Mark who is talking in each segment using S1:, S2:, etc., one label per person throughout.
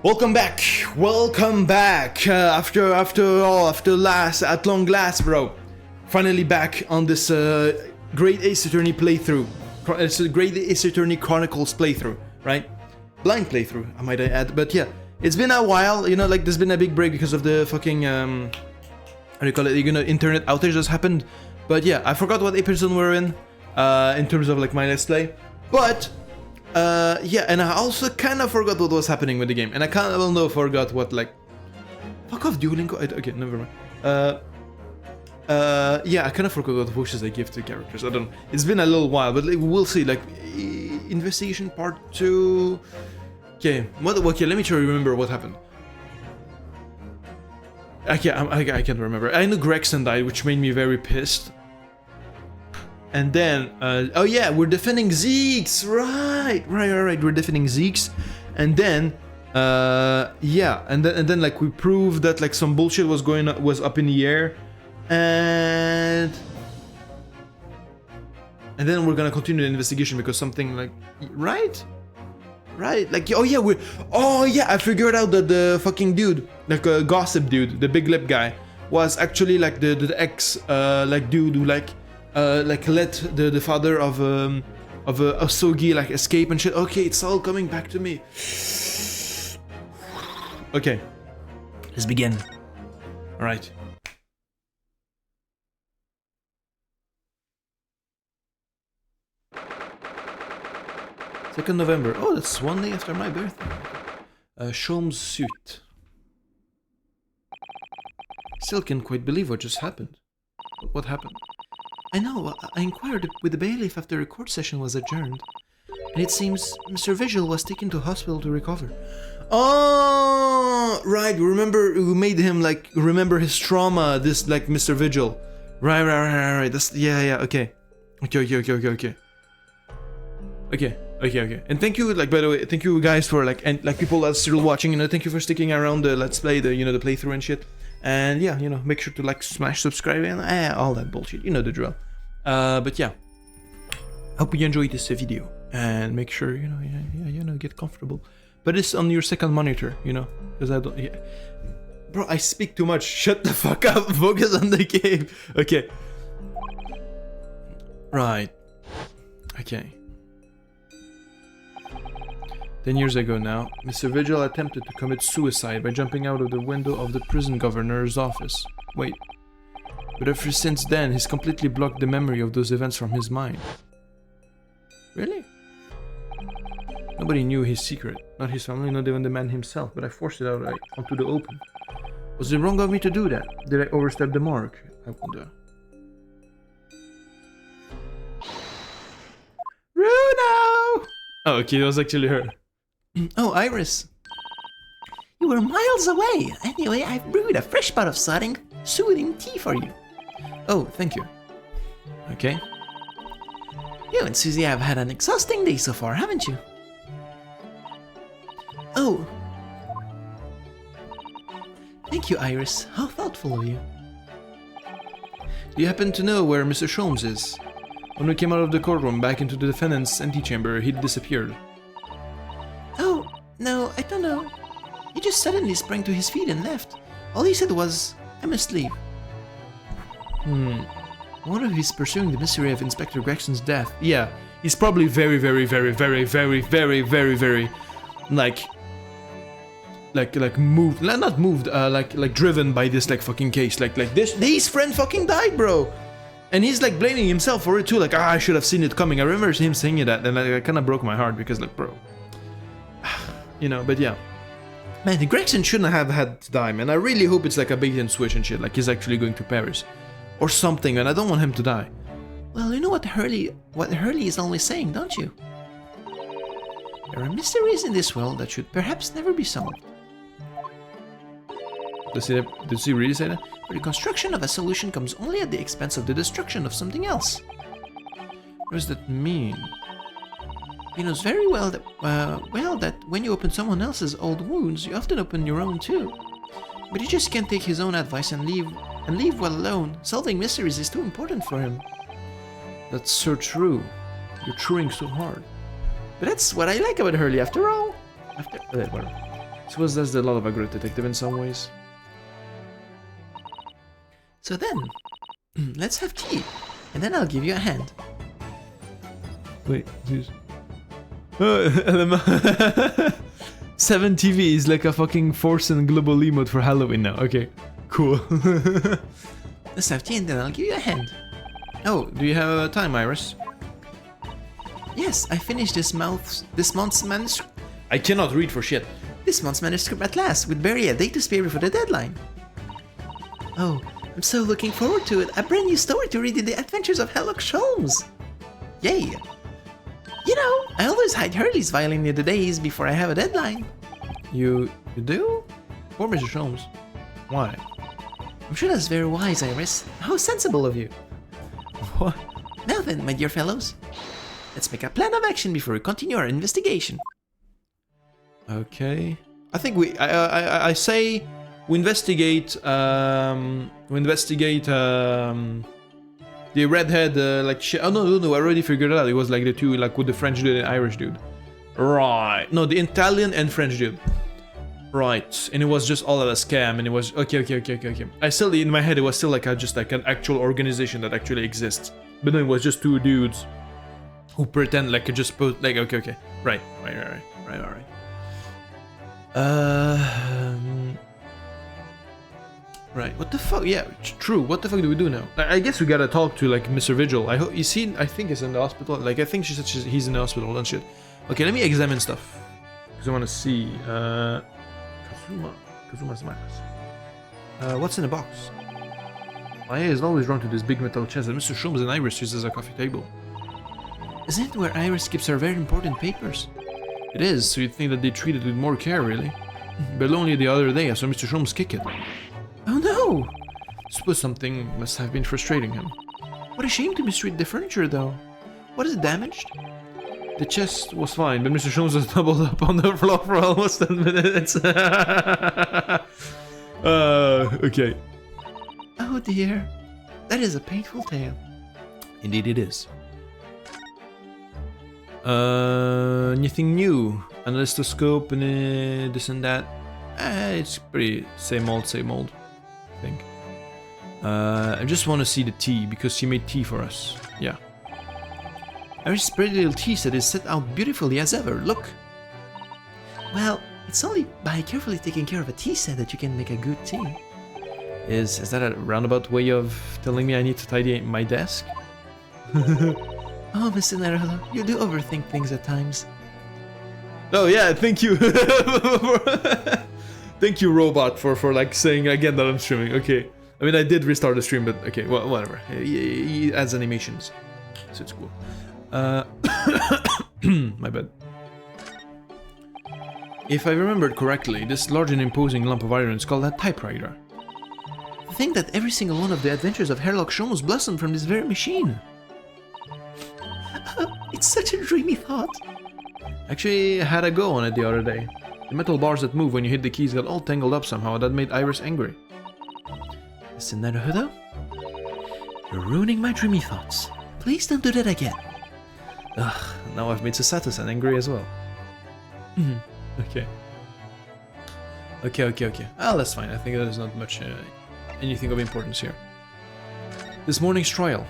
S1: Welcome back. At long last, bro. Finally back on this Great Ace Attorney playthrough. It's a Great Ace Attorney Chronicles playthrough, right? Blind playthrough, I might add. But yeah, it's been a while. You know, like there's been a big break because of the fucking how do you call it? Internet outage just happened. But yeah, I forgot what episode we're in terms of like my let's play. But yeah, and I also kind of forgot what was happening with the game, and I kind of forgot what like. Fuck off, Duolingo. Okay, never mind. Yeah, I kind of forgot what voices I give to characters. I don't know. It's been a little while, but like, we'll see. Like, investigation part 2. Okay, okay, let me try to remember what happened. I can't remember. I know Gregson died, which made me very pissed. And then, oh yeah, we're defending Zeeks, right. We're defending Zeeks, and then, yeah, and then like we proved that like some bullshit was up in the air, and then we're gonna continue the investigation because something like, right, like, oh yeah, I figured out that the fucking dude, like a gossip dude, the big lip guy, was actually like the ex, like dude who like let the father of Asogi like escape and shit. Okay, it's all coming back to me. Okay, let's begin. All right. 2nd November. Oh, that's one day after my birthday. Sholmes' suit. Still can't quite believe what just happened. What happened? I know, I inquired with the bailiff after the court session was adjourned, and it seems Mr. Vigil was taken to hospital to recover. Oh, right, remember, we made him, like, remember his trauma, this, like, Mr. Vigil. Right, that's, yeah, okay. Okay. And thank you, like, by the way, thank you guys for, like, and, like, people that's still watching, you know, thank you for sticking around the Let's Play, the, you know, the playthrough and shit. And yeah, you know, make sure to like, smash, subscribe, and all that bullshit. You know the drill. But yeah, hope you enjoyed this video, and make sure you know, get comfortable. But it's on your second monitor, you know, because I don't. Yeah. Bro, I speak too much. Shut the fuck up. Focus on the game. Okay. Right. Okay. 10 years ago now, Mr. Vigil attempted to commit suicide by jumping out of the window of the prison governor's office. Wait. But ever since then, he's completely blocked the memory of those events from his mind. Really? Nobody knew his secret. Not his family, not even the man himself, but I forced it out like, onto the open. Was it wrong of me to do that? Did I overstep the mark? I wonder. Bruno! Oh, okay, that was actually her. Oh, Iris.
S2: You were miles away. Anyway, I've brewed a fresh pot of soothing tea for you.
S1: Oh, thank you. Okay.
S2: You and Susie have had an exhausting day so far, haven't you? Oh. Thank you, Iris. How thoughtful of you.
S1: Do you happen to know where Mr. Sholmes is? When we came out of the courtroom back into the defendant's antechamber, he disappeared.
S2: Oh, no, I don't know. He just suddenly sprang to his feet and left. All he said was, I must leave.
S1: I wonder if he's pursuing the mystery of Inspector Gregson's death. Yeah, he's probably very, like moved, not moved, like driven by this like fucking case. Like his friend fucking died, bro. And he's like blaming himself for it too, like, I should have seen it coming. I remember him saying that, and like, it kind of broke my heart because like, bro. You know, but yeah. Man, Gregson shouldn't have had to die, man. I really hope it's like a bait and switch and shit, like he's actually going to Paris. Or something, and I don't want him to die.
S2: Well, you know what Hurley is always saying, don't you? There are mysteries in this world that should perhaps never be solved.
S1: Does he really say that?
S2: But the construction of a solution comes only at the expense of the destruction of something else.
S1: What does that mean?
S2: He knows very well that when you open someone else's old wounds, you often open your own too. But he just can't take his own advice and leave well alone. Solving mysteries is too important for him.
S1: That's so true. You're trying so hard.
S2: But that's what I like about Hurley after all.
S1: Whatever. Suppose that's the lot of a great detective in some ways.
S2: So then, let's have tea, and then I'll give you a hand.
S1: Wait, jeez. 7 TV is like a fucking force and global emote for Halloween now. Okay, cool.
S2: Let's have tea and then I'll give you a hand.
S1: Oh, do you have time, Iris?
S2: Yes, I finished this month's manuscript.
S1: I cannot read for shit.
S2: This month's manuscript at last, with barely a day to spare before the deadline. Oh, I'm so looking forward to it. A brand new story to read in the adventures of Sherlock Holmes. Yay! You know, I always hide Hurley's violin near the days before I have a deadline.
S1: You do? Poor Mr. Holmes. Why?
S2: I'm sure that's very wise, Iris. How sensible of you.
S1: What?
S2: Now then, my dear fellows, let's make a plan of action before we continue our investigation.
S1: Okay. I think I say we investigate the redhead like shit. Oh no, I already figured it out. It was like the two, like with the French dude and Irish dude. Right. No, the Italian and French dude. Right. And it was just all of a scam, and it was okay. I still, in my head, it was still like just like an actual organization that actually exists. But no, it was just two dudes who pretend like just put like okay. Right. Right, what the fuck? Yeah, true. What the fuck do we do now? I guess we gotta talk to like Mr. Vigil. I hope you see. I think he's in the hospital. Like I think she said he's in the hospital and shit. Okay, let me examine stuff because I want to see. Kazuma's mask. What's in the box? My eye is always drawn to this big metal chest that Mr. Sholmes and Iris use as a coffee table.
S2: Isn't it where Iris keeps her very important papers?
S1: It is. So you'd think that they treat it with more care, really. But only the other day, I saw Mr. Sholmes kick it.
S2: Oh no!
S1: Suppose something must have been frustrating him.
S2: What a shame to mistreat the furniture, though. What is it damaged?
S1: The chest was fine, but Mr. Sholmes was doubled up on the floor for almost 10 minutes. Okay.
S2: Oh dear. That is a painful tale.
S1: Indeed it is. Anything new? An elastoscope and this and that? It's pretty same old, I think. I just want to see the tea, because she made tea for us. Yeah.
S2: Iris' pretty little tea set is set out beautifully as ever, look! Well, it's only by carefully taking care of a tea set that you can make a good tea.
S1: Is that a roundabout way of telling me I need to tidy my desk?
S2: Oh, Mr. Naruto, you do overthink things at times.
S1: Oh yeah, thank you. Thank you, robot, for like saying again that I'm streaming. Okay, I mean I did restart the stream, but okay, well, whatever. He adds animations, so it's cool. My bad. If I remembered correctly, this large and imposing lump of iron is called a typewriter.
S2: Think that every single one of the adventures of Sherlock Holmes blossomed from this very machine. It's such a dreamy thought.
S1: Actually, I had a go on it the other day. The metal bars that move when you hit the keys got all tangled up somehow. That made Iris angry.
S2: Mr. Naruto? You're ruining my dreamy thoughts. Please don't do that again.
S1: Ugh, now I've made Susato-san angry as well. Okay. Okay. Oh, that's fine. I think there's not much anything of importance here. This morning's trial.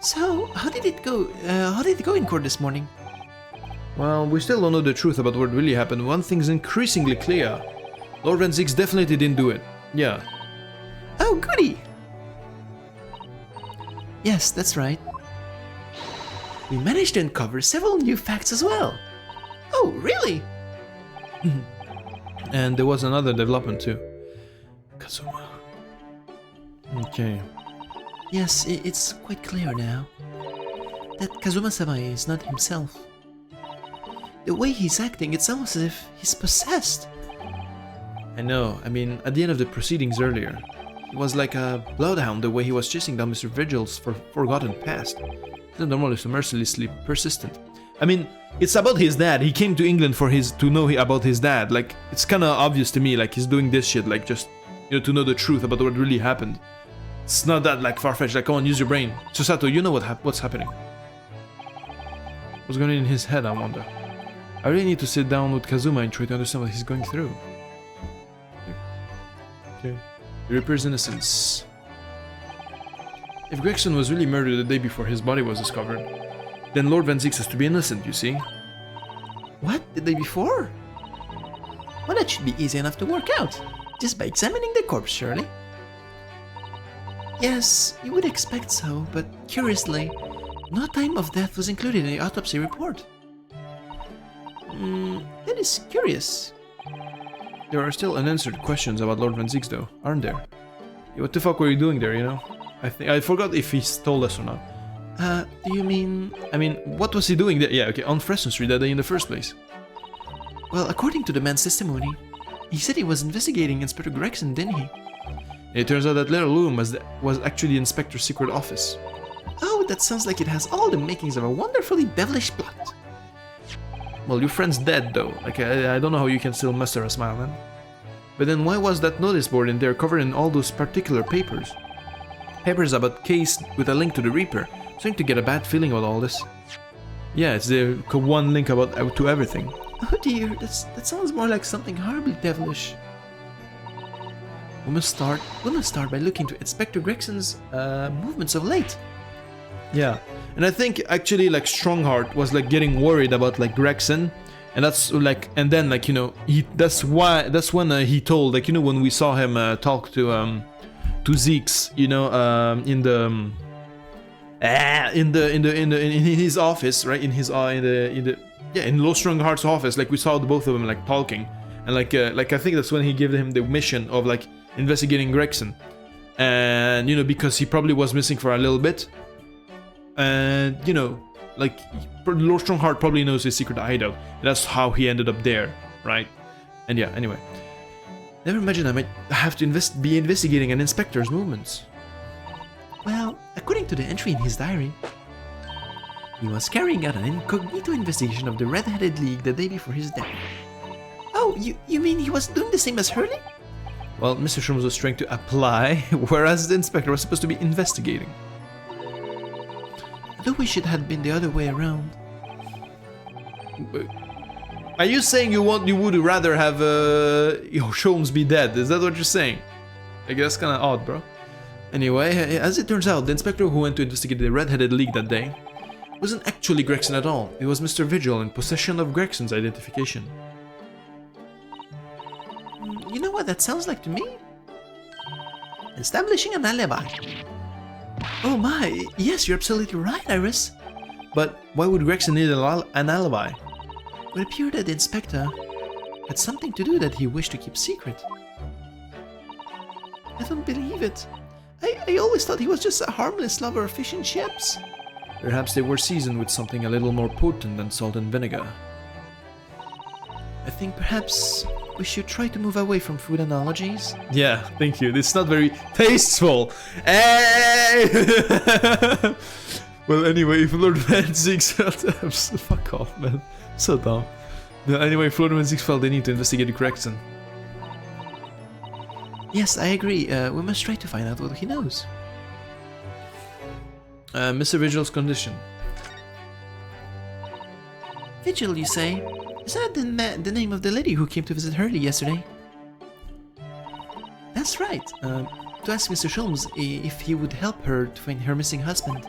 S2: So, how did it go? How did it go in court this morning?
S1: Well, we still don't know the truth about what really happened. One thing's increasingly clear. Lord Van Zix definitely didn't do it. Yeah.
S2: Oh, goody! Yes, that's right. We managed to uncover several new facts as well. Oh, really?
S1: And there was another development too. Kazuma. Okay.
S2: Yes, it's quite clear now that Kazuma-sama is not himself. The way he's acting, it's almost as if he's possessed.
S1: I know, I mean, at the end of the proceedings earlier, it was like a bloodhound the way he was chasing down Mr. Vigil's forgotten past. He's not normally so mercilessly persistent. I mean, it's about his dad. He came to England for to know about his dad. Like, it's kind of obvious to me, like, he's doing this shit, like, just, you know, to know the truth about what really happened. It's not that, like, far-fetched. Like, come on, use your brain. Susato, you know what's happening. What's going on in his head, I wonder? I really need to sit down with Kazuma and try to understand what he's going through. Okay. The Reaper's innocence. If Gregson was really murdered the day before his body was discovered, then Lord Van Zieks has to be innocent, you see.
S2: What? The day before? Well, that should be easy enough to work out. Just by examining the corpse, surely. Yes, you would expect so, but curiously, no time of death was included in the autopsy report. That is curious.
S1: There are still unanswered questions about Lord Van Zieks, though, aren't there? What the fuck were you doing there, you know? I forgot if he told us or not.
S2: Do you mean...
S1: I mean, what was he doing there? Yeah, okay, on Fresno Street that day in the first place.
S2: Well, according to the man's testimony, he said he was investigating Inspector Gregson, didn't he?
S1: It turns out that little room was actually the inspector's secret office.
S2: Oh, that sounds like it has all the makings of a wonderfully devilish plot.
S1: Well, your friend's dead, though. Like, I don't know how you can still muster a smile, man. But then why was that notice board in there covered in all those particular papers? Papers about case with a link to the Reaper. I'm starting to get a bad feeling about all this. Yeah, it's the one link about to everything.
S2: Oh dear, that sounds more like something horribly devilish. We must start by looking to Inspector Gregson's movements of late.
S1: Yeah, and I think actually like Strongheart was like getting worried about like Gregson, and that's like, and then like, you know, that's when he told, like, you know, when we saw him talk to Zeeks, you know, in his office, right, in Low Strongheart's office, like we saw the both of them like talking, and like I think that's when he gave him the mission of like investigating Gregson, and you know, because he probably was missing for a little bit. And, you know, like, Lord Strongheart probably knows his secret hideout. That's how he ended up there, right? And yeah, anyway. Never imagined I might have to be investigating an inspector's movements.
S2: Well, according to the entry in his diary, he was carrying out an incognito investigation of the Red-Headed League the day before his death. Oh, you mean he was doing the same as Hurley?
S1: Well, Mr. Shrooms was trying to apply, whereas the inspector was supposed to be investigating.
S2: I wish it had been the other way around.
S1: Are you saying you would rather have Sholmes be dead? Is that what you're saying? Like, that's kind of odd, bro. Anyway, as it turns out, the inspector who went to investigate the Red-Headed League that day wasn't actually Gregson at all. It was Mr. Vigil in possession of Gregson's identification.
S2: You know what that sounds like to me? Establishing an alibi. Oh my, yes, you're absolutely right, Iris.
S1: But why would Gregson need an alibi?
S2: It would appear that the inspector had something to do that he wished to keep secret. I don't believe it. I always thought he was just a harmless lover of fish and chips.
S1: Perhaps they were seasoned with something a little more potent than salt and vinegar.
S2: I think perhaps we should try to move away from food analogies.
S1: Yeah, thank you. It's not very tasteful. Hey! Well, anyway, if Lord Van Zieks felt... Fuck off, man. So dumb. No, anyway, if Lord Van Zieks felt they need to investigate Gregson.
S2: Yes, I agree. We must try to find out what he knows.
S1: Mr. Vigil's condition.
S2: Vigil, you say? Is that the name of the lady who came to visit Hurley yesterday? That's right. To ask Mr. Sholmes if he would help her to find her missing husband.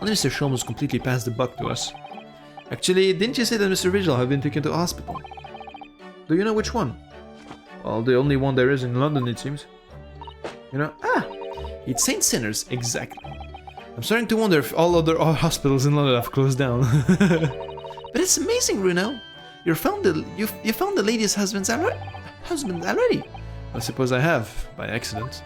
S1: Only Mr. Sholmes completely passed the buck to us. Actually, didn't you say that Mr. Vigil had been taken to hospital? Do you know which one? Well, the only one there is in London, it seems. You know? Ah! It's St. Sinners, exactly. I'm starting to wonder if all other hospitals in London have closed down.
S2: But it's amazing, Bruno. You found the lady's husband already.
S1: I suppose I have, by accident.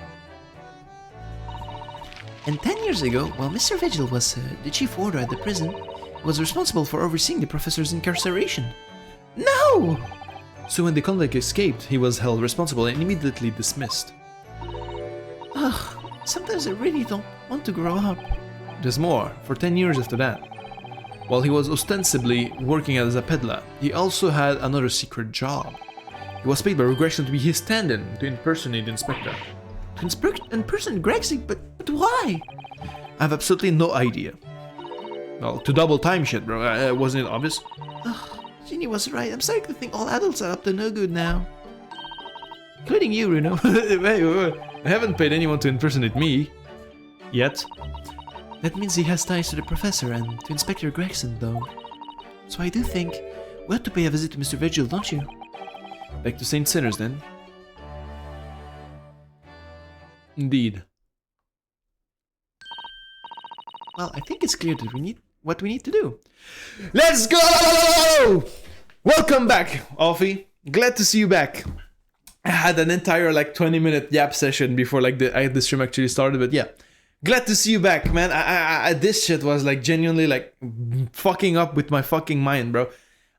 S2: And 10 years ago, while Mr. Vigil was the chief warder at the prison, he was responsible for overseeing the professor's incarceration. No!
S1: So when the convict escaped, he was held responsible and immediately dismissed.
S2: Ugh, sometimes I really don't want to grow up.
S1: There's more. For 10 years after that, while he was ostensibly working as a peddler, he also had another secret job. He was paid by Gregson to be his stand-in to impersonate the inspector.
S2: To impersonate Gregson? But why?
S1: I have absolutely no idea. Well, to double time shit, bro. Wasn't it obvious?
S2: Ugh, Ginny was right. I'm starting to think all adults are up to no good now. Including you, Bruno.
S1: I haven't paid anyone to impersonate me. Yet.
S2: That means he has ties to the professor and to Inspector Gregson, though. So I do think we ought to pay a visit to Mr. Vigil, don't you?
S1: Back to St. Sinners, then. Indeed.
S2: Well, I think it's clear that we need what we need to do.
S1: Let's go! Welcome back, Alfie. Glad to see you back. I had an entire like 20-minute yap session before like the stream actually started, but yeah. Glad to see you back, man. This shit was like genuinely like fucking up with my fucking mind, bro.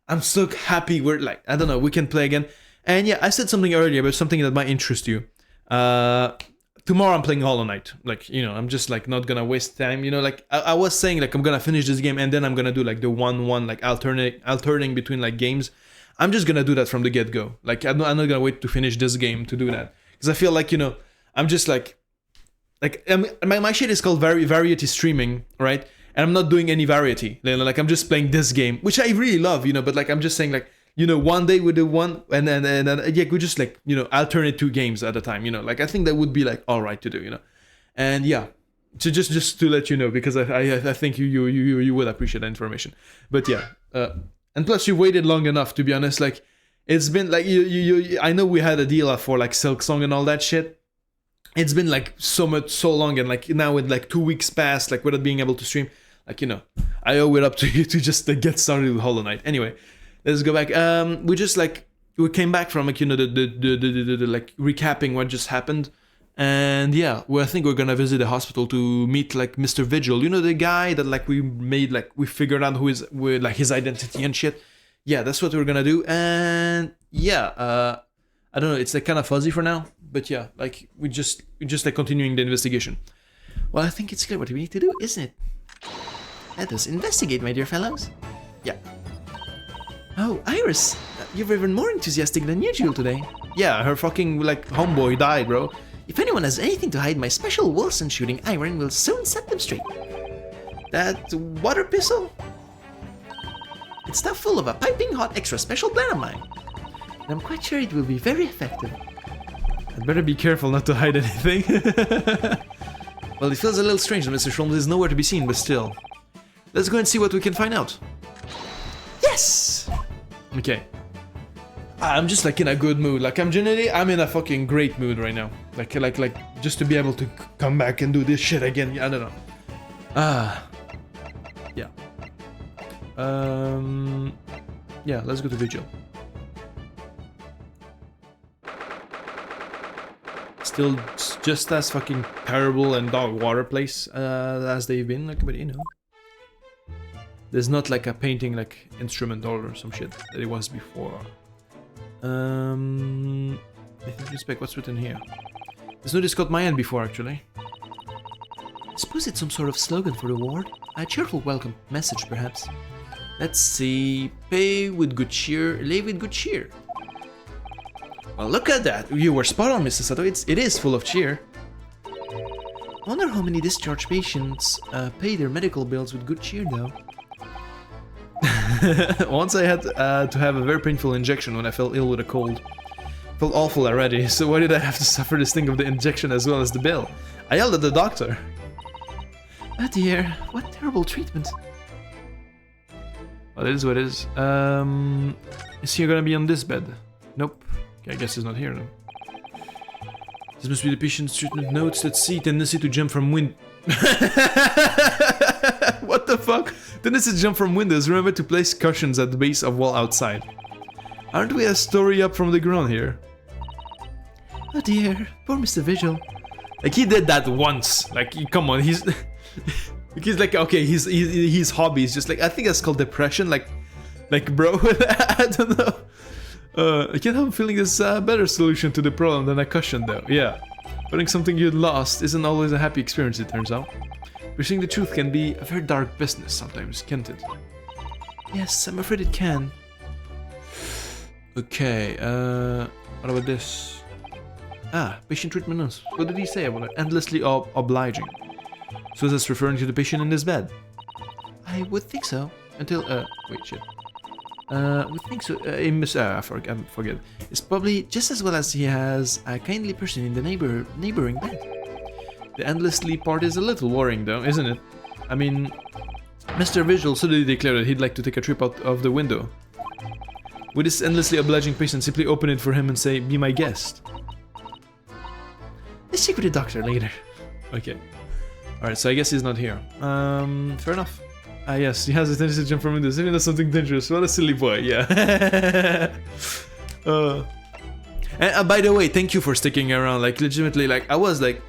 S1: I'm so happy we're like, I don't know, we can play again. And yeah, I said something earlier about something that might interest you. Tomorrow I'm playing Hollow Knight. Like, you know, I'm just like not gonna waste time. You know, like I was saying like I'm gonna finish this game and then I'm gonna do like the 1-1 like alternating between like games. I'm just gonna do that from the get-go. Like I'm not gonna wait to finish this game to do that. Because I feel like, you know, I'm just like my shit is called variety streaming, right? And I'm not doing any variety. Like I'm just playing this game, which I really love, you know, but like I'm just saying like, you know, one day we do one and then yeah, we just like, you know, alternate 2 games at a time, you know. Like I think that would be like all right to do, you know. And yeah, so just to let you know, because I think you would appreciate that information. But yeah, and plus you waited long enough, to be honest. Like it's been like you I know we had a deal for like Silk Song and all that shit. It's been like so long, and like now with like 2 weeks past, like without being able to stream, like, you know, I owe it up to you to just get started with Hollow Knight. Anyway, let's go back. We came back from like, you know, the like recapping what just happened. And yeah, I think we're gonna visit the hospital to meet like Mr. Vigil. You know, the guy that like we figured out who is with like his identity and shit. Yeah, that's what we're gonna do. And yeah, I don't know, it's like kind of fuzzy for now, but yeah, like we just like continuing the investigation.
S2: Well, I think it's clear what we need to do, isn't it? Let us investigate, my dear fellows.
S1: Yeah.
S2: Oh, Iris, you're even more enthusiastic than usual today.
S1: Yeah, her fucking like homeboy died, bro.
S2: If anyone has anything to hide, my special Wilson shooting iron will soon set them straight.
S1: That water pistol?
S2: It's stuff full of a piping hot extra special plan of mine. And I'm quite sure it will be very effective.
S1: I'd better be careful not to hide anything.
S2: Well, it feels a little strange that Mr. Sholmes is nowhere to be seen, but still. Let's go and see what we can find out. Yes!
S1: Okay. I'm just like in a good mood. Like I'm in a fucking great mood right now. Like just to be able to come back and do this shit again. I don't know. Yeah. Yeah, let's go to Vigil. Still just as fucking terrible and dog water place as they've been, like, but you know. There's not like a painting like instrumental or some shit that it was before. I think respect what's written here. There's no this caught my end before actually.
S2: I suppose it's some sort of slogan for the ward. A cheerful welcome message perhaps.
S1: Let's see. Pay with good cheer, lay with good cheer. Well, look at that. You were spot on, Mr. Sato. It is full of cheer.
S2: I wonder how many discharged patients pay their medical bills with good cheer though.
S1: Once I had to have a very painful injection when I fell ill with a cold. Felt awful already, so why did I have to suffer this thing of the injection as well as the bill? I yelled at the doctor.
S2: Oh dear, what terrible treatment.
S1: Well, it is what it is. Is he gonna be on this bed? Nope. Okay, I guess he's not here then. This must be the patient's treatment notes. Let's see. Tendency to jump from wind. What the fuck? Tendency to jump from windows. Remember to place cushions at the base of wall outside. Aren't we a story up from the ground here?
S2: Oh dear, poor Mr. Vigil.
S1: Like he did that once. Like come on, he's he's like okay, his hobby is just like I think that's called depression. Like bro, I don't know. I can't help feeling there's a better solution to the problem than a cushion though. Yeah, putting something you'd lost isn't always a happy experience. It turns out. Pursuing the truth can be a very dark business sometimes, can't it?
S2: Yes, I'm afraid it can.
S1: Okay, what about this? Ah, patient treatment notes. What did he say about it? Endlessly obliging. So that's referring to the patient in this bed?
S2: I would think so.
S1: Until, wait, shit.
S2: We think so. I forget. It's probably just as well as he has a kindly person in the neighboring bed. The endlessly part is a little worrying, though, isn't it? I mean, Mr. Visual suddenly declared that he'd like to take a trip out of the window. Would this endlessly obliging patient simply open it for him and say, "Be my guest"? Let's check with the doctor later. Okay. Alright, so I guess he's not here. Fair enough. Ah, yes, he has a tendency to jump from windows. Even that's something dangerous. What a silly boy, yeah. And by the way, thank you for sticking around. Like, legitimately, like, I was like,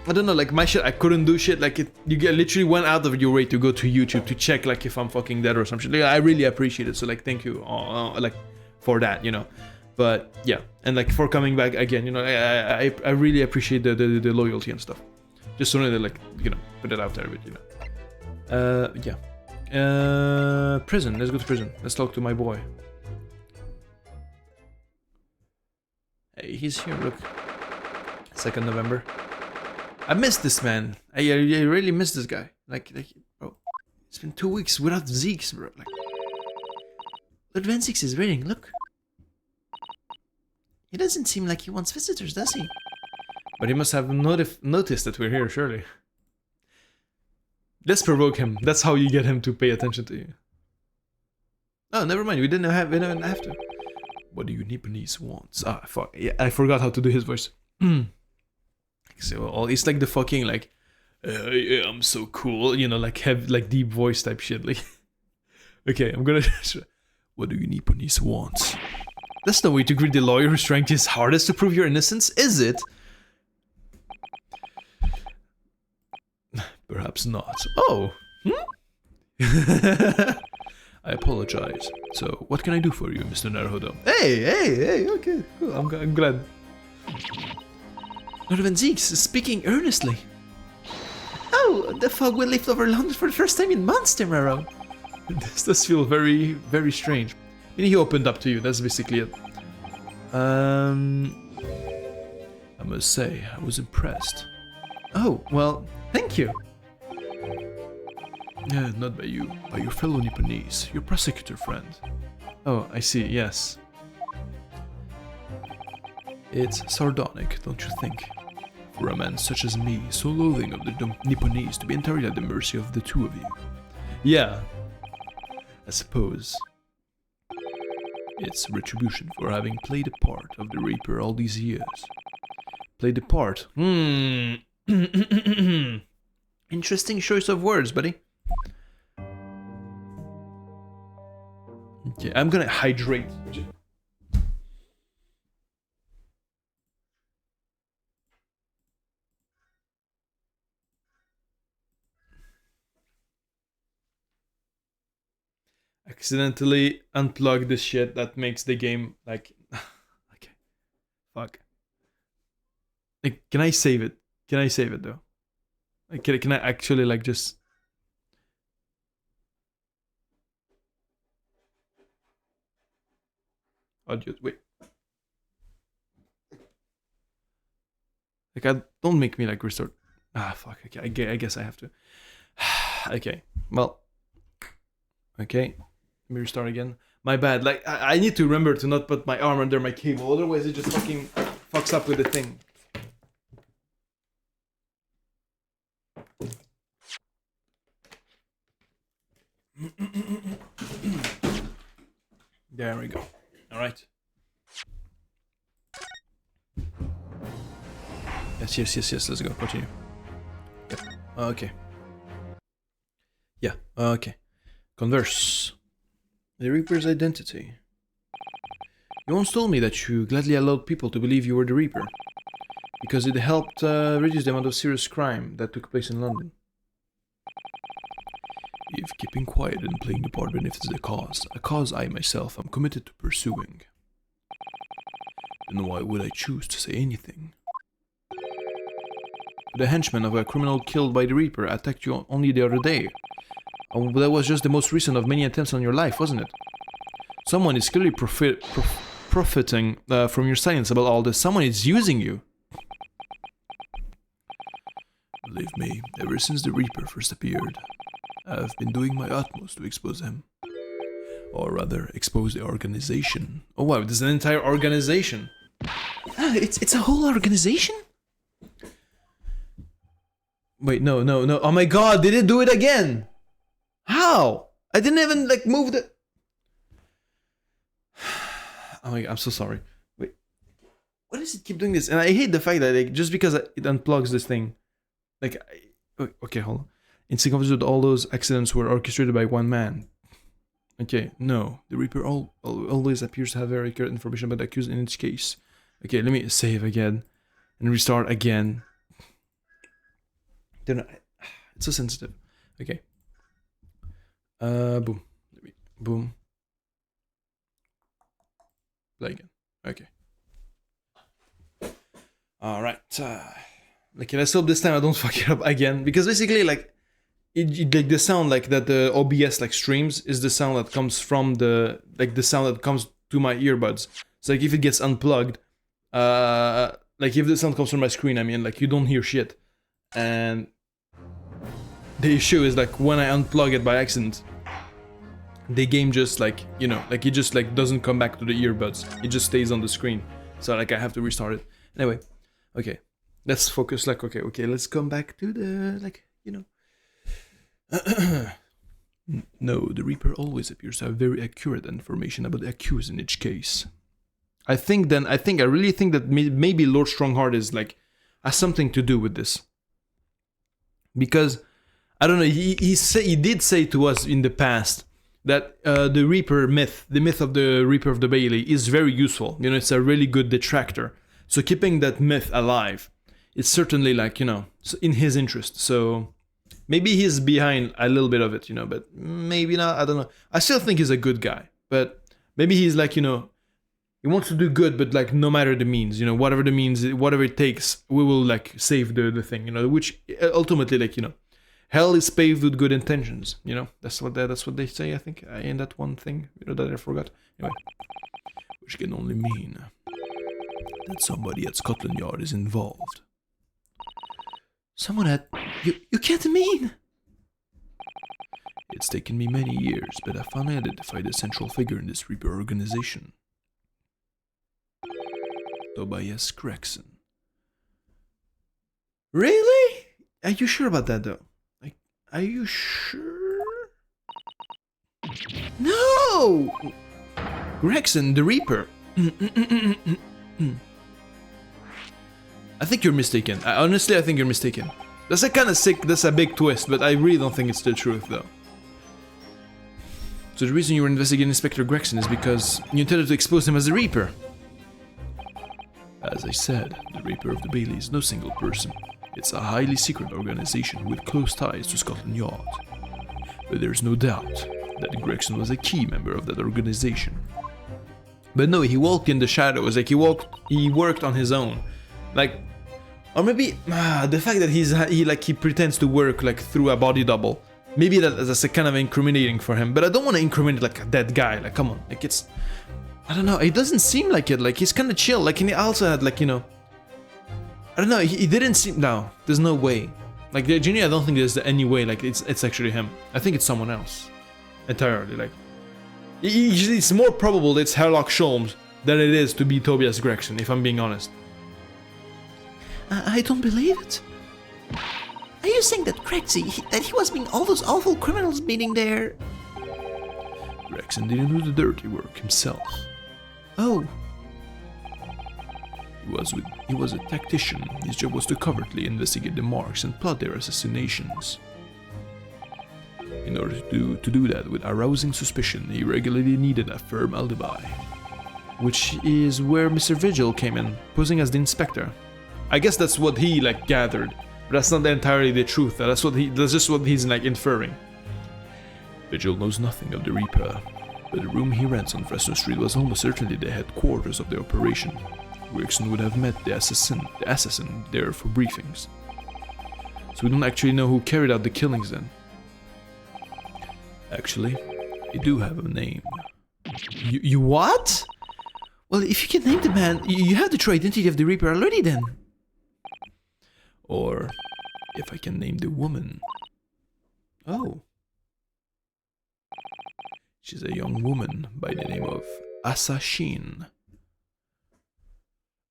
S2: I don't know, like, my shit, I couldn't do shit. Like, literally went out of your way to go to YouTube to check, like, if I'm fucking dead or some shit. Like, I really appreciate it. So, like, thank you, like, for that, you know. But, yeah. And, like, for coming back again, you know, I really appreciate the loyalty and stuff. Just wanted to, like, you know, put it out there a bit, you know. Yeah. Prison. Let's go to prison. Let's talk to my boy. Hey, he's here, look. 2nd November. I missed this man. I really missed this guy. Like, bro. It's been 2 weeks without Zeeks, bro. Like, Lord Six is reading, look. He doesn't seem like he wants visitors, does he? But he must have noticed that we're here, surely. Let's provoke him. That's how you get him to pay attention to you. Oh, never mind. We didn't have to. What do you Nipponese want? Ah, fuck. Yeah, I forgot how to do his voice. So it's like the fucking like, yeah, I'm so cool. You know, like have like deep voice type shit. Like, okay, I'm gonna. What do you Nipponese want? That's no way to greet the lawyer who's trying his hardest to prove your innocence, is it? Perhaps not. Oh. I apologize. So, what can I do for you, Mr. Naruhodo? Hey, okay, cool. I'm glad. Lord Van Zeeks is speaking earnestly. Oh, the fog will lift over London for the first time in months tomorrow. This does feel very, very strange. And he opened up to you, that's basically it. I must say, I was impressed. Oh, well, thank you. Not by you, by your fellow Nipponese, your prosecutor friend. Oh, I see, yes. It's sardonic, don't you think? For a man such as me, so loathing of the Nipponese, to be entirely at the mercy of the two of you. Yeah, I suppose. It's retribution for having played a part of the Reaper all these years. Played a part? Interesting choice of words, buddy. Okay, I'm gonna hydrate. Accidentally unplug this shit that makes the game like okay. Fuck. Like, can I save it? Can I save it though? Like, can I actually like just audio wait. Like, don't make me like restart. Ah, fuck. Okay, I guess I have to. Okay. Well. Okay. Let me restart again. My bad. Like, I need to remember to not put my arm under my cable, otherwise it just fucking fucks up with the thing. There we go. All right. Yes. Let's go. Continue. Yep. Okay. Yeah. Okay. Converse. The Reaper's identity. You once told me that you gladly allowed people to believe you were the Reaper, because it helped reduce the amount of serious crime that took place in London. If keeping quiet and playing the part benefits the cause, a cause I myself am committed to pursuing, then why would I choose to say anything? The henchman of a criminal killed by the Reaper attacked you only the other day. Oh, that was just the most recent of many attempts on your life, wasn't it? Someone is clearly profiting from your silence about all this. Someone is using you. Believe me, ever since the Reaper first appeared, I've been doing my utmost to expose him.
S1: Or rather, expose the organization. Oh wow, there's an entire organization.
S2: Ah, it's a whole organization?
S1: Wait, no. Oh my god, did it do it again? How? I didn't even like move the... Oh my god, I'm so sorry. Wait. Why does it keep doing this? And I hate the fact that like, just because it unplugs this thing. Like, okay, hold on. In sequence with all those accidents were orchestrated by one man. Okay, no. The Reaper always appears to have very accurate information about the accused in each case. Okay, let me save again. And restart again. It's so sensitive. Okay. Boom. Boom. Play again. Okay. Alright. Okay, let's hope this time I don't fuck it up again. Because basically, like, like the sound like that the OBS like streams is the sound that comes from the sound that comes to my earbuds. So like if it gets unplugged, like if the sound comes from my screen, I mean like you don't hear shit. And the issue is like when I unplug it by accident, the game just like, you know, like it just like doesn't come back to the earbuds. It just stays on the screen. So like I have to restart it. Anyway, okay. Let's focus like okay, let's come back to the like, you know. No, the Reaper always appears to have very accurate information about the accused in each case. I really think that maybe Lord Strongheart is like has something to do with this. Because I don't know, he did say to us in the past that the Reaper myth, the myth of the Reaper of the Bailey is very useful. You know, it's a really good detractor. So keeping that myth alive is certainly like, you know, in his interest. So maybe he's behind a little bit of it, you know, but maybe not, I don't know. I still think he's a good guy, but maybe he's like, you know, he wants to do good, but like no matter the means, you know, whatever the means, whatever it takes, we will like save the thing, you know, which ultimately like, you know, hell is paved with good intentions, you know, that's what they say, I think, in that one thing, you know, that I forgot. Anyway, which can only mean that somebody at Scotland Yard is involved.
S2: Someone at... You can't mean...
S1: It's taken me many years, but I finally identified a central figure in this Reaper organization. Tobias Gregson. Really? Are you sure about that, though? Like, are you sure? No! Gregson, the Reaper. I think you're mistaken. Honestly, I think you're mistaken. That's a kind of sick, that's a big twist, but I really don't think it's the truth, though. So the reason you were investigating Inspector Gregson is because you intended to expose him as the Reaper. As I said, the Reaper of the Bailey is no single person. It's a highly secret organization with close ties to Scotland Yard. But there's no doubt that Gregson was a key member of that organization. But no, he walked in the shadows, like he worked on his own. Like, or maybe the fact that he pretends to work like through a body double. Maybe that's a kind of incriminating for him. But I don't want to incriminate like a dead guy. Like, come on, like it's, I don't know. It doesn't seem like it. Like he's kind of chill. Like, and he also had like, you know, I don't know. He didn't seem. No, there's no way. Like, genuinely, I don't think there's any way. Like, it's actually him. I think it's someone else entirely. Like, it's more probable that it's Herlock Sholmes than it is to be Tobias Gregson. If I'm being honest.
S2: I don't believe it. Are you saying that that he was being all those awful criminals meeting there?
S1: Gregson didn't do the dirty work himself.
S2: Oh.
S1: He was a tactician. His job was to covertly investigate the marks and plot their assassinations. In order to do that with arousing suspicion, he regularly needed a firm alibi. Which is where Mr. Vigil came in, posing as the inspector. I guess that's what he like gathered, but that's not entirely the truth. That's just what he's like inferring. Vigil knows nothing of the Reaper, but the room he rents on Fresno Street was almost certainly the headquarters of the operation. Gregson would have met the assassin there for briefings. So we don't actually know who carried out the killings then. Actually, I do have a name.
S2: You what? Well, if you can name the man, you have the true identity of the Reaper already then.
S1: Or if I can name the woman.
S2: Oh.
S1: She's a young woman by the name of Assassin.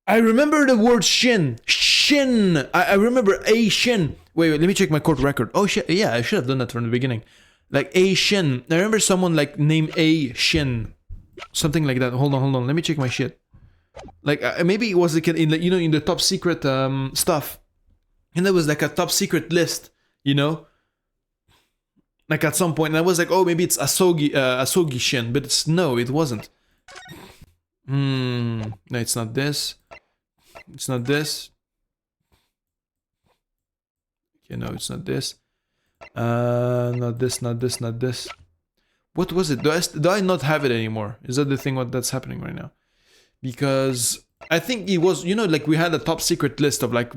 S1: I remember the word shin. Shin. I remember a shin. Wait, let me check my court record. Oh shit. Yeah, I should have done that from the beginning. Like a shin. I remember someone like named a shin. Something like that. Hold on. Let me check my shit. Like maybe it was like in the, in the top secret stuff. And there was like a top secret list, Like at some point, and I was like, oh, maybe it's Asogi Shin, but it wasn't. No, it's not this. It's not this. Okay, no, it's not this. Not this. What was it? Do I not have it anymore? Is that the thing that's happening right now? Because I think it was, like we had a top secret list of like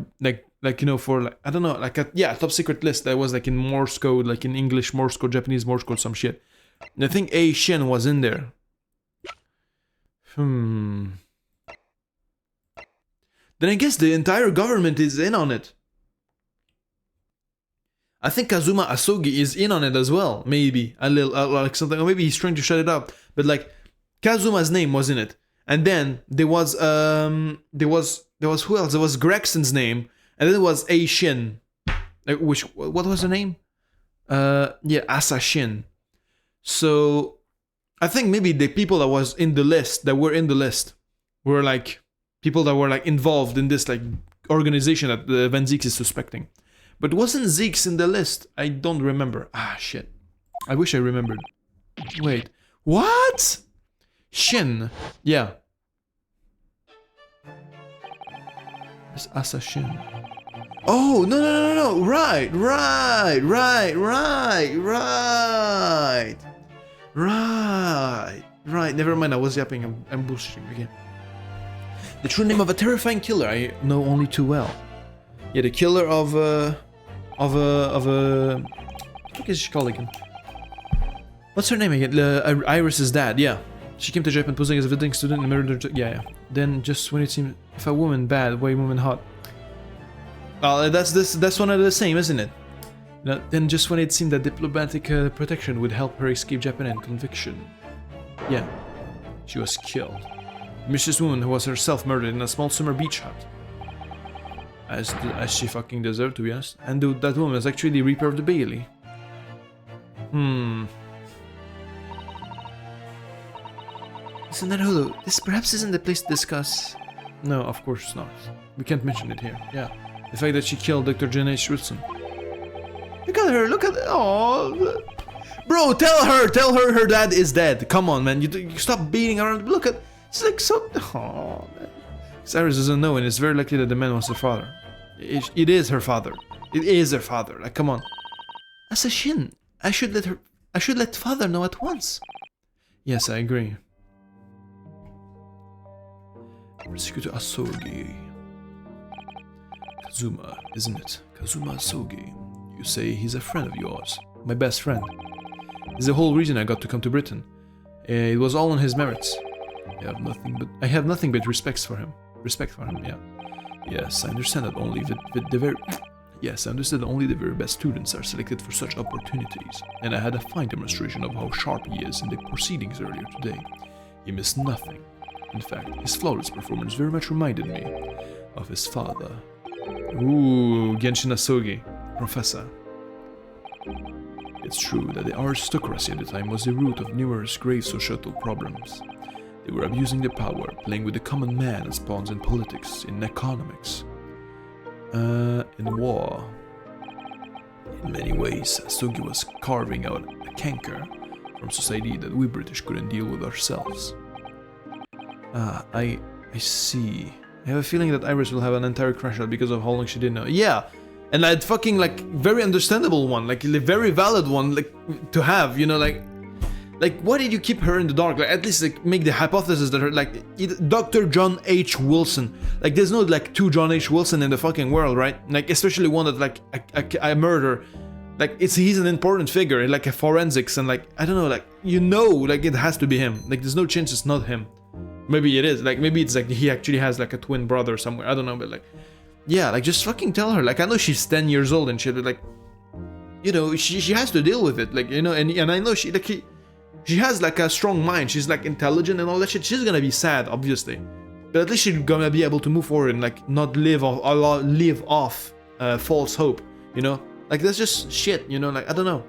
S1: for like, I don't know, like a top secret list that was like in Morse code, like in English Morse code, Japanese Morse code, some shit. And I think A Shin was in there. Then I guess the entire government is in on it. I think Kazuma Asogi is in on it as well. Maybe a little, like something, or maybe he's trying to shut it up. But like Kazuma's name was in it, and then there was who else? There was Gregson's name, and then there was A Shin. What was the name? Assassin. So I think maybe the people that were in the list, were like people that were like involved in this like organization that Van Zieks is suspecting. But wasn't Zeeks in the list? I don't remember. Ah, shit. I wish I remembered. Wait. What? Shin. Yeah. It's Assassin. Oh, no. Right. Never mind. I was yapping. I'm bullshitting again. The true name of a terrifying killer I know only too well. Yeah, the killer of what is she called again? What's her name again? Iris's dad. Yeah, she came to Japan posing as a visiting student and murdered her. Yeah. Then just when it seemed, if a woman bad, why woman hot? Well, that's one of the same, isn't it? Then just when it seemed that diplomatic protection would help her escape Japan and conviction. Yeah, she was killed. A mysterious woman who was herself murdered in a small summer beach hut. As she fucking deserved, to be honest. And that woman was actually the Reaper of the BAAAAALLY. Listen, Naruto, this perhaps isn't the place to discuss. No, of course not. We can't mention it here. Yeah. The fact that she killed Dr. Jen H. Wilson. Look at her, look at... Oh, bro, tell her her dad is dead. Come on, man. You stop beating around. Look at... It's like so... Oh, man. Cyrus doesn't know, and it's very likely that the man was her father. It is her father. It is her father. Like, come on. Assassin. I should let father know at once. Yes, I agree. Prosecutor Asogi. Kazuma, isn't it? Kazuma Asogi. You say he's a friend of yours. My best friend. It's the whole reason I got to come to Britain. It was all on his merits. I have nothing but respect for him, yeah. Yes, I understand that only the very best students are selected for such opportunities, and I had a fine demonstration of how sharp he is in the proceedings earlier today. He missed nothing. In fact, his flawless performance very much reminded me of his father. Ooh, Genshin Asogi, Professor. It's true that the aristocracy at the time was the root of numerous grave societal problems. They were abusing their power, playing with the common man as pawns in politics, in economics, in war. In many ways, Asogi was carving out a canker from society that we British couldn't deal with ourselves. I see. I have a feeling that Iris will have an entire crash out because of how long she didn't know. Yeah, and I'd fucking, like, very understandable one, like, a very valid one, like, to have, Like, why did you keep her in the dark? Like, at least, like, make the hypothesis that her, like, Dr. John H. Wilson. Like, there's no, like, 2 John H. Wilson in the fucking world, right? Like, especially one that, like, a murder. Like, he's an important figure, like, a forensics, and, like, I don't know, like, like, it has to be him. Like, there's no chance it's not him. Maybe it is. Like, maybe it's, like, he actually has, like, a twin brother somewhere. I don't know, but, like, yeah, like, just fucking tell her. Like, I know she's 10 years old and shit, but, like, she has to deal with it. Like, and I know she, like, She has like a strong mind. She's like intelligent and all that shit. She's gonna be sad, obviously, but at least she's gonna be able to move forward and like not live off false hope. You know, like that's just shit. You know, like I don't know.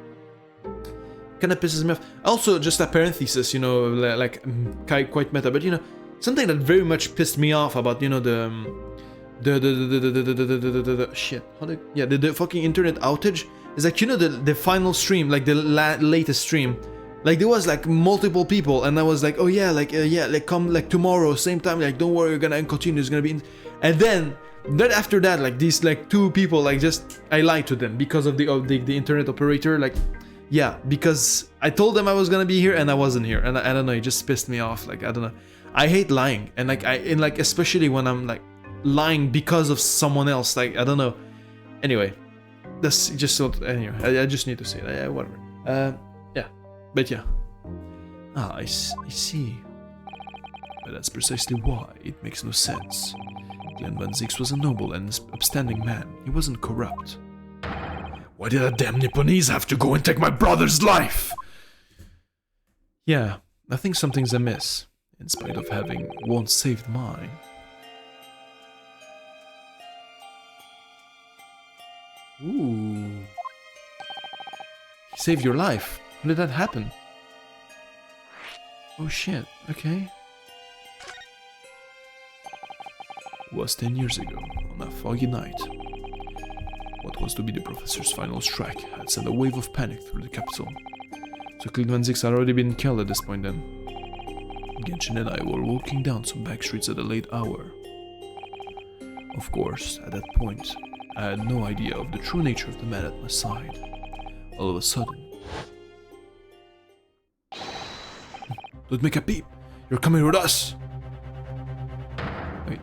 S1: Kind of pisses me off. Also, just a parenthesis. You know, like quite meta, but you know, something that very much pissed me off about, you know, the shit. The fucking internet outage is like, you know, the final stream, like the latest stream, like there was like multiple people, and I was like, oh yeah, like come like tomorrow same time, like don't worry, you're gonna continue, it's gonna be, and then after that, like these like 2 people, like just I lied to them because of the internet operator, like yeah, because I told them I was gonna be here and I wasn't here, and I don't know, it just pissed me off. Like I don't know, I hate lying, and like especially when I'm like lying because of someone else, like I don't know. Anyway, that's just so. Anyway, I just need to say that. Yeah, whatever. Yeah, but yeah. Ah, I see. But that's precisely why it makes no sense. Glenn Van Zix was a noble and upstanding man. He wasn't corrupt. Why did that damn Nipponese have to go and take my brother's life? Yeah, I think something's amiss, in spite of having once saved mine. Ooh. He saved your life. How did that happen? Oh shit, okay. It was 10 years ago, on a foggy night. What was to be the professor's final strike had sent a wave of panic through the capital. So Clint Van Zix had already been killed at this point then. Genshin and I were walking down some back streets at a late hour. Of course, at that point, I had no idea of the true nature of the man at my side. All of a sudden... Don't make a peep! You're coming with us! Wait.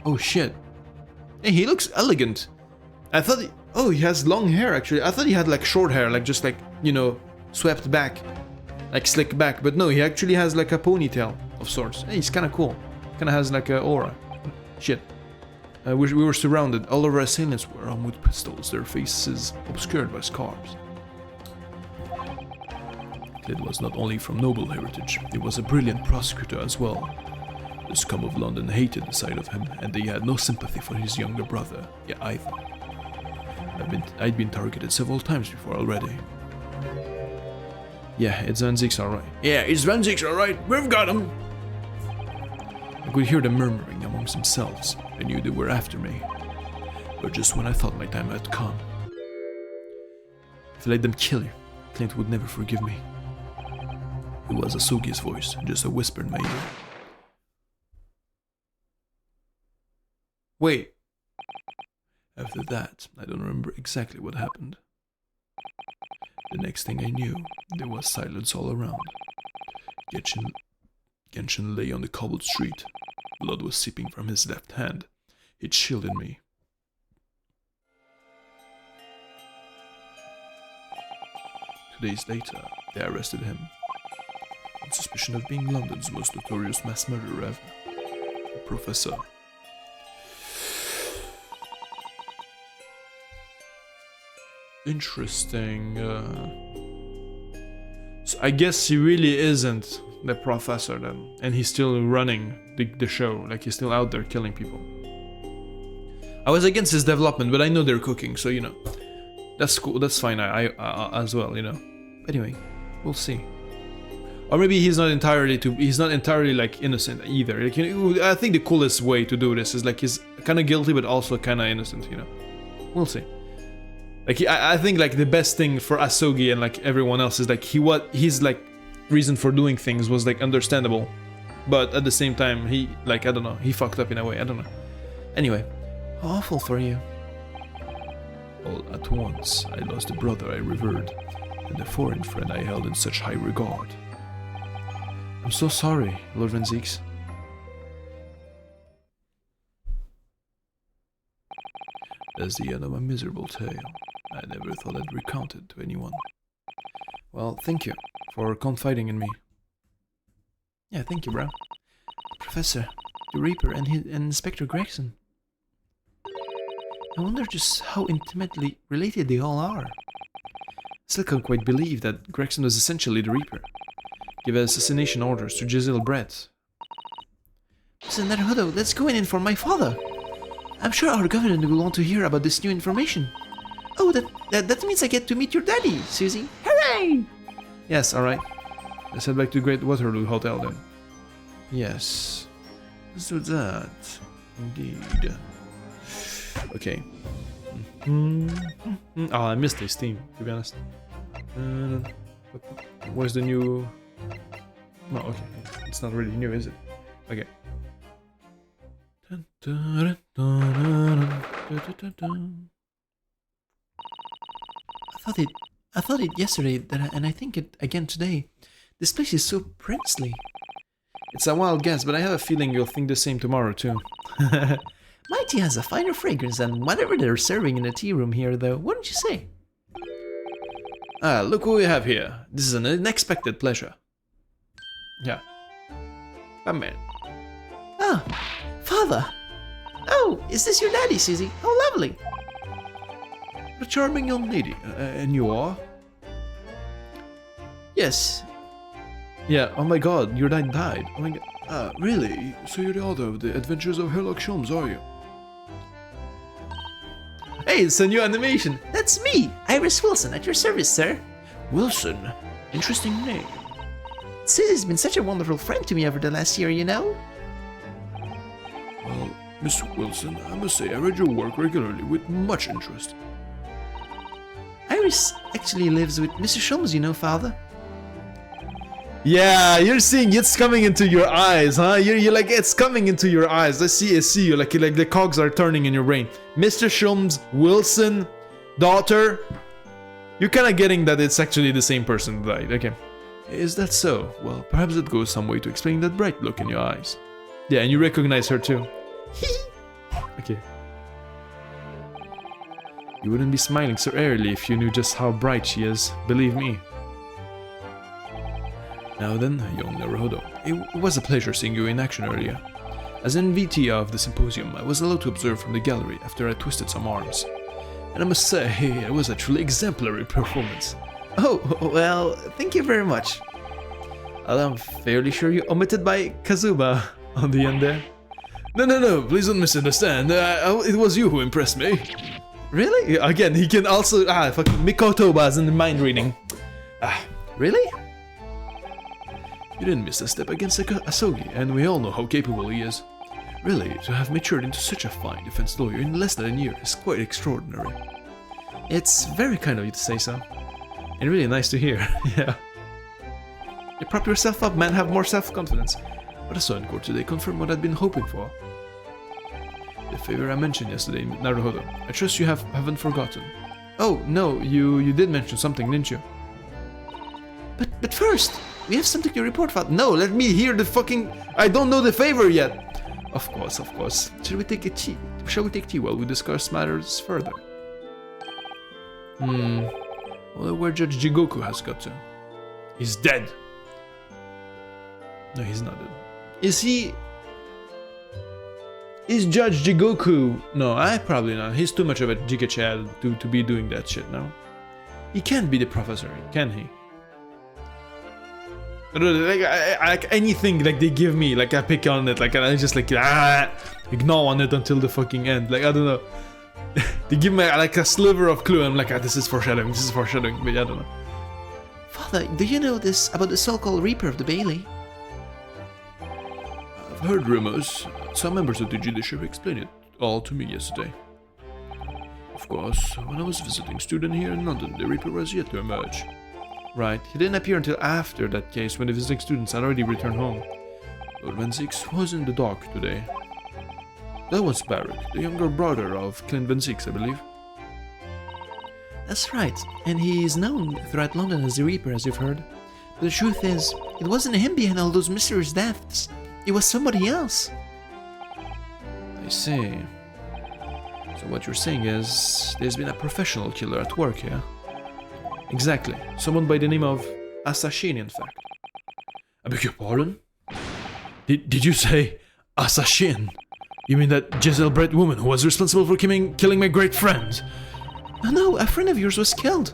S1: Oh shit. Hey, he looks elegant. I thought he... Oh, he has long hair actually. I thought he had like short hair, like just like, you know, swept back. Like slick back. But no, he actually has like a ponytail of sorts. Hey, he's kinda cool. Kinda has like a aura. Shit. We were surrounded. All of our assailants were armed with pistols, their faces obscured by scars. Clid was not only from noble heritage, he was a brilliant prosecutor as well. The scum of London hated the sight of him, and they had no sympathy for his younger brother, either. I'd been targeted several times before already. Yeah, it's Van Zix alright. Yeah, it's Van Zix alright, we've got him! I could hear them murmuring amongst themselves. I knew they were after me. But just when I thought my time had come. If I let them kill you, Clint would never forgive me. It was Asugi's voice, just a whisper in my ear. Wait. After that, I don't remember exactly what happened. The next thing I knew, there was silence all around. Genshin lay on the cobbled street. Blood was seeping from his left hand. It shielded me. 2 days later, they arrested him. On suspicion of being London's most notorious mass murderer ever. The Professor. Interesting. So I guess he really isn't the professor then, and he's still running the show, like he's still out there killing people. I was against his development, but I know they're cooking, so you know, that's cool, that's fine. I as well, you know. Anyway, we'll see. Or maybe he's not entirely like innocent either. Like, you know, I think the coolest way to do this is like he's kind of guilty, but also kind of innocent, you know. We'll see. Like I think like the best thing for Asugi and like everyone else is like he's like reason for doing things was like understandable, but at the same time he like I don't know, he fucked up in a way, I don't know. Anyway, awful for you. All at once I lost a brother I revered and a foreign friend I held in such high regard. I'm so sorry, Lord Van Zix. That's the end of my miserable tale. I never thought I'd recount it to anyone. Well, thank you for confiding in me. Yeah, thank you, bro. Professor, the Reaper, and Inspector Gregson. I wonder just how intimately related they all are. Still can't quite believe that Gregson was essentially the Reaper. give assassination orders to Giselle Brett.
S2: Listen, Naruhodo, let's go in for my father. I'm sure our government will want to hear about this new information. Oh, that means I get to meet your daddy, Susie. Hooray!
S1: Yes, alright. Let's head back to Great Waterloo Hotel then. Yes. Let's do that. Indeed. Okay. Oh, I missed this theme, to be honest. Where's the new... No, okay. It's not really new, is it? Okay.
S2: I thought it yesterday, and I think it again today. This place is so princely.
S1: It's a wild guess, but I have a feeling you'll think the same tomorrow too.
S2: My tea has a finer fragrance than whatever they're serving in the tea room here, though, wouldn't you say?
S1: Ah, look what we have here. This is an unexpected pleasure. Yeah. Come in.
S2: Ah, Father! Oh, is this your daddy, Susie? How lovely!
S1: A charming young lady. And you are?
S2: Yes.
S1: Yeah, oh my god, your dad died. Oh my god. Ah, really? So you're the author of The Adventures of Sherlock Holmes, are you?
S2: Hey, it's a new animation! That's me, Iris Wilson, at your service, sir.
S1: Wilson? Interesting name.
S2: Susie's been such a wonderful friend to me over the last year, you know?
S1: Well, Miss Wilson, I must say I read your work regularly with much interest.
S2: Iris actually lives with Mr. Sholmes, you know, Father.
S1: Yeah, you're seeing it's coming into your eyes, huh? You're like, it's coming into your eyes. I see you, like the cogs are turning in your brain. Mr. Sholmes, Wilson, daughter. You're kind of getting that it's actually the same person that died. Okay. Is that so? Well, perhaps it goes some way to explain that bright look in your eyes. Yeah, and you recognize her too. Okay. You wouldn't be smiling so airily if you knew just how bright she is, believe me. Now then, young Naruhodo, it was a pleasure seeing you in action earlier. As NVT of the symposium, I was allowed to observe from the gallery after I twisted some arms. And I must say, it was a truly exemplary performance.
S2: Oh, well, thank you very much.
S1: I'm fairly sure you omitted by Kazuba on the end there. No, please don't misunderstand. It was you who impressed me.
S2: Really?
S1: Again, he can also... fucking Mikotoba's in the mind reading.
S2: Really?
S1: You didn't miss a step against Asogi, and we all know how capable he is. Really, to have matured into such a fine defense lawyer in less than a year is quite extraordinary. It's very kind of you to say so. And really nice to hear, yeah. You prop yourself up, man, have more self-confidence. What I saw in court today confirmed what I'd been hoping for. The favor I mentioned yesterday, Naruhodo. I trust you haven't forgotten. Oh, no, you did mention something, didn't you?
S2: But first, we have something to report, Father.
S1: No, let me hear the fucking... I don't know the favor yet! Of course. Shall we take tea while we discuss matters further? I wonder where Judge Jigoku has got to. He's dead. No, he's not dead. Is he... Is Judge Jigoku... No, probably not. He's too much of a Jigachad to be doing that shit now. He can't be the professor, can he? Like anything like they give me, like I pick on it, like I just like ignore on it until the fucking end. Like I don't know. They give me like a sliver of clue. I'm like, this is foreshadowing. But I don't know.
S2: Father, do you know this about the so-called Reaper of the Bailey?
S1: I've heard rumors. Some members of the judiciary explained it all to me yesterday. Of course, when I was visiting student here in London, the Reaper was yet to emerge. Right, he didn't appear until after that case when the visiting students had already returned home. Lord Van Six was in the dark today. That was Barrack, the younger brother of Clint Van Six, I believe.
S2: That's right, and he is known throughout London as the Reaper, as you've heard. But the truth is, it wasn't him behind all those mysterious deaths. It was somebody else.
S1: I see. So what you're saying is, there's been a professional killer at work here? Exactly. Someone by the name of Assassin, in fact. I beg your pardon? Did you say Assassin? You mean that Giselle Brett woman who was responsible for killing my great friend?
S2: No, a friend of yours was killed.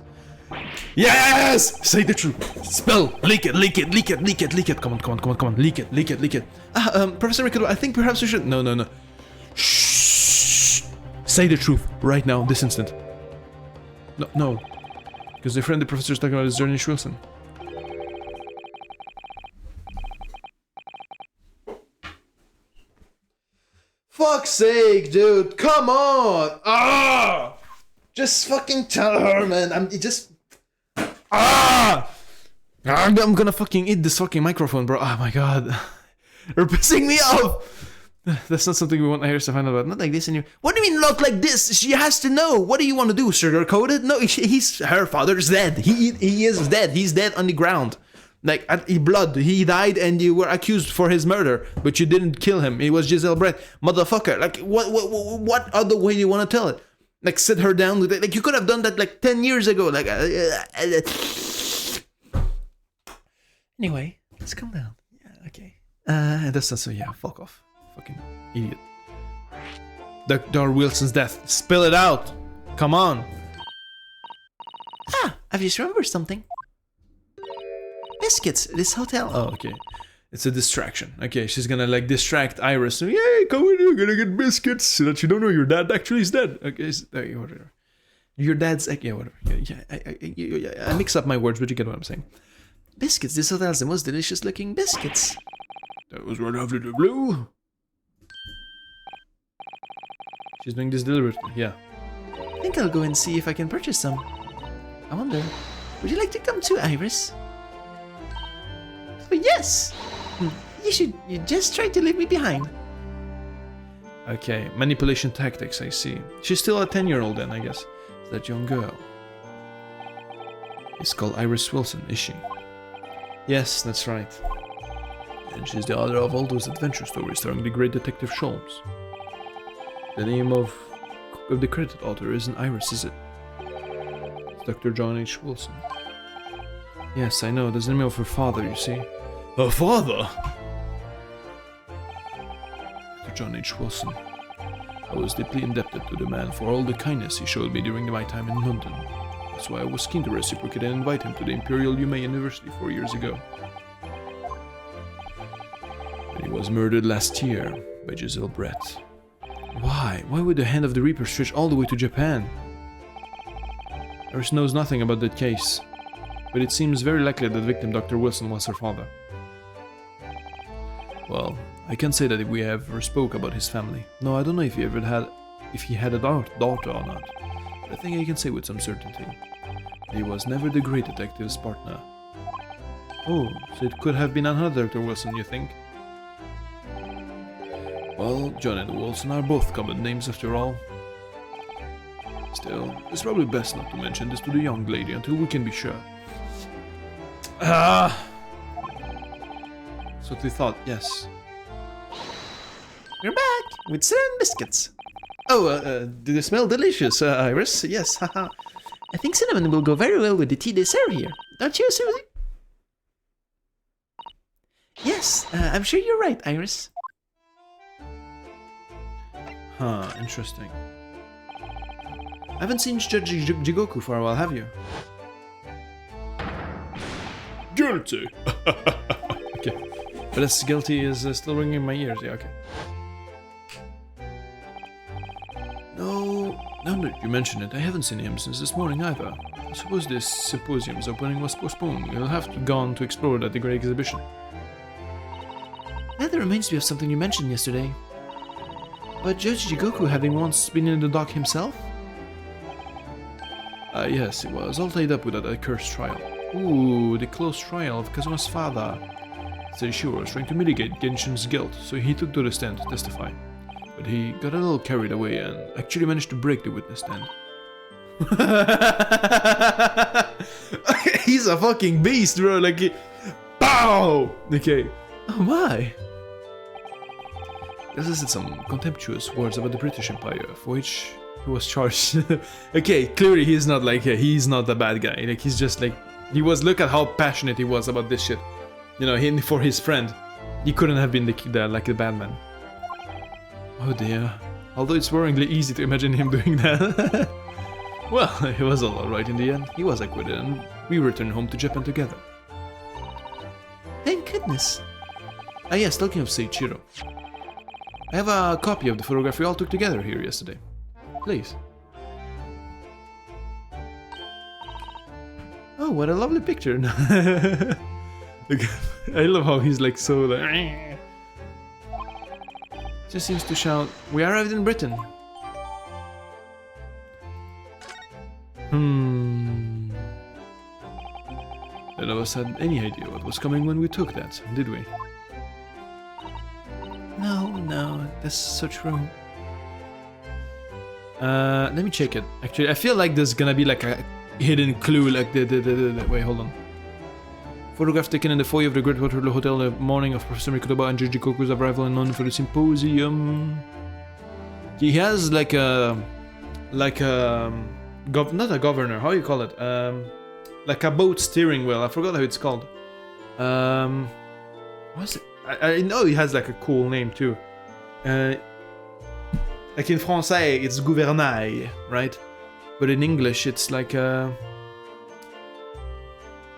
S1: Yes! Say the truth. Spell. Leak it, leak it, leak it, leak it, leak it. Come on, come on, come on, come on. Leak it, leak it, leak it. Professor Ricardo, I think perhaps we should... No, no, no. Shh. Say the truth right now, this instant. No, no. Because the friend the professor is talking about is Johnny Wilson. Fuck's sake, dude. Come on. Ah! Just fucking tell her, man. I'm gonna fucking eat this fucking microphone, bro. Oh my god. You're pissing me off. That's not something we want Iris to find out about. Not like this in your... What do you mean not like this? She has to know. What do you want to do? Sugarcoat it? No, her father's dead. He is dead. He's dead on the ground. Like, blood. He died and you were accused for his murder. But you didn't kill him. It was Giselle Brett. Motherfucker. Like, what other way do you want to tell it? Like, sit her down with it. Like, you could have done that like 10 years ago. Like, anyway, let's calm down. Yeah, okay. That's not so, yeah, fuck off. Fucking idiot. Dr. Wilson's death. Spill it out. Come on.
S2: Ah, I've just remembered something. Biscuits, this hotel.
S1: Oh, okay. It's a distraction. Okay, she's gonna like distract Iris. So, yeah, come in, you're gonna get biscuits so that you don't know your dad actually is dead. Okay, whatever. Your dad's, yeah, whatever. Yeah, I mix up my words, but you get what I'm saying.
S2: Biscuits, this hotel has the most delicious looking biscuits.
S1: That was right after the blue. She's doing this deliberately, yeah.
S2: I think I'll go and see if I can purchase some. I wonder, would you like to come too, Iris? Oh, yes! You just tried to leave me behind.
S1: Okay, manipulation tactics, I see. She's still a 10-year-old then, I guess. That young girl. It's called Iris Wilson, is she? Yes, that's right. And she's the author of all those adventure stories starring the great detective Sholmes. The name of the credited author isn't Iris, is it? It's Dr. John H. Wilson. Yes, I know, that's the name of her father, you see. Her father? Dr. John H. Wilson. I was deeply indebted to the man for all the kindness he showed me during my time in London. That's why I was keen to reciprocate and invite him to the Imperial Humane University 4 years ago. But he was murdered last year by Giselle Brett. Why? Why would the hand of the Reaper stretch all the way to Japan? Iris knows nothing about that case, but it seems very likely that the victim, Dr. Wilson, was her father. Well, I can't say that we ever spoke about his family. No, I don't know if he had a daughter or not. But I think I can say with some certainty that he was never the great detective's partner. Oh, so it could have been another Dr. Wilson, you think? Well, John and Wilson are both common names after all. Still, it's probably best not to mention this to the young lady until we can be sure. That's what we thought, yes.
S2: We're back with cinnamon biscuits.
S1: Oh, do they smell delicious, Iris? Yes, haha.
S2: I think cinnamon will go very well with the tea dessert here. Don't you, Susie? Yes, I'm sure you're right, Iris.
S1: Huh, interesting. I haven't seen Judge Jigoku for a while, have you? Guilty! Okay. But that's guilty is still ringing in my ears, yeah, okay. No, now that you mention it, I haven't seen him since this morning either. I suppose this symposium's opening was postponed. We'll have to go on to explore at the great exhibition.
S2: That reminds me of something you mentioned yesterday. But Judge Jigoku having once been in the dock himself?
S1: Yes, it was all tied up with that accursed trial. Ooh, the close trial of Kazuma's father. Seishiro was trying to mitigate Genshin's guilt, so he took to the stand to testify. But he got a little carried away and actually managed to break the witness stand. He's a fucking beast, bro, like... BOW! Okay.
S2: Oh my!
S1: This is some contemptuous words about the British Empire, for which he was charged. Okay, clearly he's not like, he's not a bad guy. Like, he's just like, look at how passionate he was about this shit. You know, for his friend. He couldn't have been like the bad man. Oh dear. Although it's worryingly easy to imagine him doing that. Well, it was all alright in the end. He was acquitted and we returned home to Japan together.
S2: Thank goodness.
S1: Ah yes, talking of Seiichiro. I have a copy of the photograph we all took together here yesterday. Please. Oh, what a lovely picture. I love how he's like so like... Just seems to shout, we arrived in Britain. None of us had any idea what was coming when we took that, did we?
S2: No, that's so true.
S1: Let me check it. Actually, I feel like there's gonna be like a hidden clue, like the wait, hold on. Photograph taken in the foyer of the Great Waterloo Hotel the morning of Professor Mikotoba and Jiji Koku's arrival in London for the symposium. He has like a not a governor, how do you call it? Like a boat steering wheel. I forgot how it's called. What's it? I know he has like a cool name too. Like in Francais, it's gouvernail, right? But in English, it's like wait,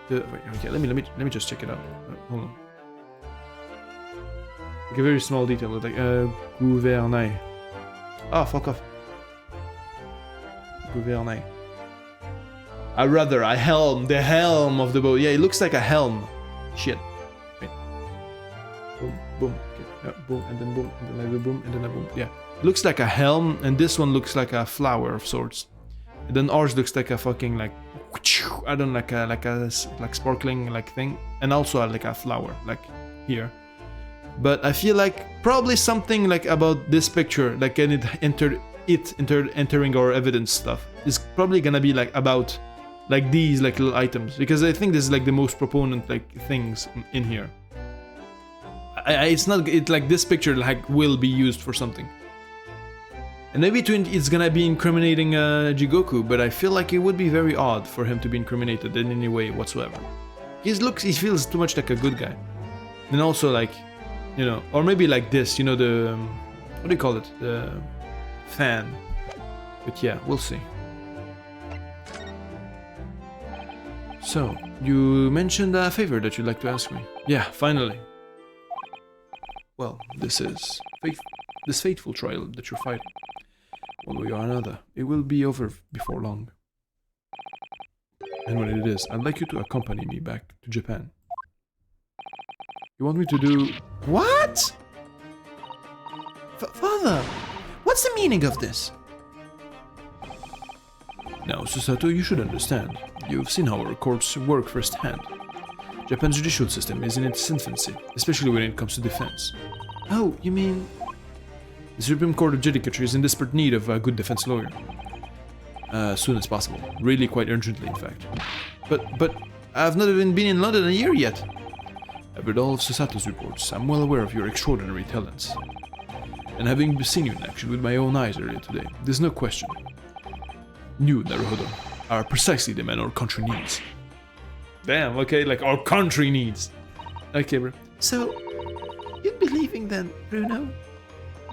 S1: okay, let me just check it out. Hold on. Like a very small detail, like gouvernail. Ah, fuck off. Gouvernail. Rather, a helm. The helm of the boat. Yeah, it looks like a helm. Shit. Wait. Boom, boom. Okay. Boom, and then boom, and then a boom, and then a boom. Yeah. It looks like a helm, and this one looks like a flower of sorts. And then ours looks like a fucking like I don't know, like sparkling like thing, and also like a flower like here. But I feel like probably something like about this picture, like entering our evidence stuff is probably gonna be like about like these like little items, because I think this is like the most proponent like things in here. It's not like this picture like will be used for something. And maybe it's gonna be incriminating Jigoku, but I feel like it would be very odd for him to be incriminated in any way whatsoever. He feels too much like a good guy. And also like, you know, or maybe like this, you know, the, what do you call it? The fan. But yeah, we'll see. So, you mentioned a favor that you'd like to ask me. Yeah, finally. Well, this fateful trial that you're fighting. One way or another, it will be over before long. And when it is, I'd like you to accompany me back to Japan. You want me to do...
S2: What? Father, what's the meaning of this?
S1: Now, Susato, you should understand. You've seen how our courts work firsthand. Japan's judicial system is in its infancy, especially when it comes to defense.
S2: Oh, you mean...
S1: The Supreme Court of Judicature is in desperate need of a good defense lawyer. As soon as possible. Really quite urgently, in fact. But I've not even been in London a year yet. I've read all of Susato's reports. I'm well aware of your extraordinary talents. And having seen you in action with my own eyes earlier today, there's no question. You, Naruhodo, are precisely the man our country needs. Damn, okay, like our country needs. Okay, bro.
S2: So, you'd be leaving then, Bruno?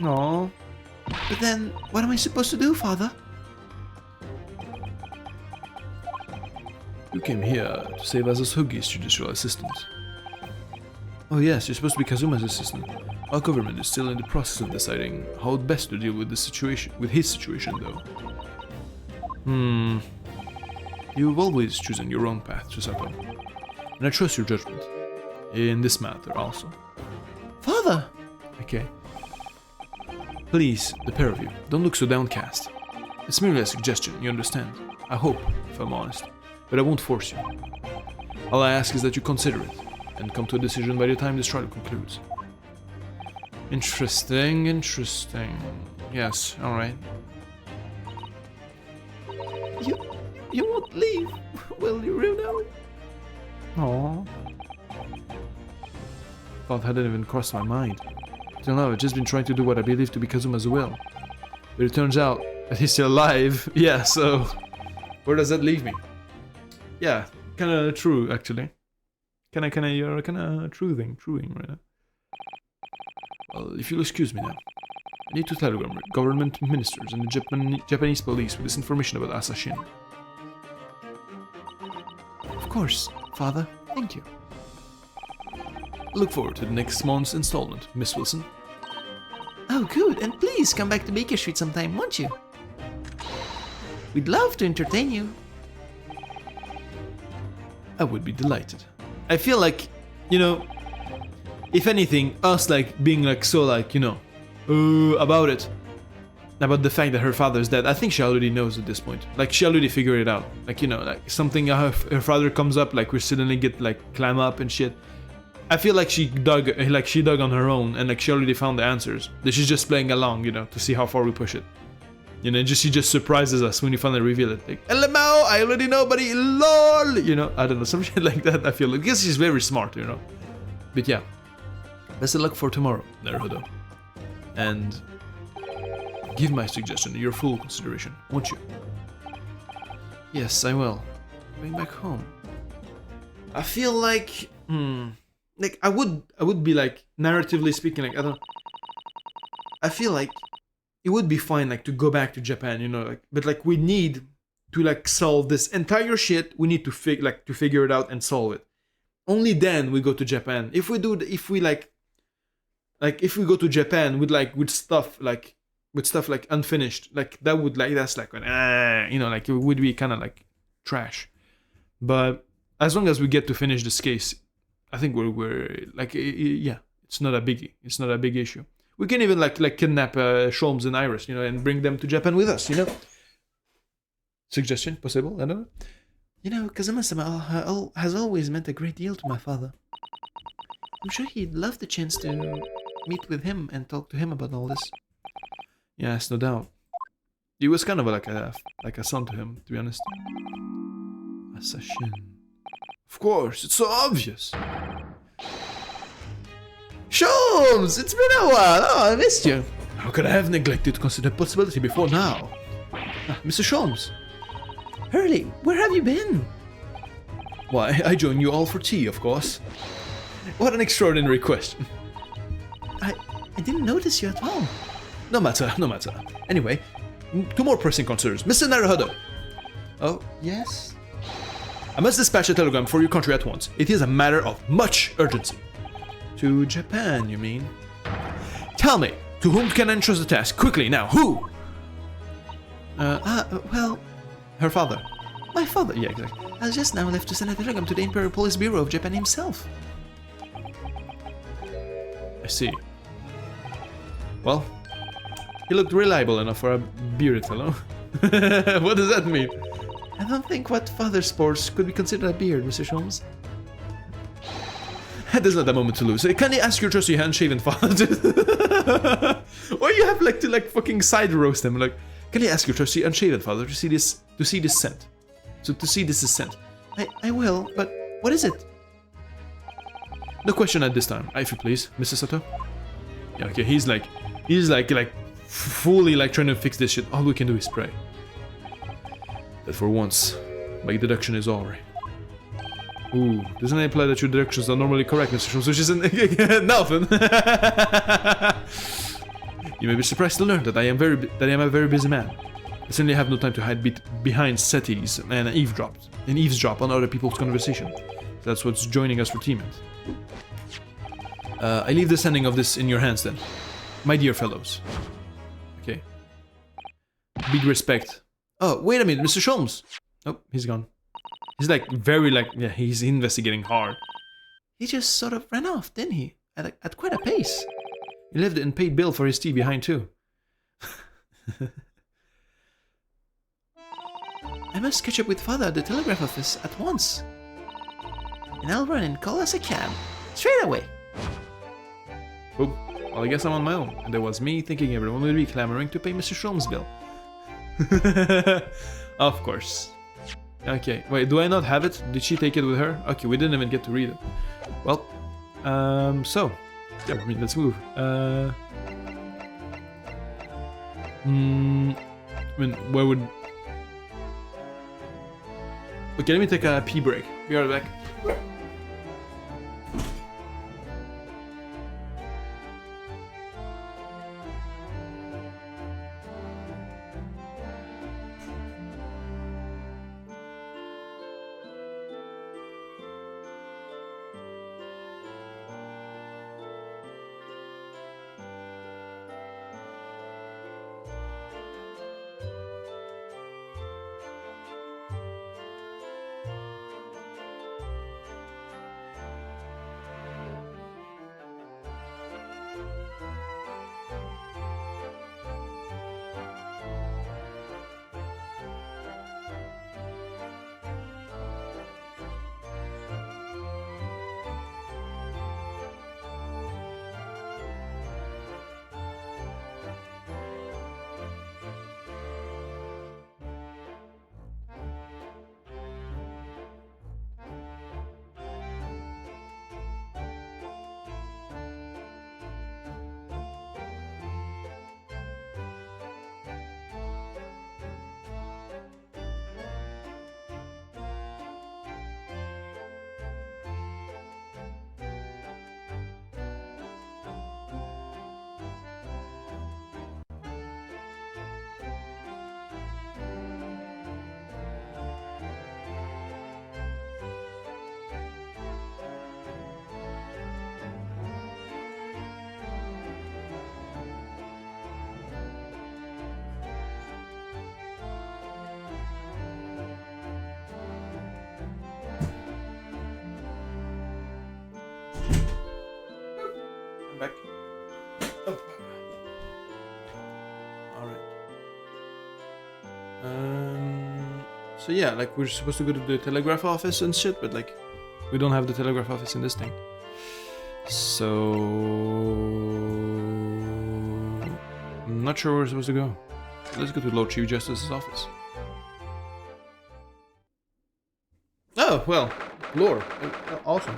S1: No.
S2: But then, what am I supposed to do, Father?
S1: You came here to save Asasogi's judicial assistant. Oh yes, you're supposed to be Kazuma's assistant. Our government is still in the process of deciding how best to deal with the situation, with his situation though. You've always chosen your own path, Susato. And I trust your judgment. In this matter also.
S2: Father!
S1: Okay. Please, the pair of you, don't look so downcast. It's merely a suggestion, you understand? I hope, if I'm honest. But I won't force you. All I ask is that you consider it, and come to a decision by the time this trial concludes. Interesting, interesting. Yes, alright.
S2: You won't leave, will you, Bruno?
S1: Aww. Thought hadn't even crossed my mind. Till now, I've just been trying to do what I believe to be Kazuma's will. But it turns out that he's still alive. Yeah, so where does that leave me? Yeah, kinda true, actually. You're kinda truing right now. Well, if you'll excuse me now. I need to telegram government ministers and the Japanese police with this information about assassin.
S2: Of course, Father. Thank you.
S1: Look forward to the next month's installment, Miss Wilson.
S2: Oh, good. And please come back to Baker Street sometime, won't you? We'd love to entertain you.
S1: I would be delighted. I feel like, you know, if anything, us like being like so like, you know, about it. About the fact that her father is dead. I think she already knows at this point. Like she already figured it out. Like, you know, like something her father comes up, like we suddenly get like climb up and shit. I feel like she dug on her own and like she already found the answers. That she's just playing along, you know, to see how far we push it. You know, she just surprises us when you finally reveal it. Like, LMAO, I already know, buddy, lol. You know, I don't know, some shit like that. I feel like because she's very smart, you know. But yeah, best of luck for tomorrow, Naruhodo. And give my suggestion your full consideration, won't you?
S2: Yes, I will. Going back home.
S1: I feel like, like I would be like, narratively speaking, like I feel like it would be fine like to go back to Japan, you know, like, but like we need to like solve this entire shit. We need to figure it out and solve it. Only then we go to Japan. If we go to Japan with stuff like unfinished, like that would like that's like you know, like it would be kind of like trash. But as long as we get to finish this case, I think we're like yeah, it's not a biggie. It's not a big issue. We can even like kidnap Sholmes and Iris, you know, and bring them to Japan with us, you know. Suggestion possible? I don't know.
S2: You know, Kazuma-sama has always meant a great deal to my father. I'm sure he'd love the chance to meet with him and talk to him about all this.
S1: Yes, no doubt. He was kind of like a son to him, to be honest. Assassin. Of course, it's so obvious.
S2: Sholmes, it's been a while. Oh, I missed you.
S1: How could I have neglected to consider the possibility before now? Mr. Sholmes.
S2: Hurley, where have you been?
S1: Why, I joined you all for tea, of course. What an extraordinary question.
S2: I didn't notice you at all.
S1: No matter. Anyway, two more pressing concerns. Mr. Naruhodo.
S2: Oh, yes?
S1: I must dispatch a telegram for your country at once. It is a matter of much urgency.
S2: To Japan, you mean?
S1: Tell me, to whom can I entrust the task? Quickly, now, who?
S2: Well...
S1: Her father.
S2: My father?
S1: Yeah, exactly.
S2: Has just now left to send a telegram to the Imperial Police Bureau of Japan himself.
S1: I see. Well, he looked reliable enough for a bearded fellow. What does that mean?
S2: I don't think what father sports could be considered a beard, Mr. Sholmes.
S1: There's not a moment to lose. Can I ask your trusty hand-shaven father? Or you have like to like fucking side roast him. Like, can I ask your trusty unshaven father to see this scent? So to see this is sent.
S2: I will, but what is it?
S1: No question at this time, if you please, Mr. Sato. Yeah, okay, he's like fully like trying to fix this shit. All we can do is pray that for once my deduction is alright. Ooh, doesn't it imply that your deductions are normally correct, Mr. Schultz, which isn't nothing. You may be surprised to learn that I am a very busy man. I certainly have no time to hide behind settees and eavesdrop on other people's conversation. That's what's joining us for teammates. I leave the sending of this in your hands then, my dear fellows. Okay. Big respect. Oh, wait a minute, Mr. Sholmes. Oh, he's gone. He's like very like, yeah, he's investigating hard.
S2: He just sort of ran off, didn't he? At quite a pace.
S1: He left and paid bill for his tea behind too.
S2: I must catch up with father at the telegraph office at once. And I'll run and call us a cab. Straight away.
S1: Oh, well, I guess I'm on my own. And there was me thinking everyone would be clamoring to pay Mr. Sholmes' bill. Of course. Okay, wait, do I not have it? Did she take it with her? Okay, we didn't even get to read it. Well, so, yeah, I mean, let's move. I mean, where would... Okay, let me take a pee break. Be right back. So yeah, like we're supposed to go to the telegraph office and shit, but like we don't have the telegraph office in this thing. So I'm not sure where we're supposed to go. Let's go to the Lord Chief Justice's office. Oh, well, lore. Awesome.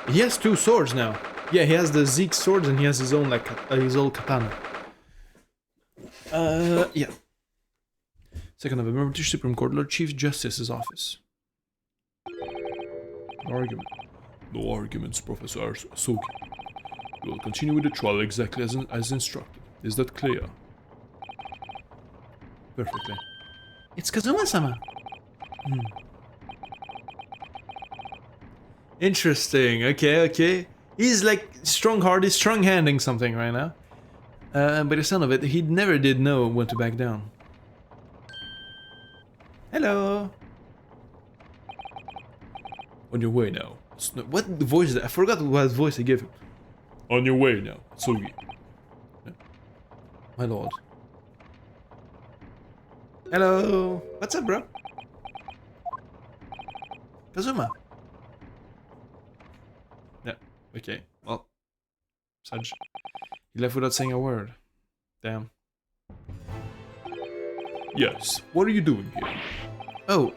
S1: He has 2 swords now. Yeah, he has the Zeke swords and he has his own, like, his old katana. Yeah. 2nd November, British Supreme Court, Lord Chief Justice's office. No argument. No arguments, Professor Soki. We will continue with the trial exactly as instructed. Is that clear? Perfectly.
S2: It's Kazuma-sama.
S1: Interesting. Okay. He's like strong-hearted, strong-handing something right now. By the sound of it, he never did know when to back down. Hello. On your way now. What voice is that? I forgot what voice I gave him. On your way now, Tsugi. My lord. Hello. What's up, bro?
S2: Kazuma.
S1: Yeah, okay. Well, Saj. He left without saying a word. Damn. Yes, what are you doing here? Oh,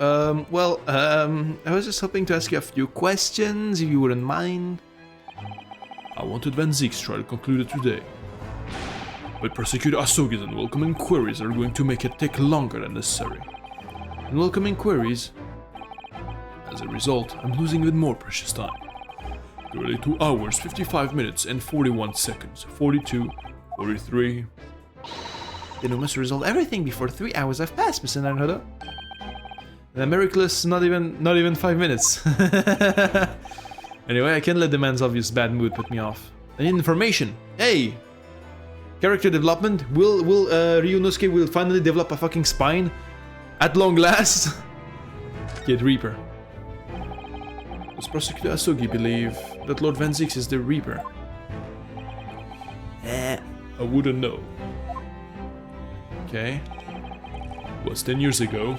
S1: well, I was just hoping to ask you a few questions, if you wouldn't mind. I wanted Van Zeek's trial concluded today. But Prosecutor Asogi's unwelcome inquiries are going to make it take longer than necessary. Unwelcome inquiries? As a result, I'm losing even more precious time. Currently 2 hours, 55 minutes, and 41 seconds. 42, 43...
S2: Then we must resolve everything before 3 hours have passed, Mr. Naruhodo.
S1: And miraculous, not even 5 minutes. Anyway, I can't let the man's obvious bad mood put me off. I need information. Hey! Character development. Will Ryunosuke will finally develop a fucking spine? At long last? Get Reaper. Does Prosecutor Asogi believe that Lord Van Zix is the Reaper? I wouldn't know. Okay. It was 10 years ago.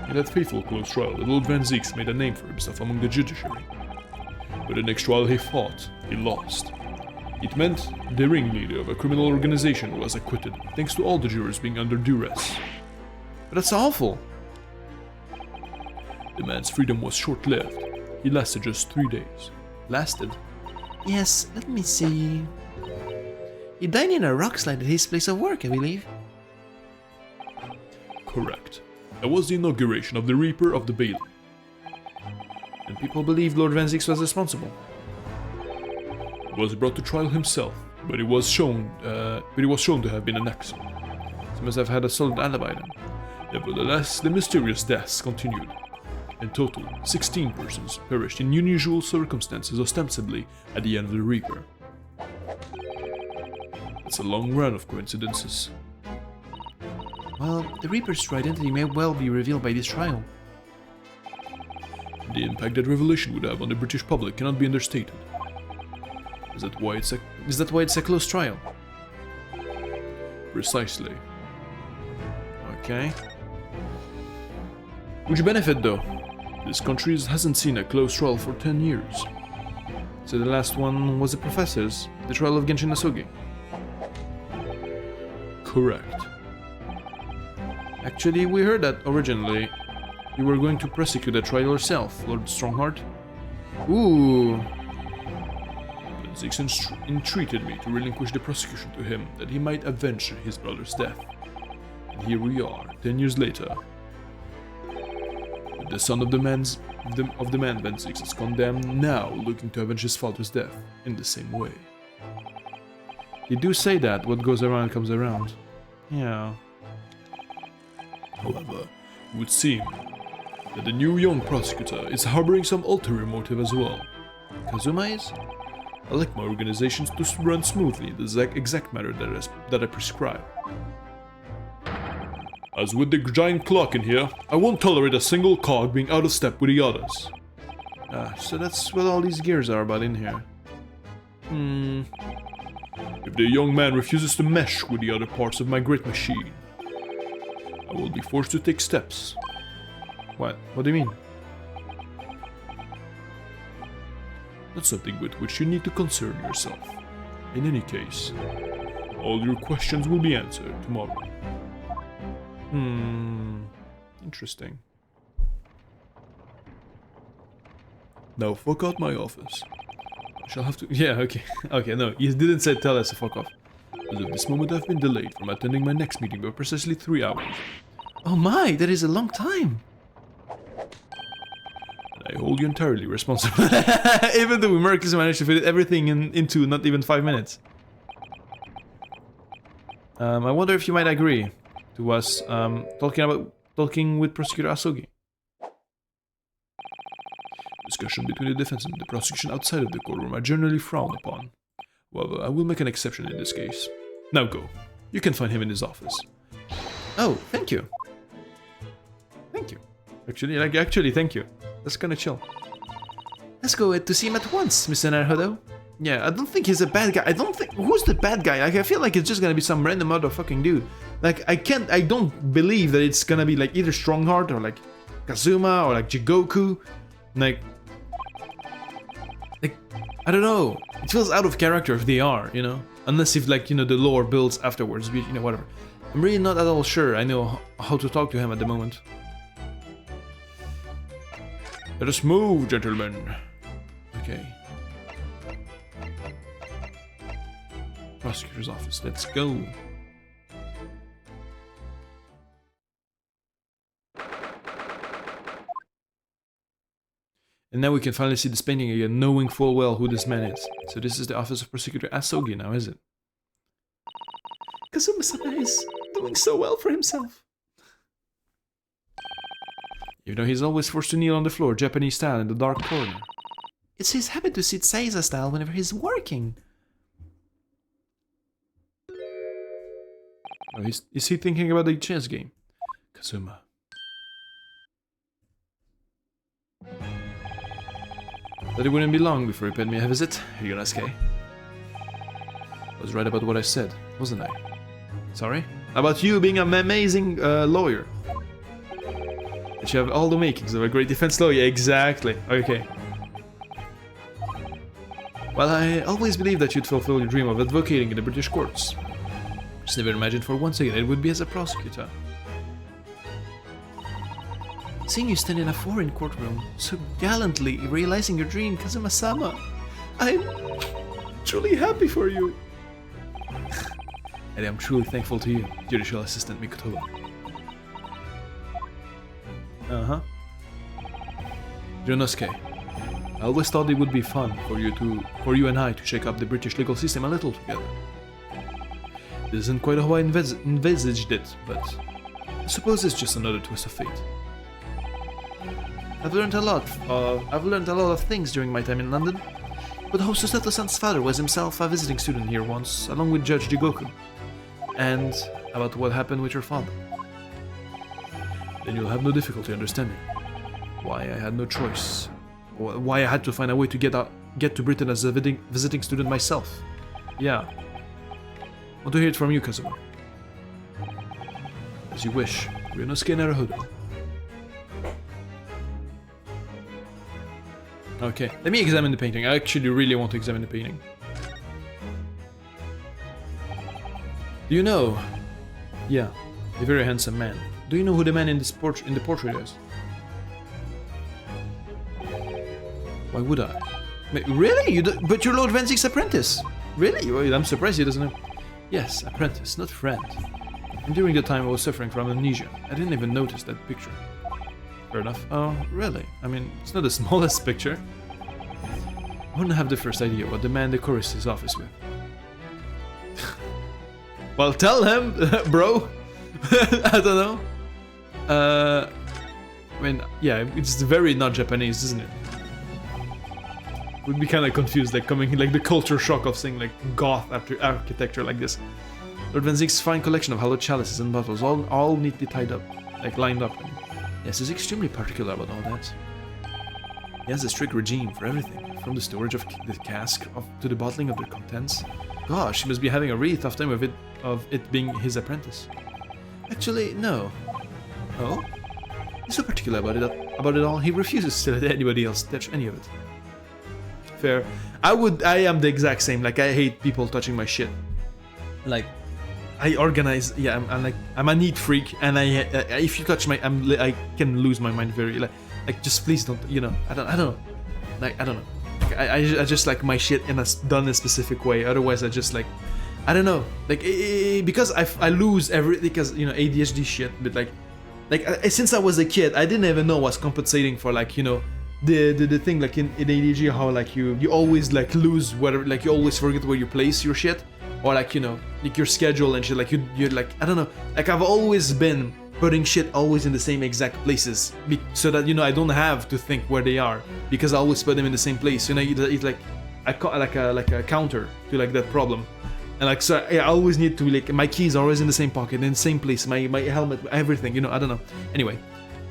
S1: In that fateful close trial, that Lord Van Zix made a name for himself among the judiciary. But the next trial he fought, he lost. It meant the ringleader of a criminal organization was acquitted, thanks to all the jurors being under duress. But that's awful! The man's freedom was short-lived. He lasted just 3 days. Lasted?
S2: Yes, let me see. He died in a rock slide at his place of work, I believe.
S1: Correct. That was the inauguration of the Reaper of the Bailey. And people believed Lord Van Zix was responsible. He was brought to trial himself, but he was shown to have been an accident. He must have had a solid alibi then. Nevertheless, the mysterious deaths continued. In total, 16 persons perished in unusual circumstances, ostensibly at the end of the Reaper. It's a long run of coincidences.
S2: Well, the Reaper's true identity may well be revealed by this trial.
S1: The impact that revelation would have on the British public cannot be understated. Is that why it's a close trial? Precisely. Okay. Which benefit, though? This country hasn't seen a close trial for 10 years. So the last one was the professor's, the trial of Genshin Asogi. Correct. Actually, we heard that originally you were going to prosecute the trial yourself, Lord Strongheart. Ooh. Van Zix entreated me to relinquish the prosecution to him, that he might avenge his brother's death. And here we are, 10 years later. The son of the man Van Zix is condemned, now looking to avenge his father's death in the same way. They do say that what goes around comes around. Yeah. However, it would seem that the new young prosecutor is harboring some ulterior motive as well.
S2: Kazuma is?
S1: I like my organizations to run smoothly in the exact manner that I prescribe. As with the giant clock in here, I won't tolerate a single cog being out of step with the others. So that's what all these gears are about in here. If the young man refuses to mesh with the other parts of my great machine, I I will be forced to take steps. What? What do you mean? That's something with which you need to concern yourself. In any case, all your questions will be answered tomorrow. Interesting. Now fuck out my office. I shall have to... Yeah, okay. Okay, no, you didn't say tell us to fuck off. As of this moment I've been delayed from attending my next meeting by precisely 3 hours.
S2: Oh my, that is a long time.
S1: I hold you entirely responsible. Even though we miraculously managed to fit everything into not even 5 minutes. I wonder if you might agree to us talking with Prosecutor Asogi. Discussion between the defense and the prosecution outside of the courtroom are generally frowned upon. However, I will make an exception in this case. Now go. You can find him in his office.
S2: Oh, thank you.
S1: Thank you. Actually, thank you. That's kinda chill.
S2: Let's go to see him at once, Mr. Naruhodo.
S1: Yeah, I don't think he's a bad guy. I don't think... Who's the bad guy? Like, I feel like it's just gonna be some random motherfucking dude. Like, I don't believe that it's gonna be, like, either Strongheart or, like, Kazuma or, like, Jigoku. Like, I don't know. It feels out of character if they are, you know? Unless if, like, you know, the lore builds afterwards, you know, whatever. I'm really not at all sure I know how to talk to him at the moment. Let us move, gentlemen. Okay. Prosecutor's office, let's go. And now we can finally see this painting again, knowing full well who this man is. So this is the office of Prosecutor Asogi now, is it?
S2: Kazuma-sama is doing so well for himself.
S1: Even though he's always forced to kneel on the floor, Japanese style, in the dark corner.
S2: It's his habit to sit Seiza style whenever he's working.
S1: Oh, is he thinking about the chess game? Kazuma. That it wouldn't be long before he paid me a visit, Ryunosuke. I was right about what I said, wasn't I? Sorry? About you being an amazing lawyer. That you have all the makings of a great defense lawyer, exactly. Okay. Well, I always believed that you'd fulfill your dream of advocating in the British courts. Just never imagined for one second it would be as a prosecutor.
S2: Seeing you stand in a foreign courtroom, so gallantly realizing your dream, Kazuma-sama, I'm truly happy for you.
S1: And I'm truly thankful to you, Judicial Assistant Mikoto. Uh-huh. Ryunosuke, I always thought it would be fun for you and I to shake up the British legal system a little together. This isn't quite how I envisaged it, but I suppose it's just another twist of fate.
S2: I've learned a lot of things during my time in London, but Hososato-san's father was himself a visiting student here once, along with Judge Jigoku, and about what happened with your father.
S1: Then you'll have no difficulty understanding why I had no choice, or why I had to find a way to get to Britain as a visiting student myself. Yeah. Want to hear it from you, Kazuma. As you wish, Ryunosuke Naruhodo. Okay, let me examine the painting. I actually really want to examine the painting. Do you know? Yeah, a very handsome man. Do you know who the man in the portrait is? Why would I?
S2: Really? But you're Lord Venzig's apprentice.
S1: Really? Well, I'm surprised he doesn't know. Yes, apprentice, not friend. And during the time I was suffering from amnesia, I didn't even notice that picture. Fair enough. Oh, really? I mean, it's not the smallest picture. I wouldn't have the first idea what the man decors his office with. Well, tell him, bro. I don't know. I mean, yeah, it's very not Japanese, isn't it? Would be kind of confused, like coming like the culture shock of seeing like goth after architecture like this. Lord Venzig's fine collection of hollow chalices and bottles, all neatly tied up, like lined up. Yes, he's extremely particular about all that. He has a strict regime for everything, from the storage of the cask to the bottling of their contents. Gosh, he must be having a really tough time of it being his apprentice.
S2: Actually, no.
S1: Oh? He's so particular about it all. He refuses to let anybody else touch any of it. Fair. I am the exact same. Like, I hate people touching my shit. Like, I organize. Yeah, I'm a neat freak, and if you touch my, I can lose my mind very like just please don't. You know, I don't know. Like, I don't know. Like, I just like my shit done a specific way. Otherwise, I just like, I don't know. Like, because I lose because you know ADHD shit. But like since I was a kid, I didn't even know what's compensating for, like, you know, the thing like in ADHD, how like you always like lose whatever, like you always forget where you place your shit, or like, you know, like your schedule and shit. Like you're like, I don't know. Like, I've always been putting shit always in the same exact places, so that, you know, I don't have to think where they are, because I always put them in the same place. You know, it's like like a counter to like that problem. And like, so I always need to, like, my keys are always in the same pocket, in the same place, my helmet, everything, you know, I don't know. Anyway,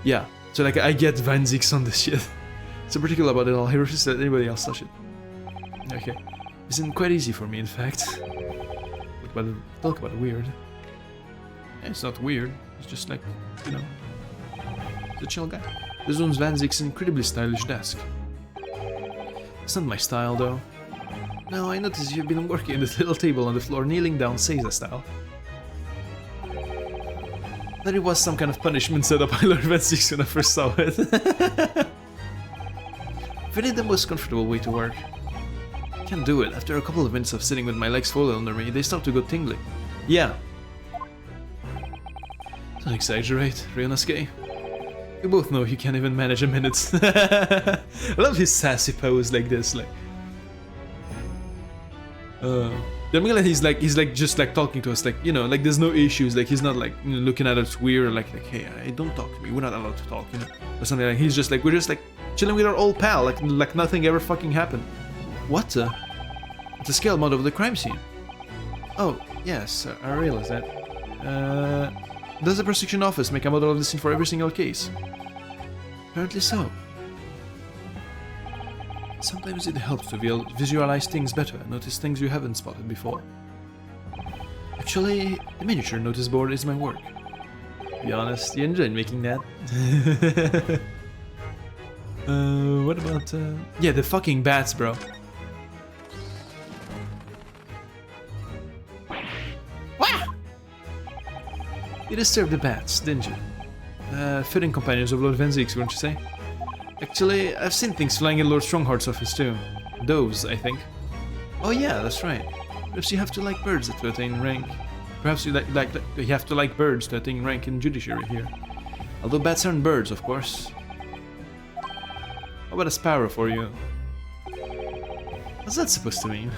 S1: yeah, so like I get Van Zieks on this shit. So particular about it all, he refuses to let anybody else touch it. Okay, it's quite easy for me, in fact. Talk about it weird. It's not weird, it's just like, you know, he's a chill guy. This one's Van Zieks' incredibly stylish desk. It's not my style though. No, I noticed you've been working at this little table on the floor, kneeling down Seiza style. That it was some kind of punishment set up. I learned Van Zieks when I first saw it. If it ain't the most comfortable way to work. I can't do it. After a couple of minutes of sitting with my legs folded under me, they start to go tingling. Yeah. Don't exaggerate, Ryanosuke. We both know you can't even manage a minute. I love his sassy pose like this, like. I'm glad he's like just like talking to us, like, you know, like there's no issues, like he's not like, you know, looking at us weird, or like hey, don't talk to me, we're not allowed to talk, you know, or something. Like, he's just like, we're just like chilling with our old pal, like nothing ever fucking happened. What? It's a scale model of the crime scene. Oh yes, I realize that. Does the prosecution office make a model of the scene for every single case? Apparently so. Sometimes it helps to visualize things better and notice things you haven't spotted before. Actually, the miniature notice board is my work. To be honest, you enjoyed making that. What about, yeah, the fucking bats, bro. Wah! You disturbed the bats, didn't you? Fitting companions of Lord Van Zieks, wouldn't you say? Actually, I've seen things flying in Lord Strongheart's office too. Doves, I think. Oh yeah, that's right. Perhaps you have to like birds to attain rank. Perhaps you you have to like birds to attain rank in judiciary here. Although bats aren't birds, of course. How about a sparrow for you? What's that supposed to mean?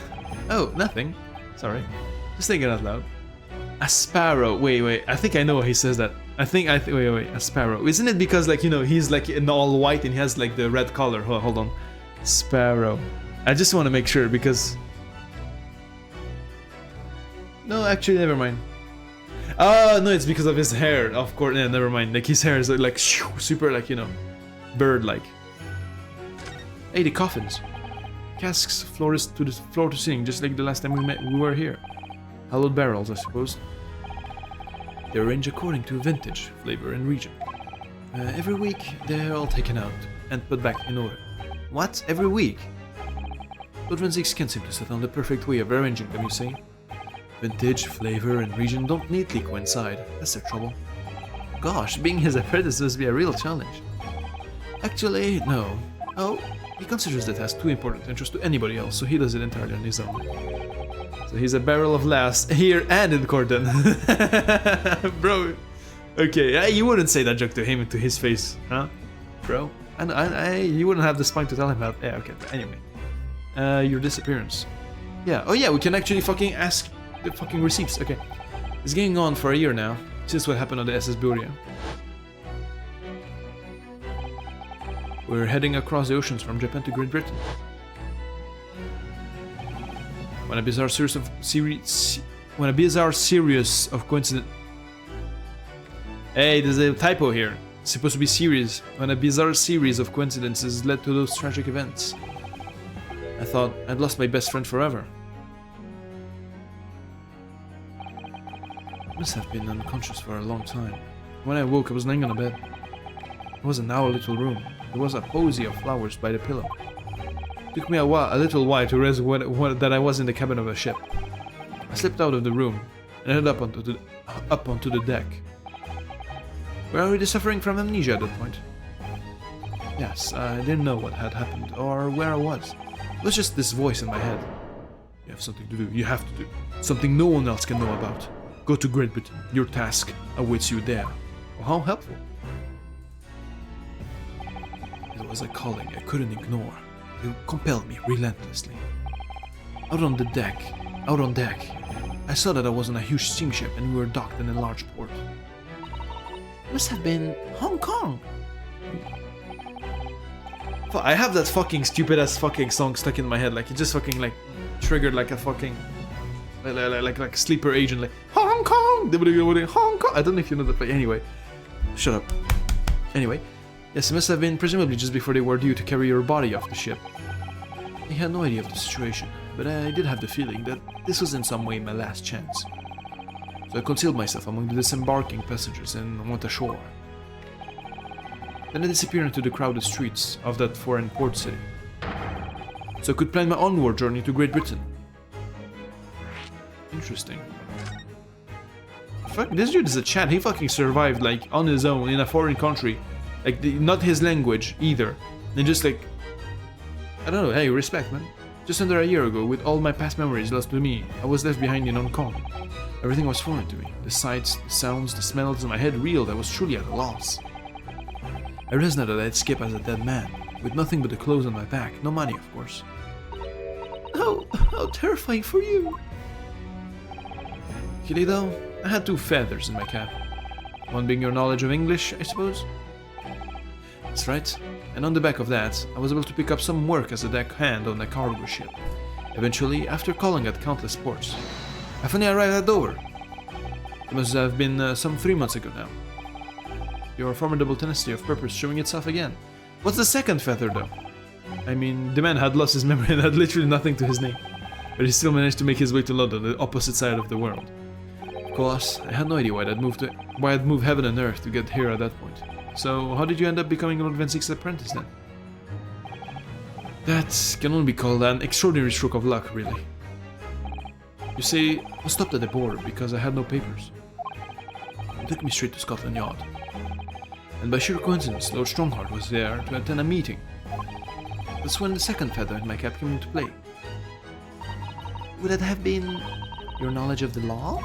S1: Oh, nothing. Sorry. Just thinking out loud. A sparrow. Wait. I think I know why he says that. Wait. A sparrow. Isn't it because, like, you know, he's like in all white and he has like the red color? Hold on. Sparrow. I just want to make sure because. No, actually, never mind. Oh no, it's because of his hair. Of course, yeah, never mind. Like his hair is like super, like, you know, bird-like. Hey, the coffins. Casks floor to ceiling, just like the last time we were here. Hollowed barrels, I suppose. They're arranged according to vintage, flavor, and region. Every week, they're all taken out and put back in order. What? Every week? Lord Van Zieks can't seem to settle on the perfect way of arranging them, you see. Vintage, flavor, and region don't neatly coincide. That's their trouble. Gosh, being his apprentice must be a real challenge. Actually, no. Oh, he considers the task too important to interest to anybody else, so he does it entirely on his own. So he's a barrel of laughs here and in Cordon. Bro. Okay, you wouldn't say that joke to him, to his face, huh? Bro. You wouldn't have the spine to tell him that. Yeah, okay. Anyway. Your disappearance. Yeah. Oh yeah, we can actually fucking ask the fucking receipts. Okay. It's going on for a year now, since what happened on the SS Buria. We're heading across the oceans from Japan to Great Britain. When a bizarre series of coincidence. Hey, there's a typo here. It's supposed to be series. When a bizarre series of coincidences led to those tragic events. I thought I'd lost my best friend forever. I must have been unconscious for a long time. When I woke, I was lying on a bed. It wasn't now a little room. There was a posy of flowers by the pillow. It took me a little while to realize that I was in the cabin of a ship. I slipped out of the room and headed up onto the deck. Were I already suffering from amnesia at that point? Yes, I didn't know what had happened or where I was. It was just this voice in my head. You have something to do. You have to do. Something no one else can know about. Go to Great Britain. Your task awaits you there. Well, how helpful. It was a calling I couldn't ignore. It compelled me relentlessly. Out on deck, I saw that I was on a huge steamship and we were docked in a large port.
S2: It must have been Hong Kong.
S1: I have that fucking stupid ass fucking song stuck in my head, like it just fucking like triggered like a fucking like a sleeper agent, like Hong Kong, Hong Kong. I don't know if you know that, but anyway, shut up. Anyway, yes, it must have been presumably just before they were due to carry your body off the ship. I had no idea of the situation, but I did have the feeling that this was in some way my last chance. So I concealed myself among the disembarking passengers and went ashore. Then I disappeared into the crowded streets of that foreign port city, so I could plan my onward journey to Great Britain. Interesting. Fuck, this dude is a Chad. He fucking survived like on his own in a foreign country, like not his language either, and just like, I don't know. Hey, respect, man. Just under a year ago, with all my past memories lost to me, I was left behind in Hong Kong. Everything was foreign to me. The sights, the sounds, the smells in my head reeled. I was truly at a loss. I realized now that I'd escaped as a dead man, with nothing but the clothes on my back, no money, of course.
S2: How terrifying for you.
S1: Luckily though, I had two feathers in my cap. One being your knowledge of English, I suppose? That's right. And on the back of that, I was able to pick up some work as a deckhand on a cargo ship. Eventually, after calling at countless ports, I finally arrived at Dover. It must have been some 3 months ago now. Your formidable tenacity of purpose showing itself again. What's the second feather, though? I mean, the man had lost his memory and had literally nothing to his name, but he still managed to make his way to London, the opposite side of the world. Of course, I had no idea why I'd moved heaven and earth to get here at that point. So, how did you end up becoming an Lord VI apprentice then? That can only be called an extraordinary stroke of luck, really. You see, I stopped at the border because I had no papers. It took me straight to Scotland Yard. And by sheer coincidence, Lord Strongheart was there to attend a meeting. That's when the second feather in my cap came into play.
S2: Would it have been your knowledge of the law?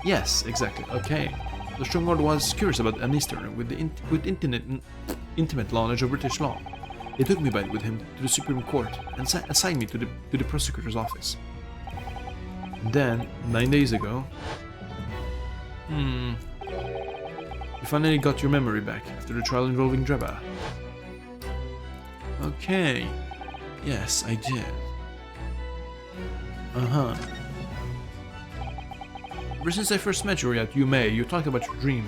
S1: Yes, exactly. Okay. The Strongheart was curious about an Easterner with intimate knowledge of British law. He took me back with him to the Supreme Court and assigned me to the prosecutor's office. And then, 9 days ago... You finally got your memory back after the trial involving Dreba. Okay. Yes, I did. Uh-huh. Ever since I first met you at UMA, you talked about your dream.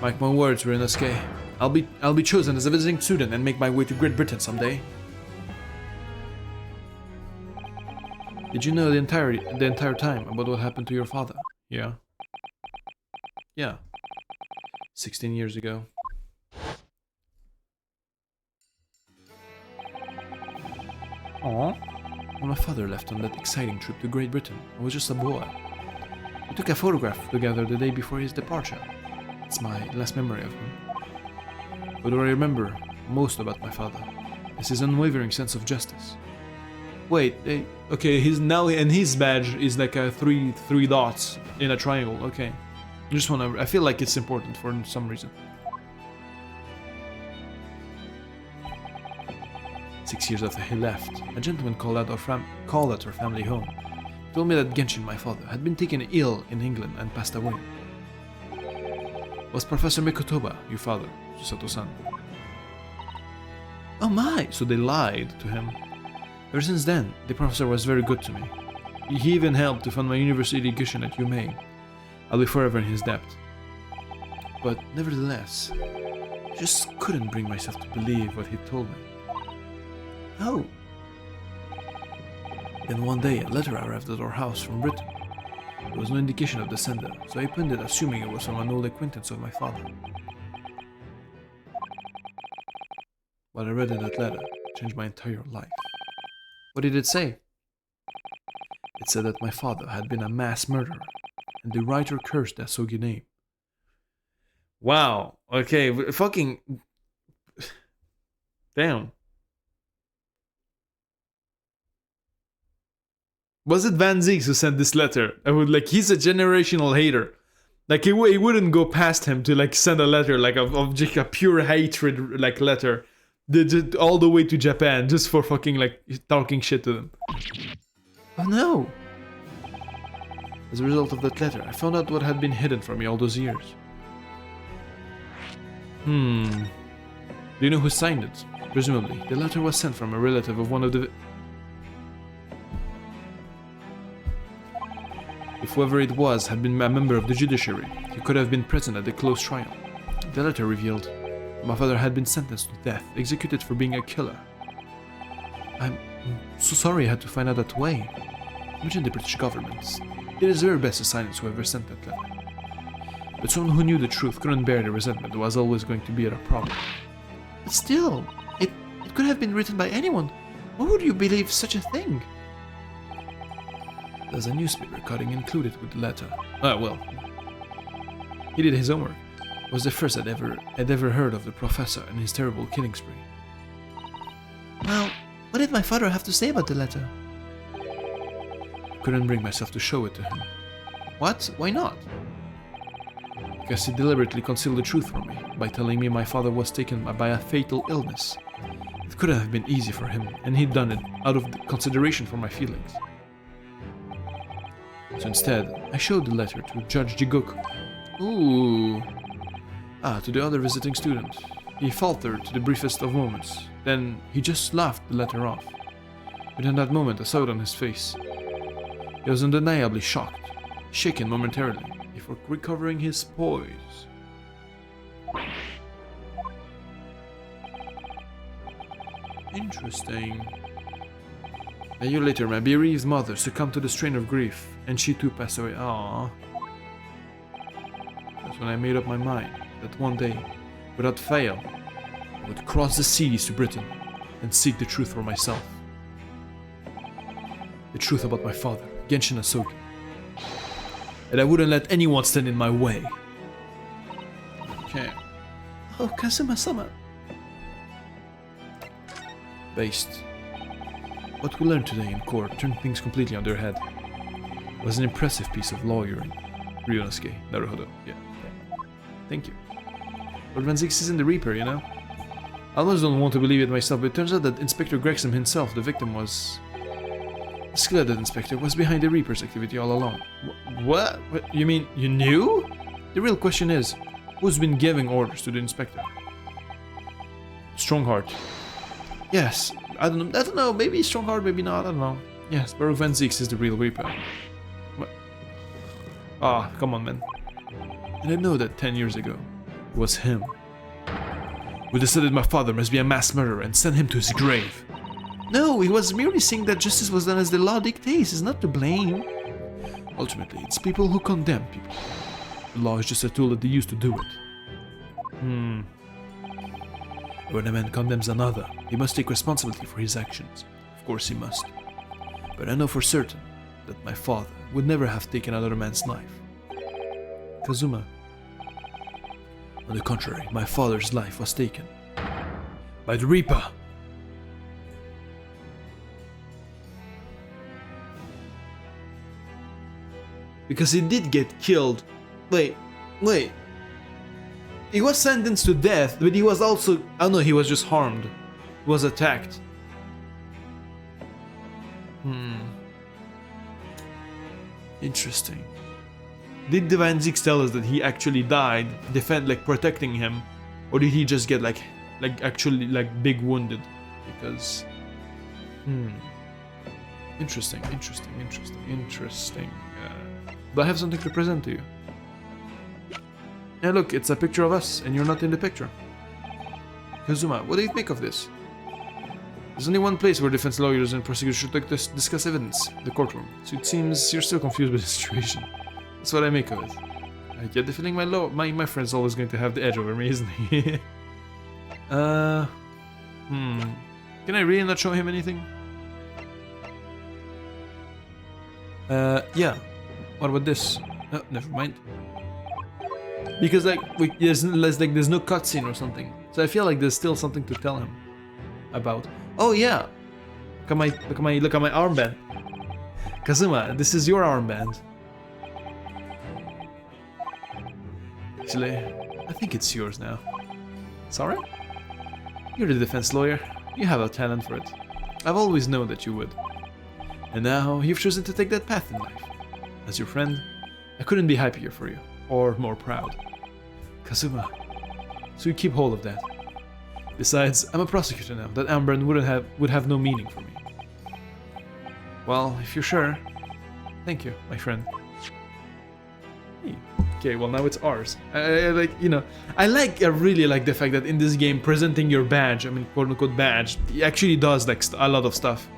S1: Mark my words, Renaske. I'll be chosen as a visiting student and make my way to Great Britain someday. Did you know the entire time about what happened to your father? Yeah. Yeah. 16 years ago. Aww. When my father left on that exciting trip to Great Britain, I was just a boy. We took a photograph together the day before his departure. It's my last memory of him. But what I remember most about my father is his unwavering sense of justice. Wait, okay, his badge is like a three dots in a triangle. Okay, I feel like it's important for some reason. 6 years after he left, a gentleman called at our family home. He told me that Genshin, my father, had been taken ill in England and passed away. Was Professor Mikotoba your father, Susato-san? Oh my! So they lied to him. Ever since then, the professor was very good to me. He even helped to fund my university education at UMA. I'll be forever in his debt. But nevertheless, I just couldn't bring myself to believe what he told me. Oh. Then one day a letter arrived at our house from Britain. There was no indication of the sender, so I opened it assuming it was from an old acquaintance of my father. What I read in that letter changed my entire life.
S2: What did it say?
S1: It said that my father had been a mass murderer, and the writer cursed that Sogi name. Wow, okay, fucking... Damn. Was it Van Zieks who sent this letter? I would like, he's a generational hater. Like, he wouldn't go past him to like send a letter, like of just a pure hatred like letter. All the way to Japan, just for fucking like talking shit to them.
S2: Oh no!
S1: As a result of that letter, I found out what had been hidden from me all those years. Do you know who signed it? Presumably, the letter was sent from a relative of one of the... If whoever it was had been a member of the judiciary, he could have been present at the closed trial. The letter revealed my father had been sentenced to death, executed for being a killer. I'm so sorry I had to find out that way. Imagine the British government. They did their best to silence whoever sent that letter. But someone who knew the truth couldn't bear the resentment that was always going to be a problem.
S2: But still, it could have been written by anyone. Why would you believe such a thing?
S1: There's a newspaper cutting included with the letter. Well, he did his homework. It was the first I'd ever heard of the professor and his terrible killing spree.
S2: Well, what did my father have to say about the letter?
S1: I couldn't bring myself to show it to him.
S2: What? Why not?
S1: Because he deliberately concealed the truth from me by telling me my father was taken by a fatal illness. It couldn't have been easy for him, and he'd done it out of consideration for my feelings. So instead, I showed the letter to Judge Jigoku.
S2: Ooh.
S1: To the other visiting student. He faltered to the briefest of moments. Then he just laughed the letter off. But in that moment I saw it on his face. He was undeniably shocked, shaken momentarily, before recovering his poise. Interesting. A year later, my bereaved mother succumbed to the strain of grief, and she too passed away. Aww. That's when I made up my mind that one day, without fail, I would cross the seas to Britain and seek the truth for myself. The truth about my father, Genshin Asogi. And I wouldn't let anyone stand in my way. Okay.
S2: Oh, Kazuma-sama.
S1: Based. What we learned today in court turned things completely on their head. It was an impressive piece of lawyering. Ryunosuke, Naruhodo, yeah. Thank you. Lord Van Zieks isn't the Reaper, you know? I almost don't want to believe it myself, but it turns out that Inspector Gregson himself, the victim, was... The skeleton inspector was behind the Reaper's activity all along. What? You mean you knew? The real question is, who's been giving orders to the inspector? Strongheart. Yes, I don't know, maybe Strongheart, maybe not, I don't know. Yes, Baruch Van Zieks is the real Reaper. What? Ah, come on, man. And I know that 10 years ago, it was him who decided my father must be a mass murderer and sent him to his grave.
S2: No, he was merely saying that justice was done as the law dictates. He's not to blame.
S1: Ultimately, it's people who condemn people. The law is just a tool that they use to do it. When a man condemns another, he must take responsibility for his actions. Of course he must. But I know for certain that my father would never have taken another man's life. Kazuma. On the contrary, my father's life was taken by the Reaper. Because he did get killed. Wait. He was sentenced to death, but he was also... Oh no, he was just harmed. He was attacked. Interesting. Did the Van Zieks tell us that he actually died, protecting him? Or did he just get actually big wounded? Because... Interesting. But I have something to present to you. Yeah, look, it's a picture of us, and you're not in the picture. Kazuma, what do you think of this? There's only one place where defense lawyers and prosecutors should discuss evidence, the courtroom. So it seems you're still confused with the situation. That's what I make of it. I get the feeling my friend's always going to have the edge over me, isn't he? Can I really not show him anything? Yeah. What about this? Oh, never mind. Because like there's no cutscene or something, so I feel like there's still something to tell him about. Oh yeah, look at my armband. Kazuma, this is your armband. Actually, I think it's yours now. Sorry? You're the defense lawyer. You have a talent for it. I've always known that you would. And now you've chosen to take that path in life. As your friend, I couldn't be happier for you, or more proud. Kazuma, so you keep hold of that. Besides, I'm a prosecutor now. That armband would have no meaning for me. Well, if you're sure, thank you, my friend. Hey. Okay, well now it's ours. I really like the fact that in this game, presenting your badge, I mean quote-unquote badge, it actually does like a lot of stuff.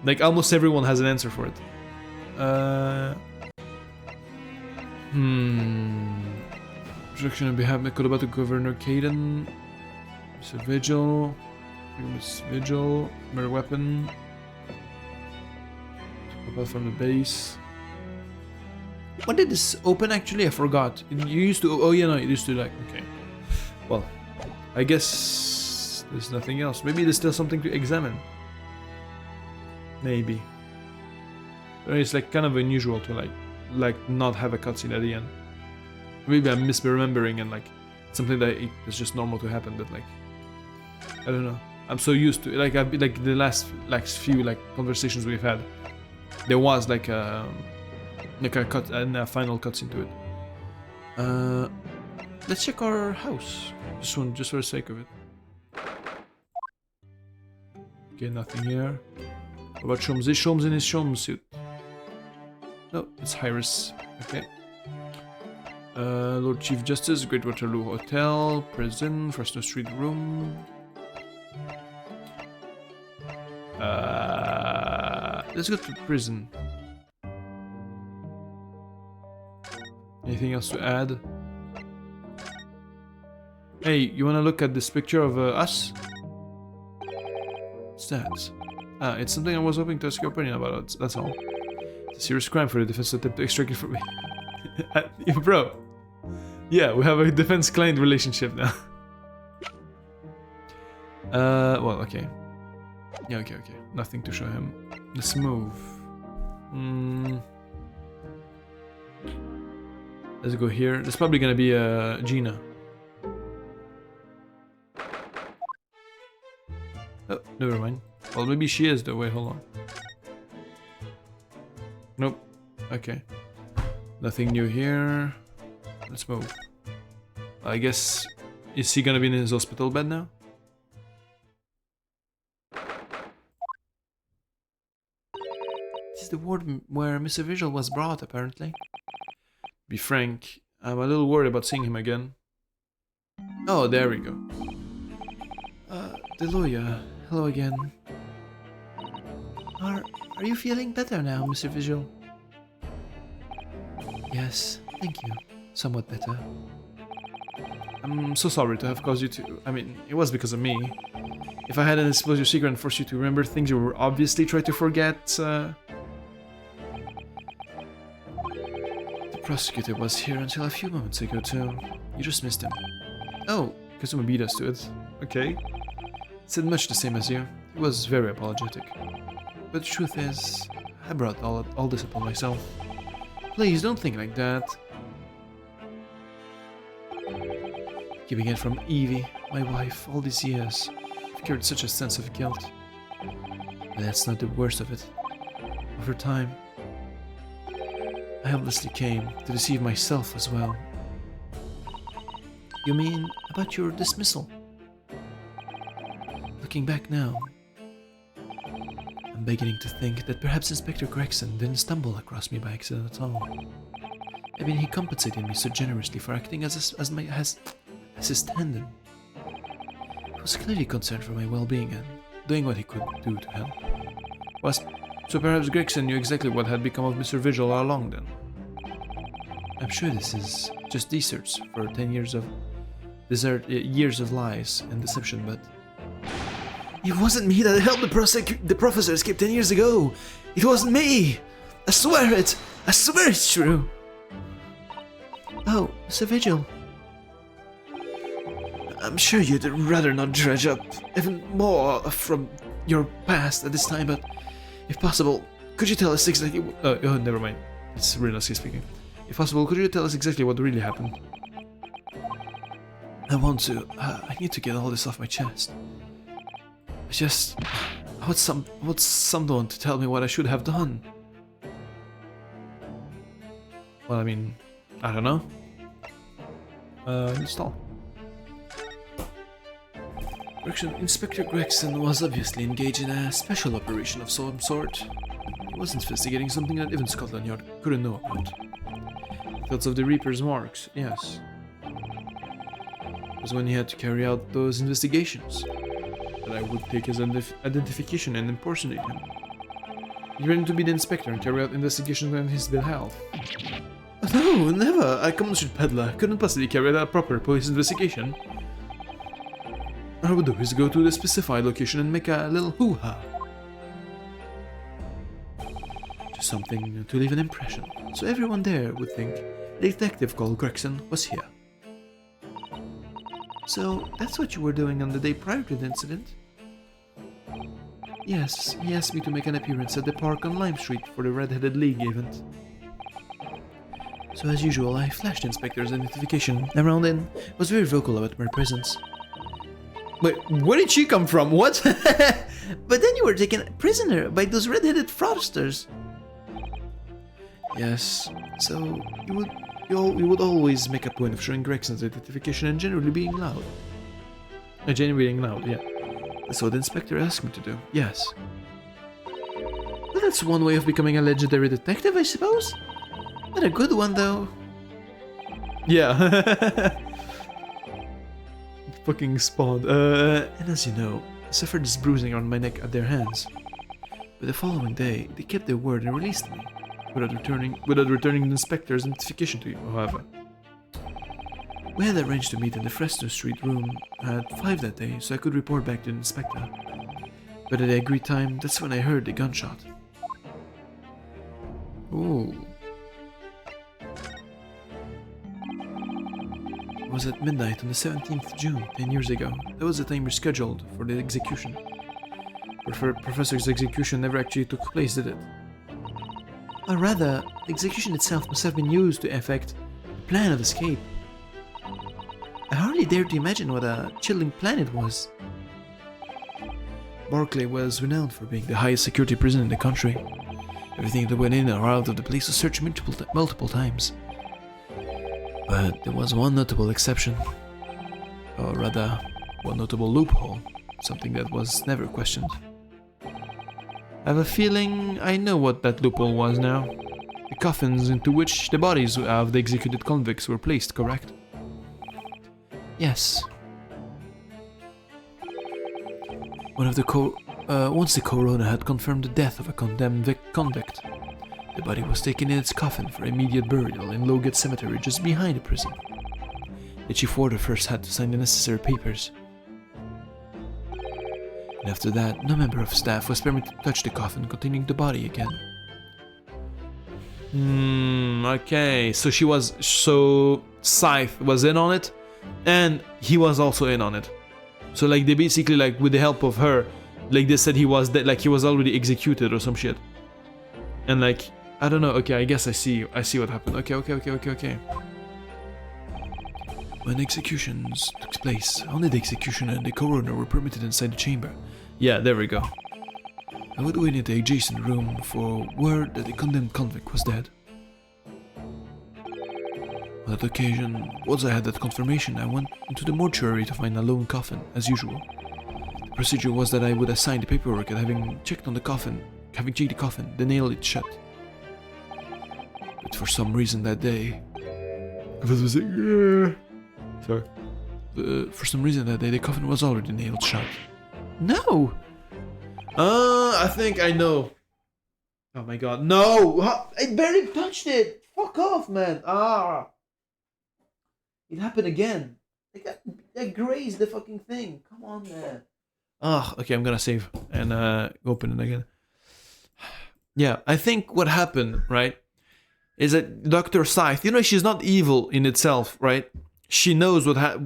S1: Like almost everyone has an answer for it. Introduction on behalf of about the Governor Caden. Mr. Vigil. Miss Vigil. Murder weapon. About from the base. When did this open actually? I forgot. You used to. Oh yeah, no, it used to like. Okay. Well, I guess there's nothing else. Maybe there's still something to examine. Maybe. But it's like kind of unusual to like not have a cutscene at the end. Maybe I'm misremembering and like something that is just normal to happen. But like, I don't know. I'm so used to it. Like I've been like the last like few like conversations we've had. There was like a cut and a final cutscene to it. Let's check our house. Just for the sake of it. Okay, nothing here. What about Sholmes? Is Sholmes in his Sholmes suit? No, it's Hyris. Okay. Lord Chief Justice, Great Waterloo Hotel, prison, Fresno Street room. Let's go to prison. Anything else to add? Hey, you wanna look at this picture of us? What's that? Ah, it's something I was hoping to ask your opinion about, that's all. It's a serious crime for the defense to attempt to extract it from me. Bro. Yeah, we have a defense-client relationship now. Well, okay. Yeah, okay. Nothing to show him. Let's move. Let's go here. There's probably gonna be Gina. Oh, never mind. Well, maybe she is though. Wait, hold on. Nope. Okay. Nothing new here. Let's move. I guess... Is he gonna be in his hospital bed now? This is the ward where Mr. Vigil was brought, apparently. To be frank, I'm a little worried about seeing him again. Oh, there we go. The lawyer. Hello again. Are you feeling better now, Mr. Vigil? Yes, thank you. Somewhat better. I'm so sorry to have caused you to... I mean, it was because of me. If I hadn't exposed your secret and forced you to remember things you were obviously trying to forget, The prosecutor was here until a few moments ago too. You just missed him. Oh, Kazuma beat us to it. Okay. Said much the same as you. He was very apologetic. But the truth is, I brought all this upon myself. Please, don't think like that. Keeping it from Evie, my wife, all these years, I've carried such a sense of guilt. But that's not the worst of it. Over time, I helplessly came to deceive myself as well. You mean about your dismissal? Looking back now, I'm beginning to think that perhaps Inspector Gregson didn't stumble across me by accident at all. I mean, he compensated me so generously for acting as his stand-in. He was clearly concerned for my well-being and doing what he could do to help. So perhaps Gregson knew exactly what had become of Mr. Vigil all along then.
S2: I'm sure this is just research for 10 years of years of lies and deception, but
S1: it wasn't me that helped the professor escape 10 years ago. It wasn't me. I swear it. I swear it's true.
S2: Oh, Sir Vigil.
S1: I'm sure you'd rather not dredge up even more from your past at this time, but if possible, could you tell us exactly... Oh, never mind. It's Renaski speaking. If possible, could you tell us exactly what really happened? I want to. I need to get all this off my chest. I want someone to tell me what I should have done. Well, I mean, I don't know. Install. Inspector Gregson was obviously engaged in a special operation of some sort. He was investigating something that even Scotland Yard couldn't know about. Thoughts of the Reaper's marks, yes. It was when he had to carry out those investigations that I would take his identification and impersonate him. He ran to be the inspector and carry out investigations on his behalf. No, never! A common street peddler couldn't possibly carry out a proper police investigation. All I would do is go to the specified location and make a little hoo-ha. Just something to leave an impression, so everyone there would think the detective called Gregson was here. So, that's what you were doing on the day prior to the incident? Yes, he asked me to make an appearance at the park on Lime Street for the Red-Headed League event. So as usual, I flashed the inspector's identification around and was very vocal about my presence. Wait, where did she come from? What? But then you were taken prisoner by those red-headed fraudsters. Yes, so you would always make a point of showing Gregson's identification and generally being loud. Generally being loud, yeah. That's what the inspector asked me to do, yes. Well, that's one way of becoming a legendary detective, I suppose? Not a good one, though. Yeah. Fucking spawned. And as you know, I suffered this bruising on my neck at their hands. But the following day, they kept their word and released me, without returning the inspector's identification to you, however. We had arranged to meet in the Fresno Street room at 5 that day, so I could report back to the inspector. But at the agreed time, that's when I heard the gunshot. Ooh. It was at midnight on the 17th June, 10 years ago. That was the time rescheduled for the execution. Professor's execution never actually took place, did it? Or rather, the execution itself must have been used to effect a plan of escape. I hardly dare to imagine what a chilling plan it was. Barclay was renowned for being the highest security prison in the country. Everything that went in or out of the place was searched multiple times. But there was one notable exception. Or rather, one notable loophole. Something that was never questioned. I have a feeling I know what that loophole was now. The coffins into which the bodies of the executed convicts were placed, correct? Yes. Once the coroner had confirmed the death of a condemned convict, the body was taken in its coffin for immediate burial in Lowgate Cemetery just behind the prison. The chief warder first had to sign the necessary papers. And after that, no member of staff was permitted to touch the coffin containing the body again. Okay, so Scythe was in on it, and he was also in on it. So like they basically, like with the help of her, like they said he was dead, like he was already executed or some shit. And like, I don't know, okay, I guess I see what happened. Okay. When executions took place, only the executioner and the coroner were permitted inside the chamber. Yeah, there we go. I would wait in the adjacent room for word that the condemned convict was dead. On that occasion, once I had that confirmation, I went into the mortuary to find a lone coffin, as usual. The procedure was that I would assign the paperwork and having checked the coffin, then nail it shut. But for some reason that day... For some reason that day, the coffin was already nailed shut. No! I think I know. Oh my god, no! I barely touched it! Fuck off, man! Ah! It happened again. I grazed the fucking thing. Come on, man. Ah, okay, I'm gonna save and open it again. Yeah, I think what happened, right, is that Dr. Scythe, you know, she's not evil in itself, right? She knows what I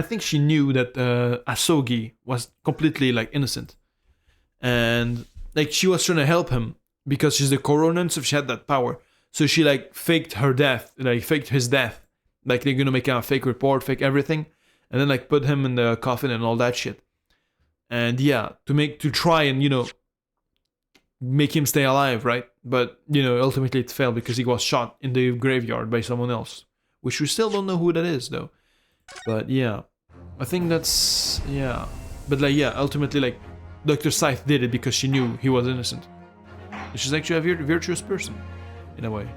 S1: think she knew that Asogi was completely like innocent, and like she was trying to help him because she's the coroner, so she had that power. So she like faked her death, like faked his death, like they're gonna make a fake report, fake everything, and then like put him in the coffin and all that shit. And yeah, to try and, you know, make him stay alive, right? But, you know, ultimately it failed because he was shot in the graveyard by someone else, which we still don't know who that is, though. But yeah, I think that's, yeah. But like, yeah, ultimately, like, Dr. Scythe did it because she knew he was innocent. She's actually a virtuous person, in a way.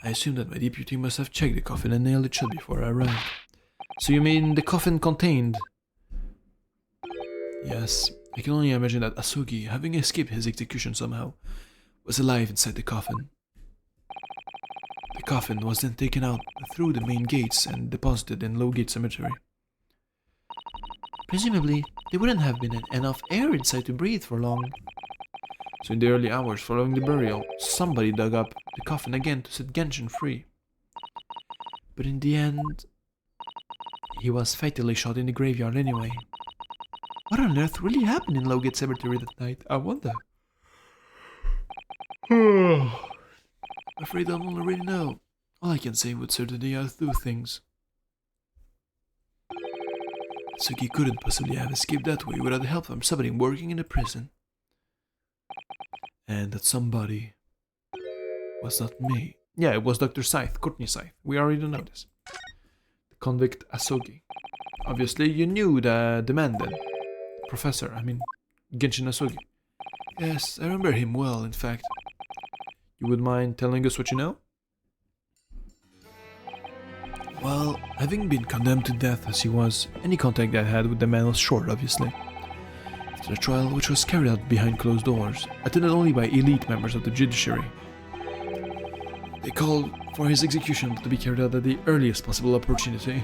S1: I assume that my deputy must have checked the coffin and nailed it shut before I arrived. So you mean the coffin contained? Yes, I can only imagine that Asugi, having escaped his execution somehow, was alive inside the coffin. The coffin was then taken out through the main gates and deposited in Lowgate Cemetery.
S2: Presumably, there wouldn't have been enough air inside to breathe for long.
S1: So in the early hours following the burial, somebody dug up the coffin again to set Genshin free.
S2: But in the end,
S1: he was fatally shot in the graveyard anyway.
S2: What on earth really happened in Lowgate Cemetery that night? I wonder.
S1: I'm afraid I don't really know. All I can say with certainty are two things. Suki couldn't possibly have escaped that way without the help from somebody working in a prison. And that somebody was not me. Yeah, it was Dr. Scythe, Courtney Scythe. We already know this. The convict Asogi. Obviously, you knew the man then. Professor, I mean, Genshin Asogi. Yes, I remember him well, in fact. You would mind telling us what you know? Well, having been condemned to death as he was, any contact I had with the man was short, obviously. After the trial, which was carried out behind closed doors, attended only by elite members of the judiciary, they called for his execution to be carried out at the earliest possible opportunity.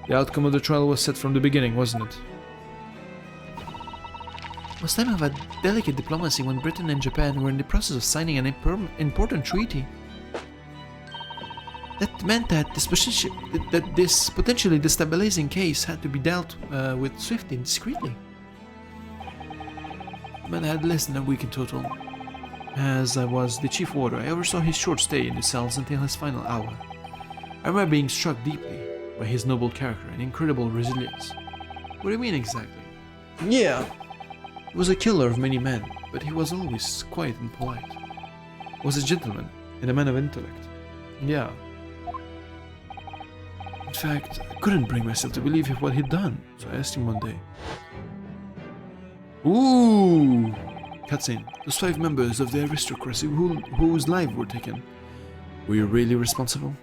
S1: The outcome of the trial was set from the beginning, wasn't it?
S2: Was time of a delicate diplomacy when Britain and Japan were in the process of signing an important treaty. That meant that this potentially destabilizing case had to be dealt with swiftly and discreetly.
S1: The man had less than a week in total. As I was the chief warder, I oversaw his short stay in the cells until his final hour. I remember being struck deeply by his noble character and incredible resilience.
S2: What do you mean exactly?
S1: Yeah. He was a killer of many men, but he was always quiet and polite. He was a gentleman and a man of intellect. Yeah. In fact, I couldn't bring myself to believe what he'd done, so I asked him one day. Ooh! Cutscene. Those 5 members of the aristocracy whose lives were taken. Were you really responsible?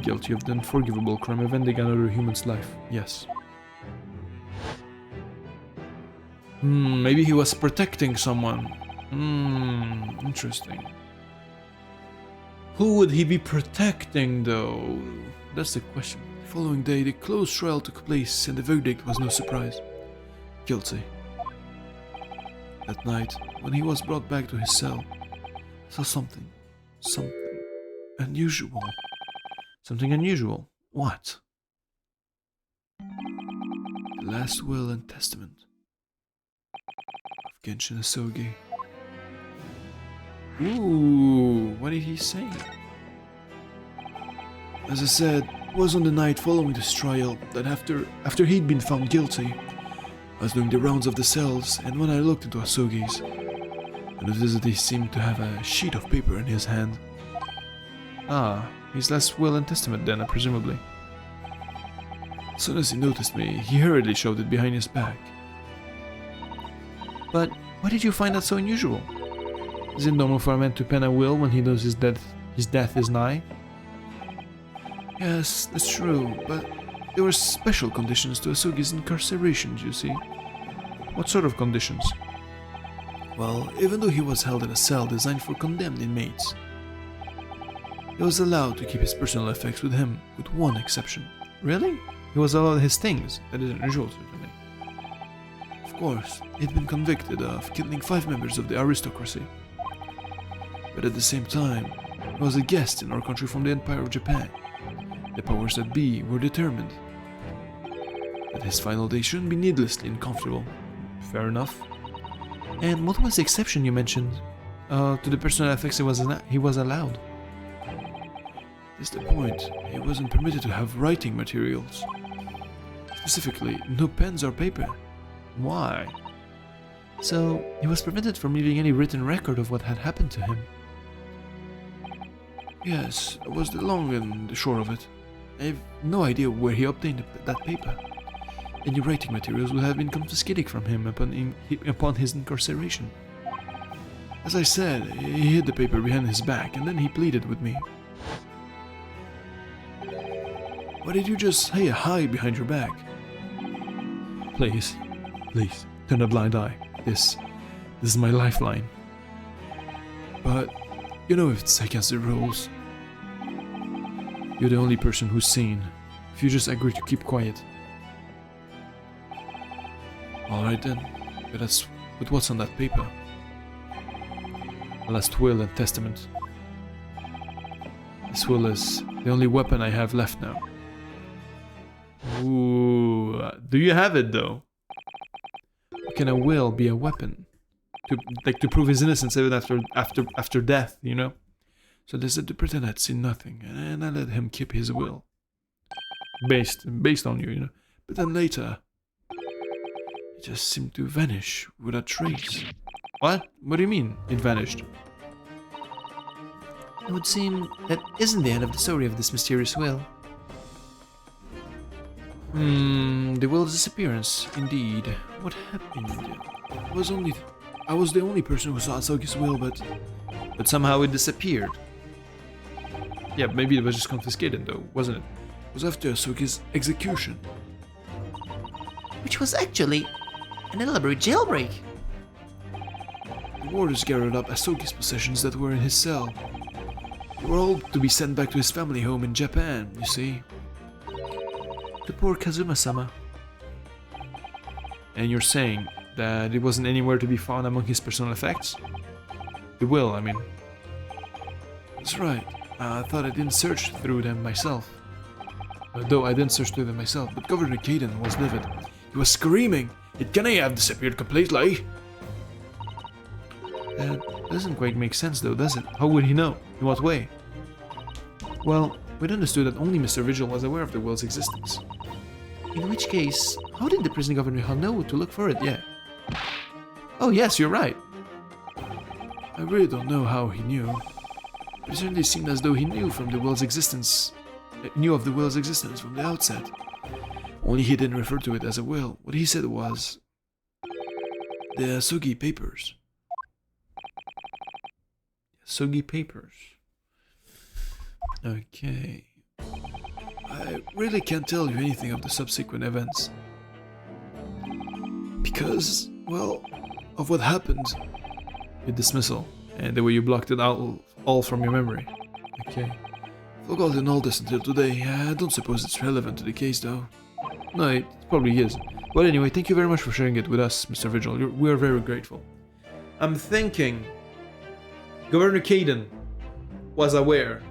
S1: Guilty of the unforgivable crime of ending another human's life. Yes. Maybe he was protecting someone. Interesting. Who would he be protecting, though? That's the question. The following day, the closed trial took place, and the verdict was no surprise. Guilty. That night, when he was brought back to his cell, I saw something unusual. Something unusual? What? The last will and testament of Genshin Asogi. Ooh, what did he say? As I said, it was on the night following this trial that after he'd been found guilty, I was doing the rounds of the cells, and when I looked into Asogi's, I noticed that he seemed to have a sheet of paper in his hand. Ah, his last will and testament then, presumably. As soon as he noticed me, he hurriedly shoved it behind his back.
S2: But why did you find that so unusual?
S1: Is it normal for a man to pen a will when he knows his death is nigh? Yes, that's true, but there were special conditions to Asugi's incarceration, you see. What sort of conditions? Well, even though he was held in a cell designed for condemned inmates, he was allowed to keep his personal effects with him, with one exception.
S2: Really?
S1: He was allowed his things. That is unusual, certainly. Of course, he'd been convicted of killing 5 members of the aristocracy. But at the same time, he was a guest in our country from the Empire of Japan. The powers that be were determined that his final day shouldn't be needlessly uncomfortable. Fair enough.
S2: And what was the exception you mentioned? To the personal effects he was allowed?
S1: That's the point. He wasn't permitted to have writing materials. Specifically, no pens or paper. Why?
S2: So, he was prevented from leaving any written record of what had happened to him.
S1: Yes, that was the long and the short of it. I have no idea where he obtained that paper. Any writing materials would have been confiscated from him upon his incarceration. As I said, he hid the paper behind his back and then he pleaded with me. Why did you just hide behind your back? Please, turn a blind eye. This is my lifeline. But, you know it's against the rules. You're the only person who's seen. If you just agree to keep quiet. Alright then, but what's on that paper? A last will and testament. This will is the only weapon I have left now. Ooh, do you have it though? Can a will be a weapon? To prove his innocence even after death, you know? So they said to pretend I'd seen nothing, and I let him keep his will. Based on you, you know. But then later, it just seemed to vanish without trace. What? What do you mean, it vanished?
S2: It would seem that isn't the end of the story of this mysterious will.
S1: The will's disappearance, indeed. What happened? I was the only person who saw Asogi's will, but somehow it disappeared. Yeah, maybe it was just confiscated though, wasn't it? It was after Asogi's execution.
S2: Which was actually an elaborate jailbreak.
S1: The warders gathered up Asogi's possessions that were in his cell. They were all to be sent back to his family home in Japan, you see.
S2: The poor Kazuma-sama.
S1: And you're saying that it wasn't anywhere to be found among his personal effects? The will, I mean. That's right. I thought I didn't search through them myself. Though I didn't search through them myself, but Governor Kaden was livid. He was screaming, "It can't have disappeared completely!"
S2: That doesn't quite make sense though, does it? How would he know? In what way?
S1: Well, we'd understood that only Mr. Vigil was aware of the will's existence.
S2: In which case, how did the prison governor know to look for it? Yeah. Oh yes, you're right.
S1: I really don't know how he knew. But it certainly seemed as though he knew of the will's existence from the outset. Only he didn't refer to it as a will. What he said was the Asogi papers.
S2: Asogi papers.
S1: Okay. I really can't tell you anything of the subsequent events. Because, well, of what happened. Your dismissal, and the way you blocked it out all from your memory. Okay. Forgotten all this until today. I don't suppose it's relevant to the case, though. No, it probably is. But anyway, thank you very much for sharing it with us, Mr. Vigil. We are very grateful.
S3: I'm thinking Governor Kaden was aware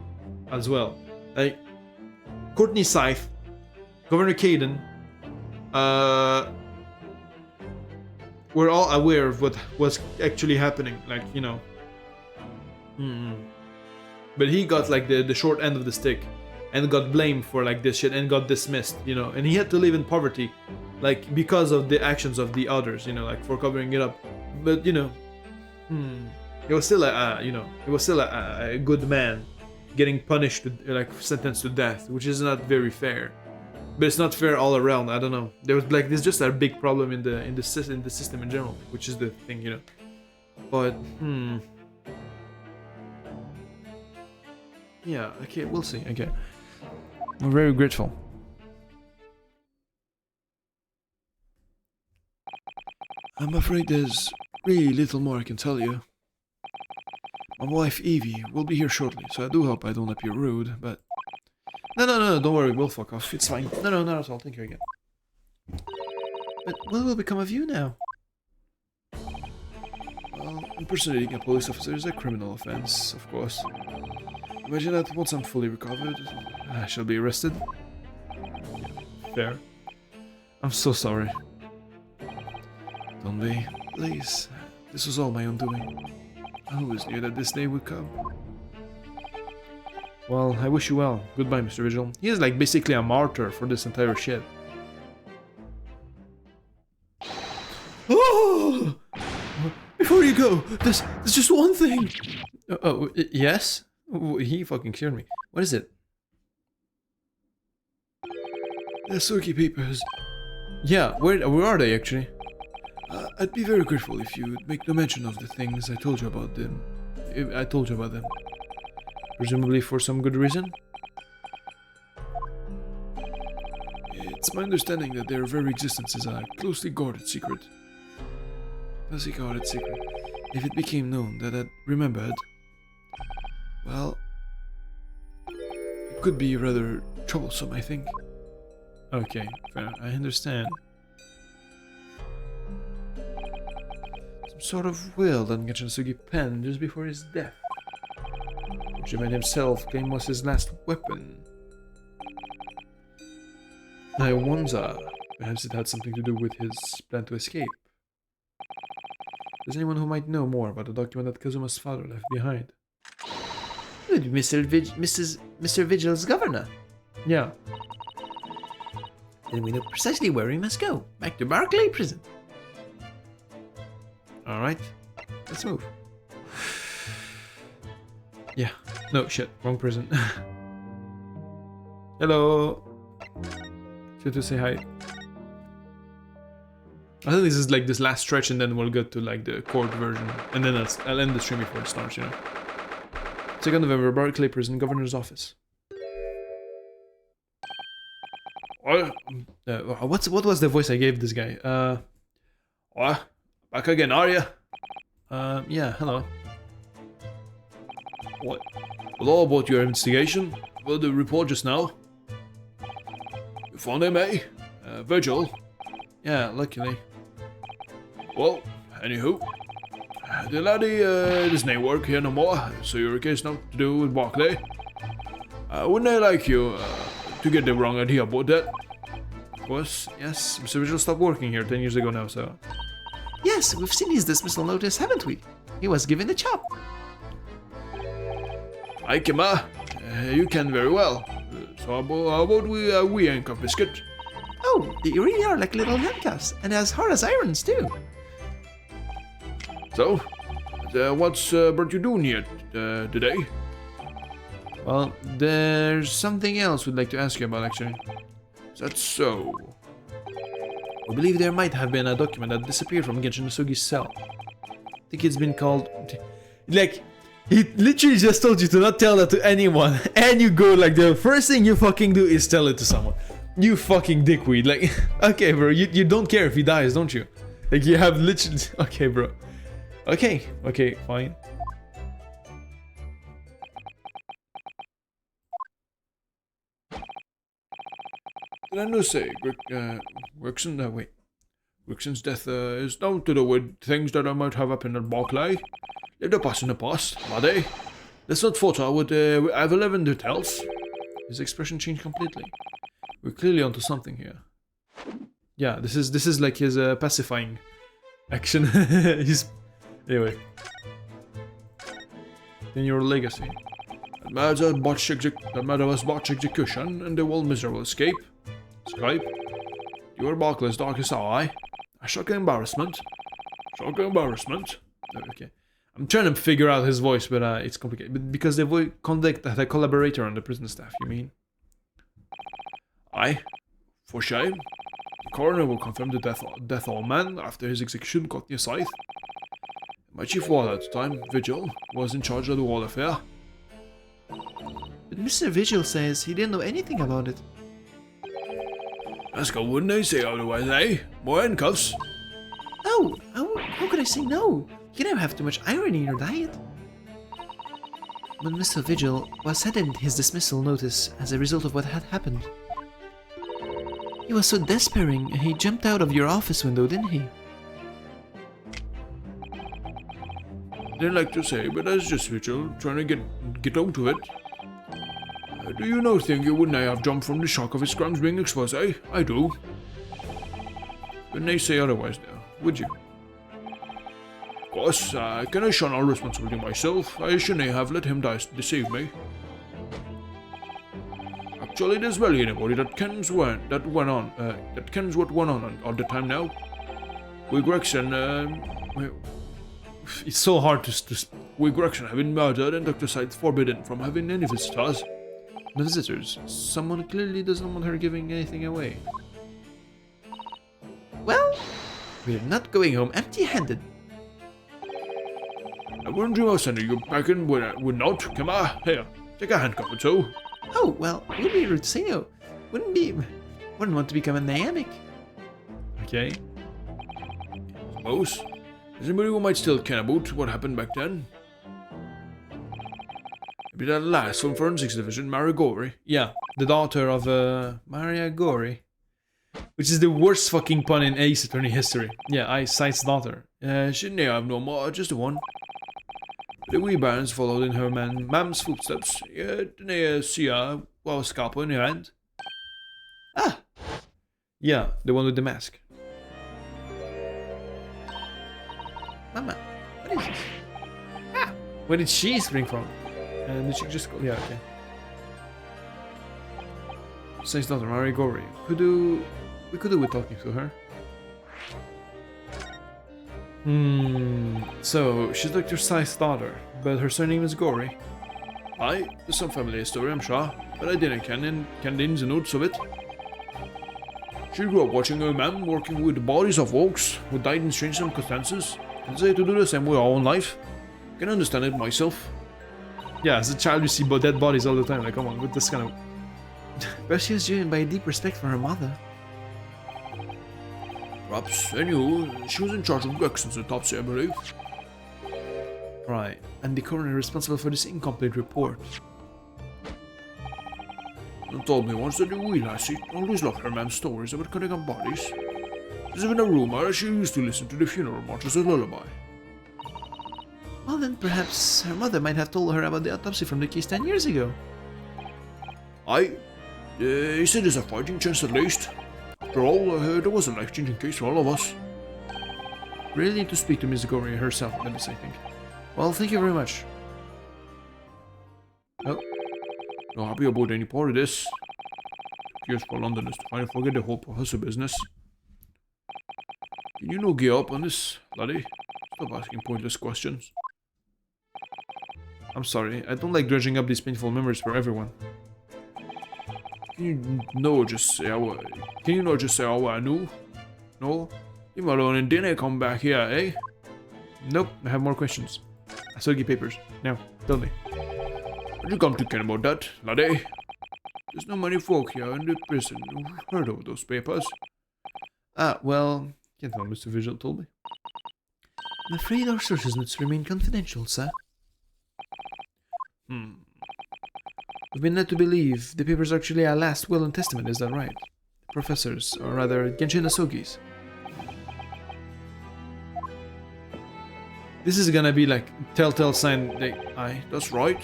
S3: as well. Like, Courtney Scythe, Governor Kaden, were all aware of what was actually happening. Like, you know. But he got like the short end of the stick and got blamed for like this shit and got dismissed, you know. And he had to live in poverty, like because of the actions of the others, you know, like for covering it up. But you know, he was still a good man, getting punished, like sentenced to death, which is not very fair. But it's not fair all around. I don't know. There was like there's just a big problem in the system in general, which is the thing, you know. But yeah, okay, we'll see. Okay,
S1: I'm very grateful. I'm afraid there's
S3: really little more I can tell you. My wife Evie will be here shortly, so I do hope I don't appear rude, but... No, don't worry, we'll fuck off, it's fine. No, not at all, thank you again.
S2: But what will become of you now?
S3: Well, impersonating a police officer is a criminal offense, of course. Imagine that once I'm fully recovered, I shall be arrested. Fair. I'm so sorry. Don't be. Please. This was all my own doing. I always knew that this day would come. Well, I wish you well. Goodbye, Mr. Vigil. He is like basically a martyr for this entire shit. Oh! Before you go, there's just one thing. Yes? He fucking scared me. What is it? The Suki papers. Yeah, where are they actually? I'd be very grateful if you'd make no mention of the things I told you about them. If I told you about them. Presumably for some good reason? It's my understanding that their very existence is a closely guarded secret. Closely guarded secret. If it became known that I'd remembered, well, it could be rather troublesome, I think. Okay, fair. I understand. Some sort of will on Gachinsugi pen just before his death, which he made himself claim was his last weapon. I wonder, perhaps it had something to do with his plan to escape. There's anyone who might know more about the document that Kazuma's father left behind?
S2: It would be Mr. Vigil's governor.
S3: Yeah.
S2: Then we know precisely where we must go. Back to BAAAACKK prison.
S3: Alright, let's move. Yeah, no shit, wrong prison. Hello. Good to say hi. I think this is like this last stretch and then we'll get to like the court version. And then I'll end the stream before it starts, you know. 2nd November, BAAAACKK prison, governor's office. What was the voice I gave this guy? Back again, are you? Yeah, hello. What? Hello about your investigation? Well, the report just now. You found him, eh? Virgil? Yeah, luckily. Well, anywho. The laddie doesn't work here no more, so you're a case now to do with BAAACKK. Wouldn't I like you to get the wrong idea about that? Of course, yes, Mr. Vigil stopped working here 10 years ago now, so...
S2: Yes, we've seen his dismissal notice, haven't we? He was given the chop.
S3: Hi, Kima. You can very well. So how about we handcuff biscuit?
S2: Oh, they really are like little handcuffs, and as hard as irons too.
S3: So, what's brought you doing here today? Well, there's something else we'd like to ask you about, actually. Is that so? We believe there might have been a document that disappeared from Genshin cell. I think it's been called...
S1: Like, he literally just told you to not tell that to anyone, and you go like the first thing you fucking do is tell it to someone. You fucking dickweed. Like, okay, bro, you don't care if he dies, don't you? Like, you have literally... Okay, bro. Okay, fine. Did I not say Grixon's death is known to do with things that I might have happened at BAAACKK. Let the past in the past, laddie. Let's not falter with irrelevant details. His expression changed completely. We're clearly onto something here. Yeah, this is like his pacifying action. Anyway. In your legacy. That matter was botched execution and the world miserable escape. Skype. You were BAAACKK's darkest ally. A shocking embarrassment. Okay. I'm trying to figure out his voice, but it's complicated. But because the voice conduct had a collaborator on the prison staff, you mean? Aye. For shame. The coroner will confirm the death of all man after his execution caught near scythe. My chief warder at the time, Vigil, was in charge of the whole affair.
S2: But Mr. Vigil says he didn't know anything about it.
S3: That's good, wouldn't they say otherwise, eh? More handcuffs.
S2: Oh, How could I say no? You never have too much iron in your diet. But Mr. Vigil was sent his dismissal notice as a result of what had happened. He was so despairing, he jumped out of your office window, didn't he?
S3: Didn't like to say, but that's just Vigil trying to get out of it. Do you not think you wouldn't have jumped from the shock of his crimes being exposed, eh? I do. Wouldn't they say otherwise there, would you? Of course, can I shun all responsibility myself? I shouldn't have let him deceive me. Actually, there's barely anybody that kens what went on all the time now. We Gregson,
S1: It's so hard to
S3: we Gregson have been murdered and Dr. Side forbidden from having any visitors.
S1: the visitors. Someone clearly doesn't want her giving anything away.
S2: Well, we're not going home empty-handed.
S3: I wouldn't dream of sending you back in would not. Come on, here, take a handcuff or two.
S2: Oh, well, it would be rude to say no. Wouldn't want to become a Naamic.
S1: Okay.
S3: Suppose. Is anybody who might still care about what happened back then? Maybe that last from Forensics Division, Mary Gory.
S1: Yeah, the daughter of Maria Gori. Which is the worst fucking pun in Ace Attorney history. Yeah, Sight's daughter.
S3: Shouldn't they have no more, just the one? The wee bairns followed in her mam's footsteps. Didn't they see her with a scalpel in her hand?
S1: Ah! Yeah, the one with the mask.
S2: Mama, what is this?
S1: Ah! Where did she spring from? Did she just go? Yeah, okay. Sight's daughter, Maria Gori. We could do with talking to her. So, she's Dr. Sight's daughter, but her surname is Gory.
S3: Aye, there's some family story, I'm sure, but I didn't ken the ins and outs of it. She grew up watching her mum working with the bodies of folks who died in strange circumstances, and decided to do the same with her own life. Can understand it myself.
S1: Yeah, as a child you see dead bodies all the time, like come on, with this kind of...
S2: But she was driven by a deep respect for her mother.
S3: Perhaps, anywho, she was in charge of Gregson's autopsy, I believe.
S1: Right, and the coroner responsible for this incomplete report.
S3: And told me once that the wee lassie always loved her mum's stories about cutting up bodies. There's even a rumour that she used to listen to the funeral march as a lullaby.
S2: Well then, perhaps her mother might have told her about the autopsy from the case 10 years ago.
S3: Aye, he said there's a fighting chance at least. After all, there was a life-changing case for all of us.
S1: Really need to speak to Miss Gory herself about this, I think. Well, thank you very much.
S3: Oh, not happy about any part of this. Here's for Londoners to finally forget the whole professor business. Can you no gear up on this, laddie? Stop asking pointless questions.
S1: I'm sorry, I don't like dredging up these painful memories for everyone.
S3: Can you not just say how I knew? No? Leave me alone and didn't come back here, eh?
S1: Nope, I have more questions. I still get papers. Now, tell me.
S3: Did you come to care about that, laddie? There's not many folk here in the prison who heard of those papers.
S1: Ah, well, can't tell Mr. Vigil told me.
S2: I'm afraid our sources must remain confidential, sir.
S1: We've been led to believe the papers are actually our last will and testament, is that right? The professors, or rather, Genshin Asogi's. This is gonna be like telltale sign
S3: Aye, that's right.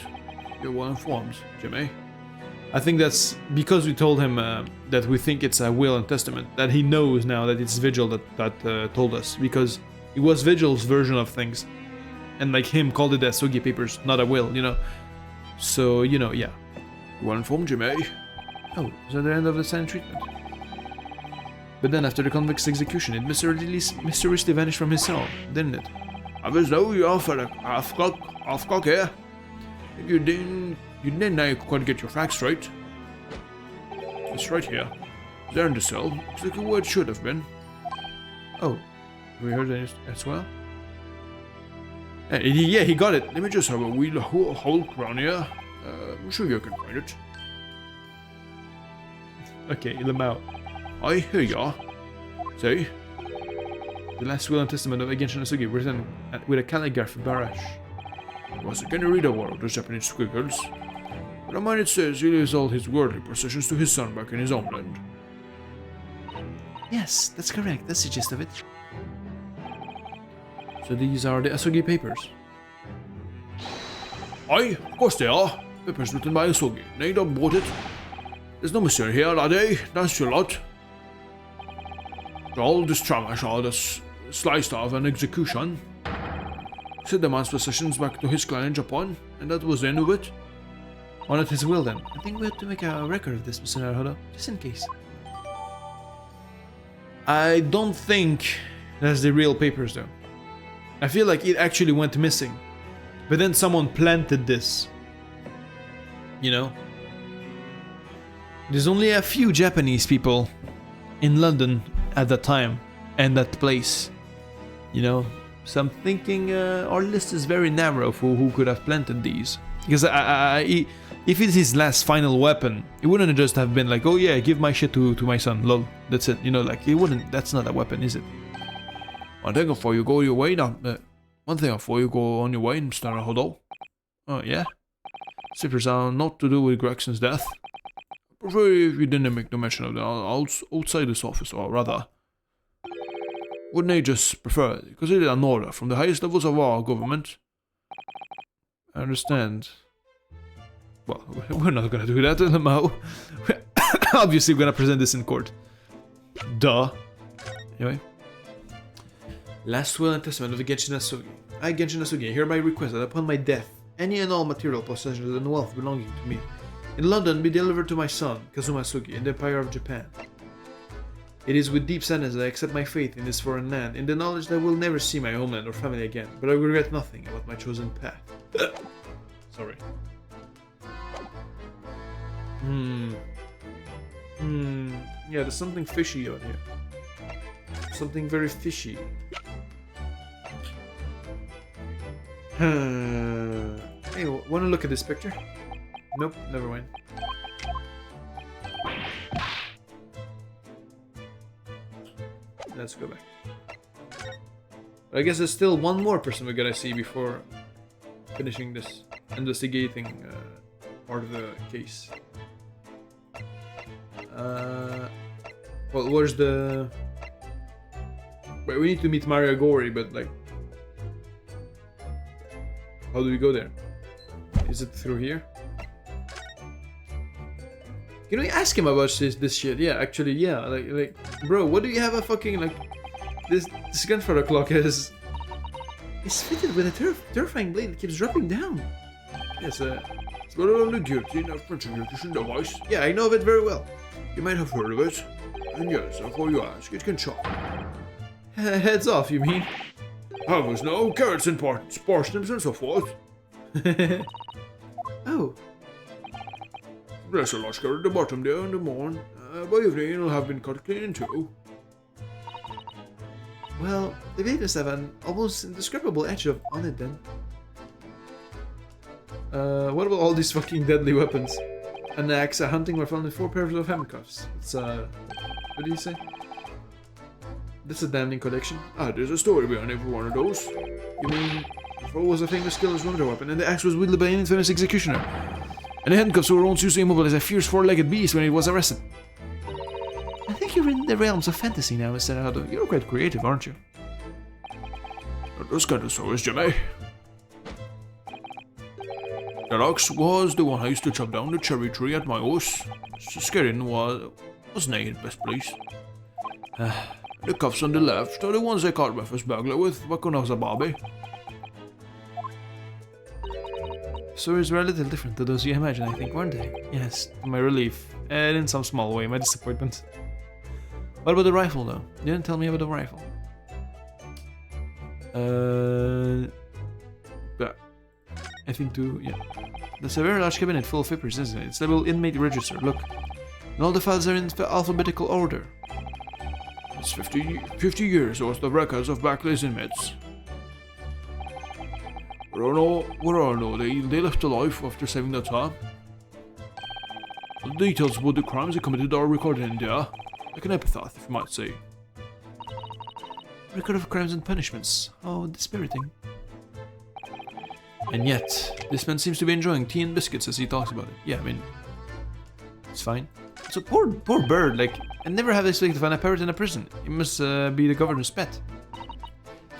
S3: You're well informed, Jimmy.
S1: I think that's because we told him that we think it's a will and testament, that he knows now that it's Vigil that told us, because it was Vigil's version of things. And like him called it the Asogi papers, not a will, you know? So, you know, yeah.
S3: Well informed, Jimmy.
S1: Oh, is that the end of the silent treatment? But then after the convict's execution, it mysteriously vanished from his cell, didn't it?
S3: I was now you're for a half-cock here. You didn't now quite get your facts right. It's right here. There in the cell. Exactly where it should have been.
S1: Oh, we heard it as well?
S3: Yeah, he got it. Let me just have a wee hole around here. I'm sure you can find it.
S1: Okay, let him out.
S3: Aye, here you are. See? The last will and testament of Genshin Asugi, written with a calligraphy barrage. Was can you read a word of the Japanese squiggles? But a man it says he leaves all his worldly possessions to his son back in his own land.
S2: Yes, that's correct. That's the gist of it.
S3: So these are the Asugi papers. Aye, of course they are. Papers written by Asugi. They don't bought it. There's no mystery here, laddie. That's your lot. All this trash, all this sliced off an execution. Sent the man's possessions back to his clan in Japan, and that was the end of it.
S2: On it his will then. I think we have to make a record of this, Mr. Naruhodo, just in case.
S3: I don't think that's the real papers though. I feel like it actually went missing. But then someone planted this. You know? There's only a few Japanese people in London at that time and that place. You know? So I'm thinking our list is very narrow for who could have planted these. Because if it's his last final weapon, it wouldn't just have been like, oh yeah, give my shit to my son, lol. That's it. You know, like, it wouldn't, that's not a weapon, is it? One thing before you go your way now. One thing before you go on your way, Mr. Naruhodo. Oh, yeah? Secrets are not to do with Gregson's death. I prefer if you didn't make no mention of that outside this office, or rather. Wouldn't they just prefer it? Because it is an order from the highest levels of our government. I understand. Well, we're not gonna do that, Lamau. We're obviously gonna present this in court. Duh. Anyway. Last will and testament of Genshin Asugi. I, Genshin Asugi, hereby request that upon my death, any and all material possessions and wealth belonging to me in London be delivered to my son, Kazuma Asugi, in the Empire of Japan. It is with deep sadness that I accept my fate in this foreign land, in the knowledge that I will never see my homeland or family again, but I regret nothing about my chosen path. Sorry. Yeah, there's something fishy out here. Something very fishy. Hey, wanna look at this picture? Nope, never mind. Let's go back. But I guess there's still one more person we gotta see before finishing this investigating part of the case. Well, where's the... Wait, we need to meet Maria Gori, but like... How do we go there? Is it through here? Can we ask him about this shit? Yeah, actually, yeah. Like, bro, what do you have a fucking, like... This grandfather clock is... It's fitted with a terrifying blade that keeps dropping down. Yes, it's got it on the guillotine of French execution device. Yeah, I know of it very well. You might have heard of it. And yes, before you ask, it can chop. Heads off, you mean? I was no carrots and parsnips and so forth.
S2: Oh.
S3: There's a large carrot at the bottom there in the morn. By evening it'll have been cut clean in two.
S2: Well, the papers have an almost indescribable edge on it then.
S3: What about all these fucking deadly weapons? An axe, a hunting rifle, and 4 pairs of handcuffs. It's what do you say? That's a damning collection. Ah, there's a story behind every one of those. You mean, before was a famous killer's wonder weapon, and the axe was wielded by an infamous executioner. And the handcuffs were once used to immobilize a fierce 4-legged beast when he was arrested.
S2: I think you're in the realms of fantasy now, Mr. Naruhodo. You're quite creative, aren't you?
S3: Those kind of stories, Jimmy. That axe was the one I used to chop down the cherry tree at my house. Scaring was nay in best place. The cuffs on the left are the ones I caught my first burglar with back when I was a Bobby.
S2: Stories were a little different to those you imagine, I think, weren't they?
S3: Yes, to my relief, and in some small way, my disappointment.
S2: What about the rifle, though? You didn't tell me about the rifle.
S3: But
S2: I think too, yeah. That's a very large cabinet full of papers, isn't it? It's labeled inmate register, look. And all the files are in alphabetical order.
S3: It's 50 years worth of records of Barclay's inmates. Where are no they left alive after saving their time. The details about the crimes they committed are recorded in there, like an epitaph, if you might say.
S2: Record of crimes and punishments. How dispiriting. And yet, this man seems to be enjoying tea and biscuits as he talks about it. Yeah, I mean, it's fine. So poor bird, like, I never have expected to find a parrot in a prison. He must be the governor's pet.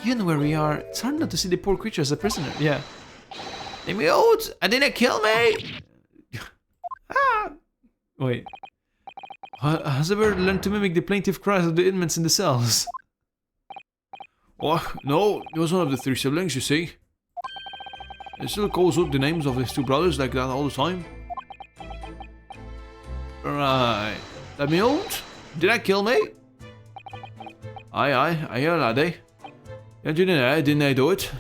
S2: Even where we are, it's hard not to see the poor creature as a prisoner. Yeah. Let me out! I didn't kill me! Ah! Wait. Has the bird learned to mimic the plaintive cries of the inmates in the cells? Oh, no, he was one of the 3 siblings, you see. He still calls out the names of his 2 brothers like that all the time. Right. Let me out? Did I kill me? Aye, I hear laddie. Didn't I do it?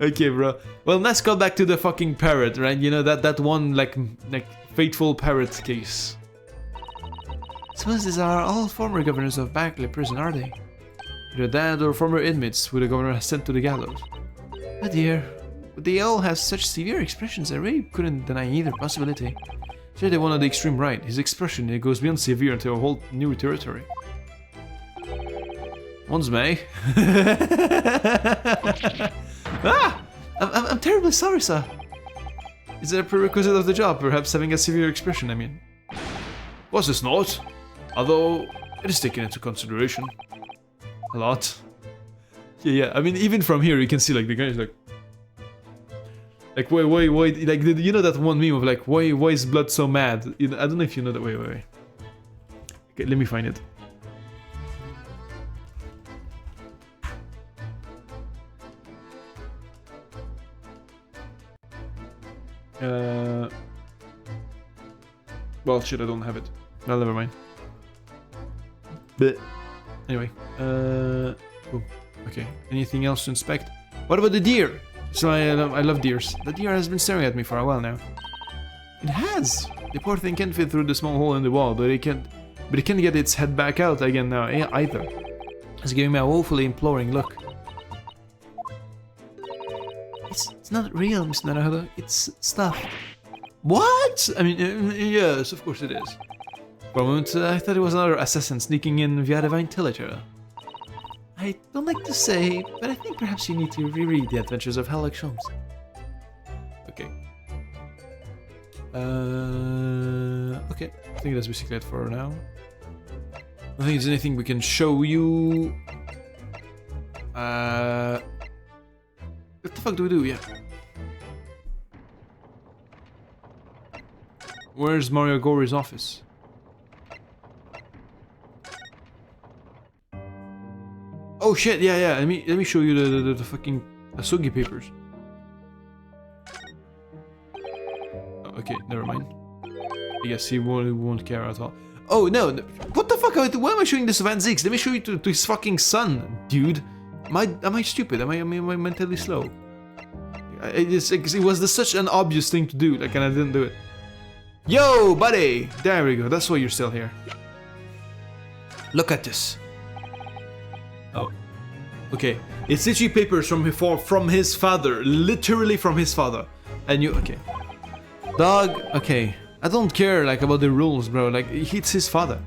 S2: Okay, bro. Well, let's go back to the fucking parrot, right? You know, that one, like fateful parrot case. Suppose these are all former governors of BAAAACKKK prison, are they? Either that or former inmates who the governor has sent to the gallows. Oh dear. But they all have such severe expressions, I really couldn't deny either possibility. Sure, they wanted the extreme right. His expression, it goes beyond severe into a whole new territory. One's May. Ah! I'm terribly sorry, sir. Is it a prerequisite of the job, perhaps having a severe expression, I mean? Was this not? Although, it is taken into consideration. A lot. Yeah, I mean, even from here, you can see, like, the guy is like... Like, why, like, you know that one meme of, like, why is blood so mad? You know, I don't know if you know that, wait. Okay, let me find it. Well, shit, I don't have it. Well, never mind. But anyway, oh, okay. Anything else to inspect? What about the deer? So I love deers. The deer has been staring at me for a while now. It has. The poor thing can't fit through the small hole in the wall, but it can't get its head back out again now either. It's giving me a woefully imploring look. It's not real, Miss Naruto. It's stuff. What? I mean, yes, of course it is. For a moment, I thought it was another assassin sneaking in via the ventilator. I don't like to say, but I think perhaps you need to reread The Adventures of Sherlock Holmes. Okay. Okay. I think that's basically it for now. I don't think there's anything we can show you. What the fuck do we do? Yeah. Where's Mario Gori's office? Oh shit! Yeah. Let me show you the fucking Asugi papers. Okay, never mind. I guess he won't care at all. Oh no! What the fuck? Why am I showing this to Van Zieks? Let me show you to his fucking son, dude. Am I stupid? Am I mentally slow? It was such an obvious thing to do, like, and I didn't do it. Yo, buddy! There we go. That's why you're still here. Look at this. Oh, okay. It's literally papers from his father, literally from his father. And you, okay, dog. Okay, I don't care like about the rules, bro. Like, it's his father.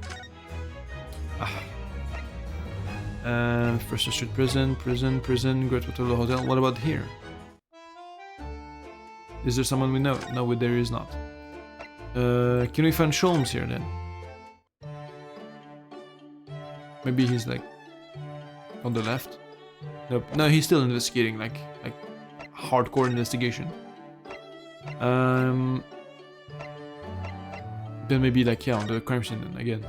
S2: First Street prison, Great Hotel Hotel. What about here? Is there someone we know? No, there is not. Can we find Sholmes here then? Maybe he's like on the left. Nope. No, he's still investigating, like hardcore investigation. Then maybe like, yeah, on the crime scene then again.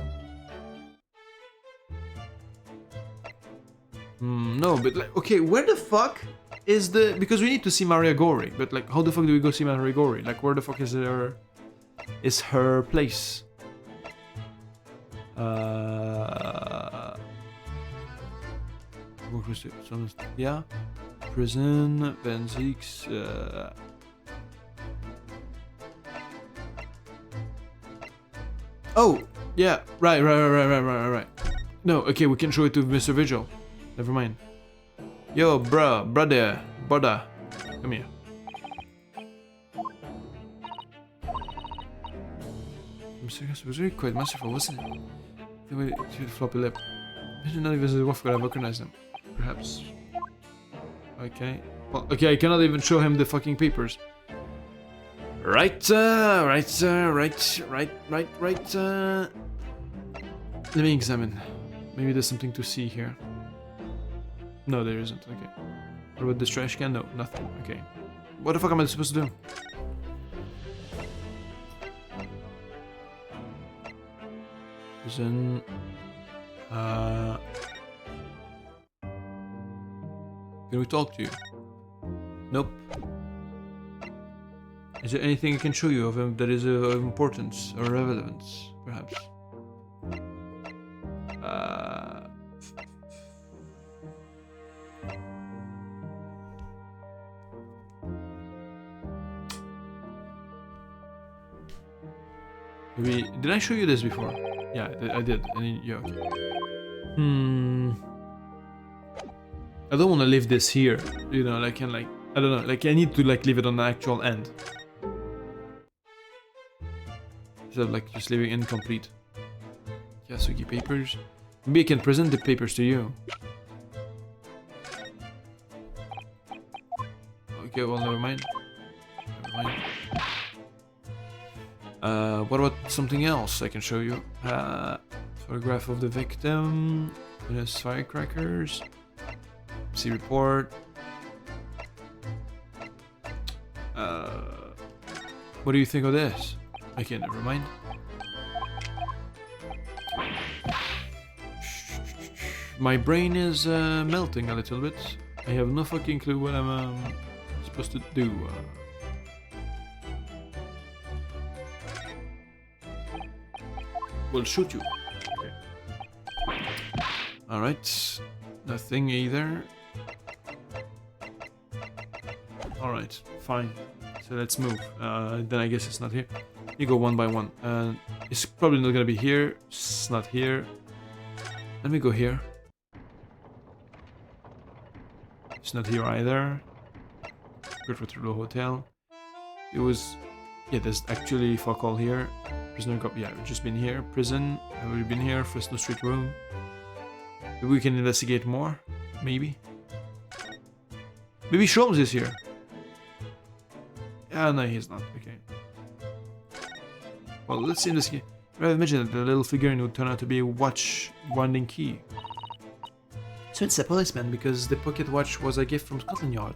S2: No, but like, okay, where the fuck is the... Because we need to see Maria Gori, but like, how the fuck do we go see Maria Gori? Like, where the fuck is her place? Yeah, prison, Van Zieks. Oh, yeah, right. No, okay, we can show it to Mr. Vigil. Never mind. Yo, brother, come here. Mr. Gus was very quite masterful, wasn't it?
S3: Wait, floppy lip. Imagine none of us would have recognized him. Perhaps. Okay. Well, okay, I cannot even show him the fucking papers. Right. Let me examine. Maybe there's something to see here. No, there isn't. Okay. What about this trash can? No, nothing. Okay. What the fuck am I supposed to do? Prison. Can we talk to you? Nope. Is there anything I can show you of him that is of importance or relevance, perhaps? Maybe, did I show you this before? Yeah, I did. Yeah, okay. I don't want to leave this here, you know, like, and like, I don't know, like, I need to, like, leave it on the actual end. Instead of, like, just leaving incomplete. Yasuki papers. Maybe I can present the papers to you. Okay, well, never mind. Never mind. What about something else I can show you? Photograph of the victim. There's firecrackers. See report. What do you think of this? Okay, never mind. My brain is melting a little bit. I have no fucking clue what I'm supposed to do. We'll shoot you. Okay. Alright. Nothing either. Alright, fine. So let's move. Then I guess it's not here. You go one by one. It's probably not gonna be here. It's not here. Let me go here. It's not here either. Good for the hotel. It was... Yeah, there's actually fuck all here. Prisoner cop. Yeah, we've just been here. Prison. Have we been here? Fresno Street room. Maybe we can investigate more. Maybe. Maybe Sholmes is here. Ah, no, he's not. Okay. Well, let's investigate. Rather imagine that the little figurine would turn out to be a watch winding key.
S2: So it's a policeman because the pocket watch was a gift from Scotland Yard.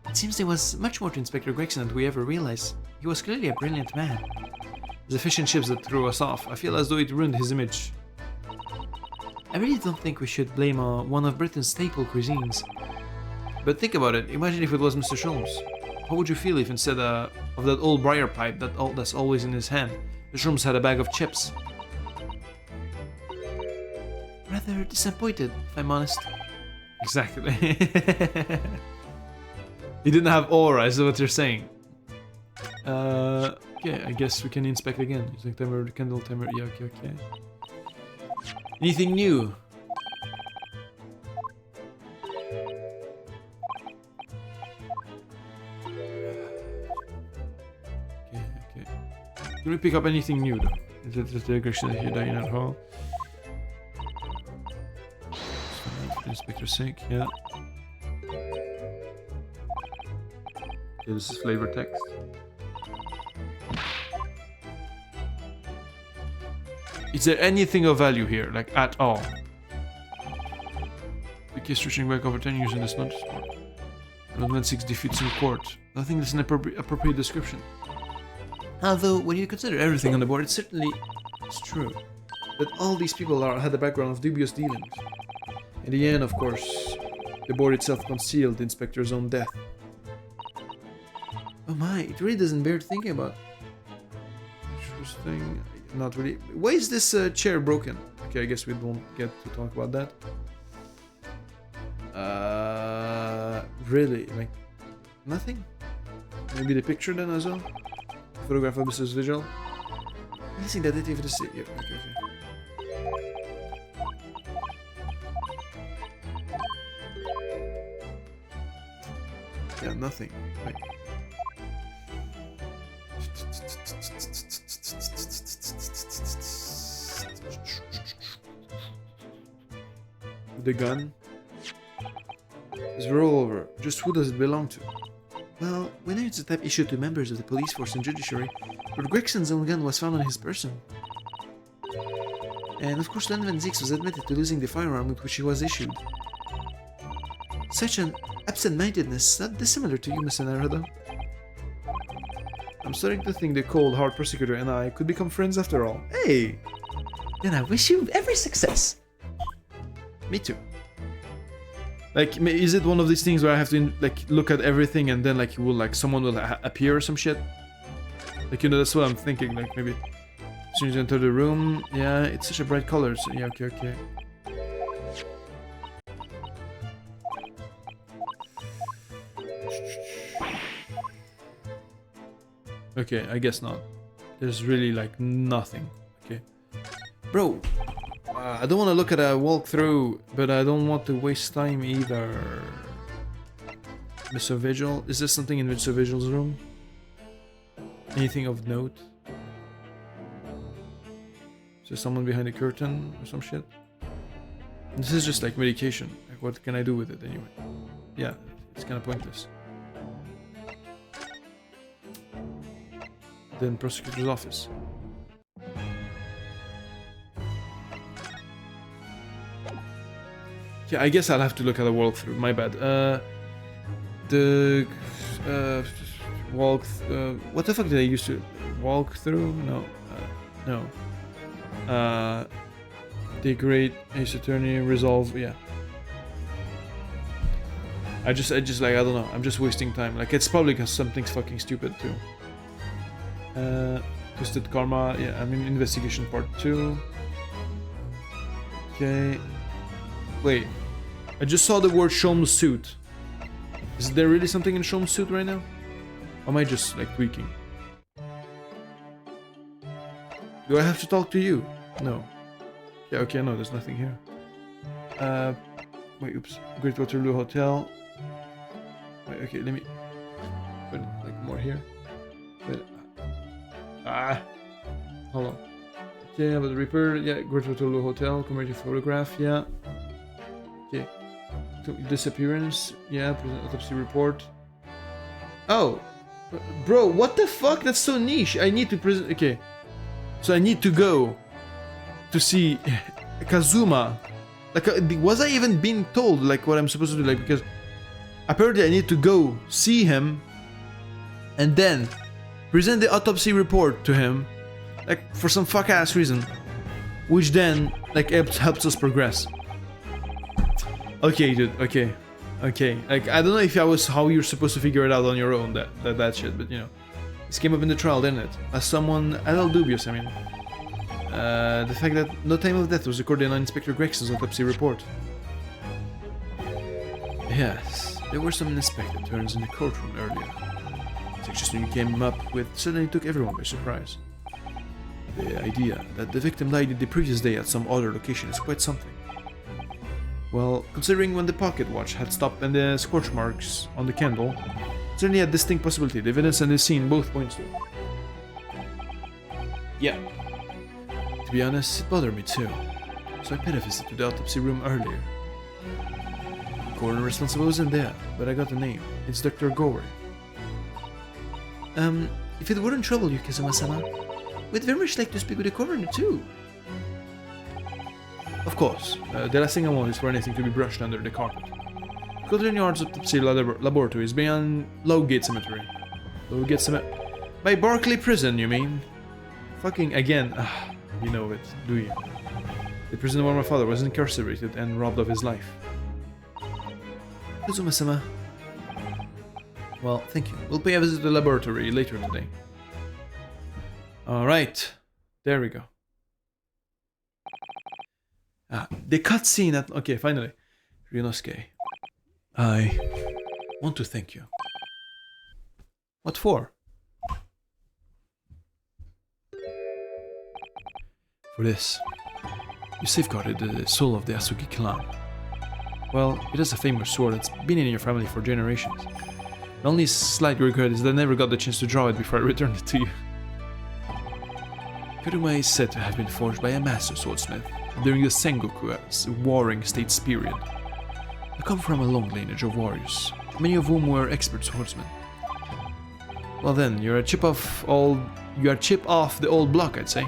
S2: It seems there was much more to Inspector Gregson than we ever realized. He was clearly a brilliant man.
S3: The fish and chips that threw us off. I feel as though it ruined his image.
S2: I really don't think we should blame one of Britain's staple cuisines.
S3: But think about it. Imagine if it was Mr. Sholmes. How would you feel if instead of that old briar pipe that's always in his hand, Mr. Sholmes had a bag of chips?
S2: Rather disappointed, if I'm honest.
S3: Exactly. He didn't have aura, is what you're saying. Yeah, I guess we can inspect again. Using timer, candle timer. Yeah, okay. Anything new? Okay. Can we pick up anything new though? Is it just the aggression here dying at home? Inspector Sync, yeah. Okay, this is flavor text. Is there anything of value here, like at all? The case stretching back over 10 years in this notice board. Element 6 defeats in court. I think that's an appropriate description.
S2: Although, when you consider everything on the board, it certainly is true
S3: that all these people had a background of dubious dealings. In the end, of course, the board itself concealed the inspector's own death.
S2: Oh my, it really doesn't bear thinking about.
S3: Interesting. Not really. Why is this chair broken? Okay, I guess we don't get to talk about that. Really? Like, nothing? Maybe the picture then as well? Photograph of Mrs. Vigil?
S2: I'm guessing that it even is.
S3: Yeah, okay. Yeah, nothing. Right. The gun. It's all over. Just who does it belong to?
S2: Well, we know it's a type issued to members of the police force and judiciary, but Gregson's own gun was found on his person. And of course, Len Van Zix was admitted to losing the firearm with which he was issued. Such an absent-mindedness not dissimilar to you, Mr. Naruto.
S3: I'm starting to think the cold, hard prosecutor and I could become friends after all.
S1: Hey!
S2: Then I wish you every success.
S1: Me too.
S3: Like, is it one of these things where I have to like look at everything and then like someone will appear or some shit? Like, you know, that's what I'm thinking. Like maybe as soon as you enter the room, yeah, it's such a bright color. So yeah, okay. Okay, I guess not. There's really like nothing. Okay.
S1: Bro, I don't want to look at a walkthrough,
S3: But I don't want to waste time either. Mr. Vigil? Is there something in Mr. Vigil's room? Anything of note? Is there someone behind the curtain or some shit? This is just like medication. Like, what can I do with it anyway? Yeah, it's kind of pointless. Then prosecutor's office. Yeah, I guess I'll have to look at the walkthrough. My bad. The what the fuck did I used to walk through? No. The Great Ace Attorney resolve. Yeah. I just like, I don't know. I'm just wasting time. Like, it's probably because something's fucking stupid too. Twisted Karma. Yeah, I mean investigation part 2. Okay. Wait. I just saw the word Shom's suit. Is there really something in Shom's suit right now? Or am I just like tweaking? Do I have to talk to you? No. Yeah, okay, no, there's nothing here. Wait, oops. Great Waterloo Hotel. Wait, okay, let me put like more here. Wait. Hold on. Okay, about the Reaper. Yeah, Great Waterloo Hotel. Commemorative photograph. Yeah. Okay. Disappearance. Yeah. Present autopsy report. Oh, bro, what the fuck? That's so niche. I need to present. Okay. So I need to go to see Kazuma. Like, was I even being told like what I'm supposed to do? Like, because apparently I need to go see him and then present the autopsy report to him, like for some fuck ass reason, which then like helps us progress. Okay, dude. Okay. Like, I don't know if that was how you're supposed to figure it out on your own, that shit, but you know, this came up in the trial, didn't it? As someone a little dubious, I mean. The fact that no time of death was recorded on Inspector Gregson's autopsy report. Yes, there were some unexpected turns in the courtroom earlier. The suggestion you came up with suddenly took everyone by surprise. The idea that the victim died the previous day at some other location is quite something. Well, considering when the pocket watch had stopped and the scorch marks on the candle, certainly a distinct possibility. The evidence and the scene both points to it. Yeah. To be honest, it bothered me too. So I paid a visit to the autopsy room earlier. The coroner responsible wasn't there, but I got the name. It's Dr. Gower.
S2: If it wouldn't trouble you, Kazuma-sama, we'd very much like to speak with the coroner too.
S3: Of course. The last thing I want is for anything to be brushed under the carpet. Scotland Yard's autopsy laboratory is beyond Lowgate Cemetery. Lowgate Cemetery? By Barclay Prison, you mean? Fucking again. You know it, do you? The prison where my father was incarcerated and robbed of his life.
S2: Kazuma-sama.
S3: Well, thank you. We'll pay a visit to the laboratory later today. Alright. There we go. The cutscene at... Okay, finally. Ryunosuke. I want to thank you. What for? For this. You safeguarded the soul of the Asuki clan. Well, it is a famous sword that's been in your family for generations. The only slight regret is that I never got the chance to draw it before I returned it to you. Kuruma is said to have been forged by a master swordsmith, during the Sengoku's warring states period. I come from a long lineage of warriors, many of whom were expert swordsmen. Well then, you're chip off the old block, I'd say.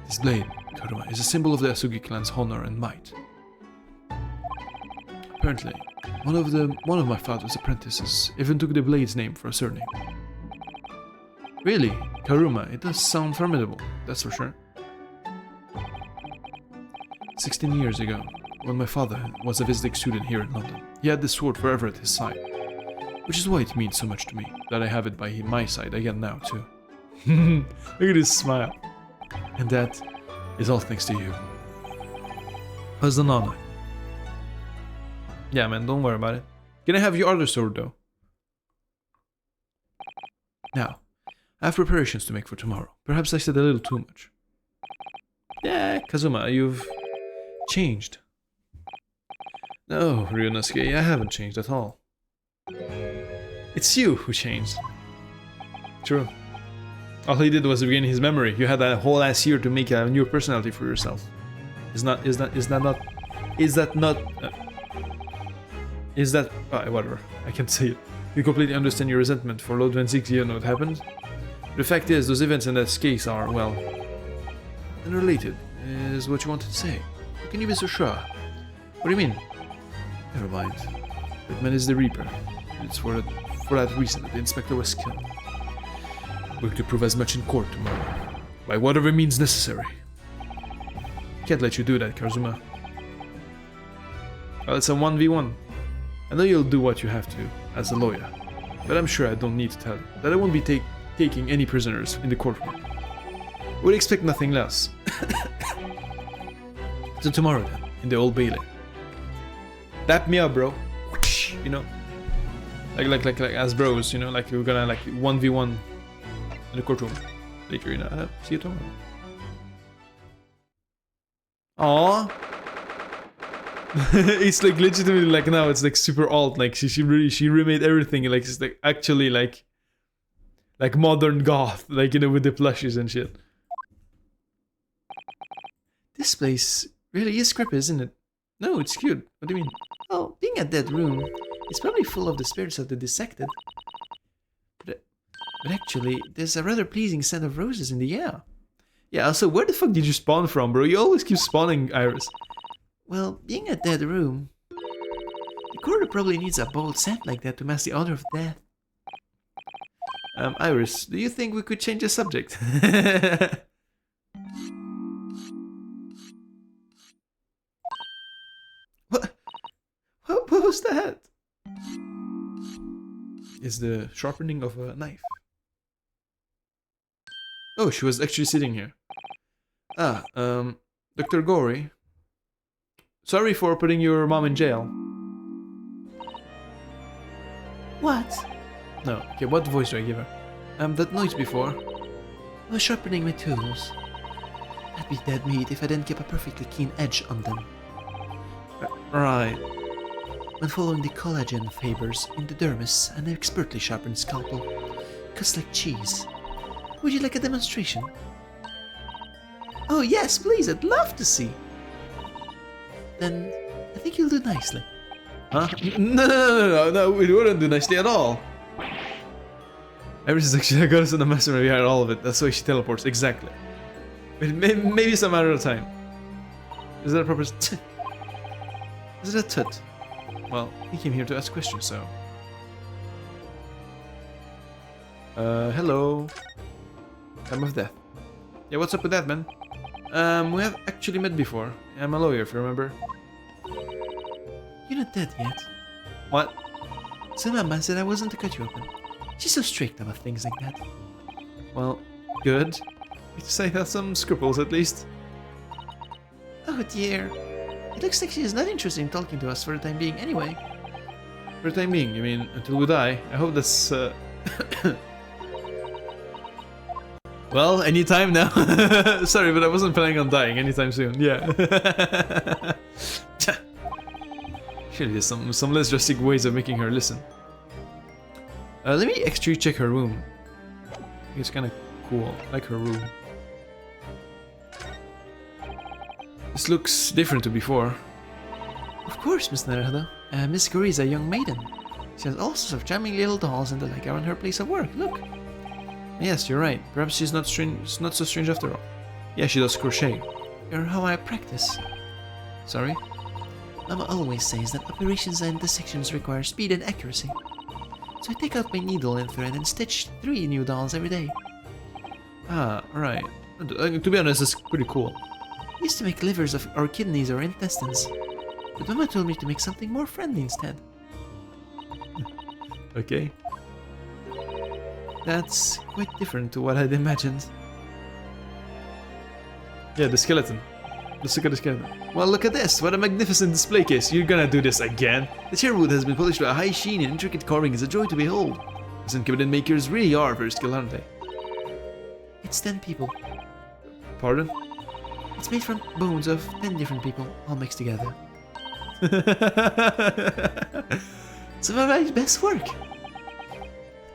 S3: This blade, Karuma, is a symbol of the Asugi clan's honor and might. Apparently, one of my father's apprentices even took the blade's name for a surname. Really, Karuma, it does sound formidable, that's for sure. 16 years ago, when my father was a visiting student here in London, he had this sword forever at his side. Which is why it means so much to me, that I have it by my side again now too. Look at his smile. And that is all thanks to you. As an honor. Yeah man, don't worry about it. Can I have your other sword though? Now, I have preparations to make for tomorrow. Perhaps I said a little too much. Yeah, Kazuma, you've changed. No, Ryunosuke, I haven't changed at all. It's you who changed. True. All he did was regain his memory. You had a whole ass year to make a new personality for yourself. Whatever. I can't say it. You completely understand your resentment for Lord 26, you know what happened? The fact is, those events in that case are, well, unrelated, is what you wanted to say. How can you be so sure? What do you mean? Never mind. That man is the Reaper. It's for that reason that the inspector was killed. We're to prove as much in court tomorrow, by whatever means necessary. Can't let you do that, Kazuma. Well, it's a 1v1. I know you'll do what you have to, as a lawyer, but I'm sure I don't need to tell you that I won't be taking any prisoners in the courtroom. Would expect nothing less. So tomorrow then, in the Old Bailey. Dap me up, bro. You know, like as bros, you know, like we're gonna like 1v1 in the courtroom later. You know, see you tomorrow. Aww. It's like legitimately like now it's like super alt. Like she remade everything. Like it's like actually like modern goth. Like, you know, with the plushes and shit.
S2: This place really is creepy, isn't it?
S3: No, it's cute. What do you mean?
S2: Oh, being a dead room, it's probably full of the spirits of the dissected. But actually, there's a rather pleasing scent of roses in the air.
S3: Yeah, also, where the fuck did you spawn from, bro? You always keep spawning, Iris.
S2: Well, being a dead room, the corridor probably needs a bold scent like that to mask the odor of death.
S3: Iris, do you think we could change the subject? What was that? It's the sharpening of a knife. Oh, she was actually sitting here. Dr. Gory. Sorry for putting your mom in jail.
S2: What?
S3: No, okay, what voice do I give her? That noise before.
S2: I was sharpening my tools. I'd be dead meat if I didn't keep a perfectly keen edge on them.
S3: Right.
S2: When following the collagen fibers in the dermis, an expertly sharpened scalpel cuts like cheese. Would you like a demonstration? Oh yes, please, I'd love to see. Then, I think you'll do nicely.
S3: Huh? No, we wouldn't do nicely at all. Iris is actually got us in the mastermind behind all of it. That's why she teleports, exactly. Maybe it's a matter of time. Is that a proper... Is it a tut? Well, he came here to ask questions, so... Hello. Time of death. Yeah, what's up with that, man? We have actually met before. I'm a lawyer, if you remember.
S2: You're not dead yet.
S3: What?
S2: Tsunama said I wasn't to cut you open. She's so strict about things like that.
S3: Well, good. You say have some scruples, at least.
S2: Oh dear. It looks like she is not interested in talking to us for the time being anyway.
S3: For the time being, you mean until we die? I hope that's... Well, anytime now. Sorry, but I wasn't planning on dying anytime soon. Yeah. Surely there's some less drastic ways of making her listen. Let me actually check her room. It's kind of cool. I like her room. This looks different to before.
S2: Of course, Miss Naruto. Miss Guri is a young maiden. She has all sorts of charming little dolls and the like around her place of work. Look.
S3: Yes, you're right. Perhaps she's not so strange after all. Yeah, she does crochet.
S2: You're how I practice.
S3: Sorry?
S2: Mama always says that operations and dissections require speed and accuracy. So I take out my needle and thread and stitch 3 new dolls every day.
S3: Ah, alright. To be honest, it's pretty cool.
S2: I used to make livers or kidneys or intestines. But Mama told me to make something more friendly instead.
S3: Okay. That's quite different to what I'd imagined. Yeah, the skeleton. Let's look at the skeleton. Well, look at this! What a magnificent display case! You're gonna do this again?
S2: The chairwood has been polished with a high sheen and intricate carving is a joy to behold.
S3: These cabinet makers really are very skilled, aren't they?
S2: It's 10 people.
S3: Pardon?
S2: It's made from bones of 10 different people, all mixed together. Some of my best work.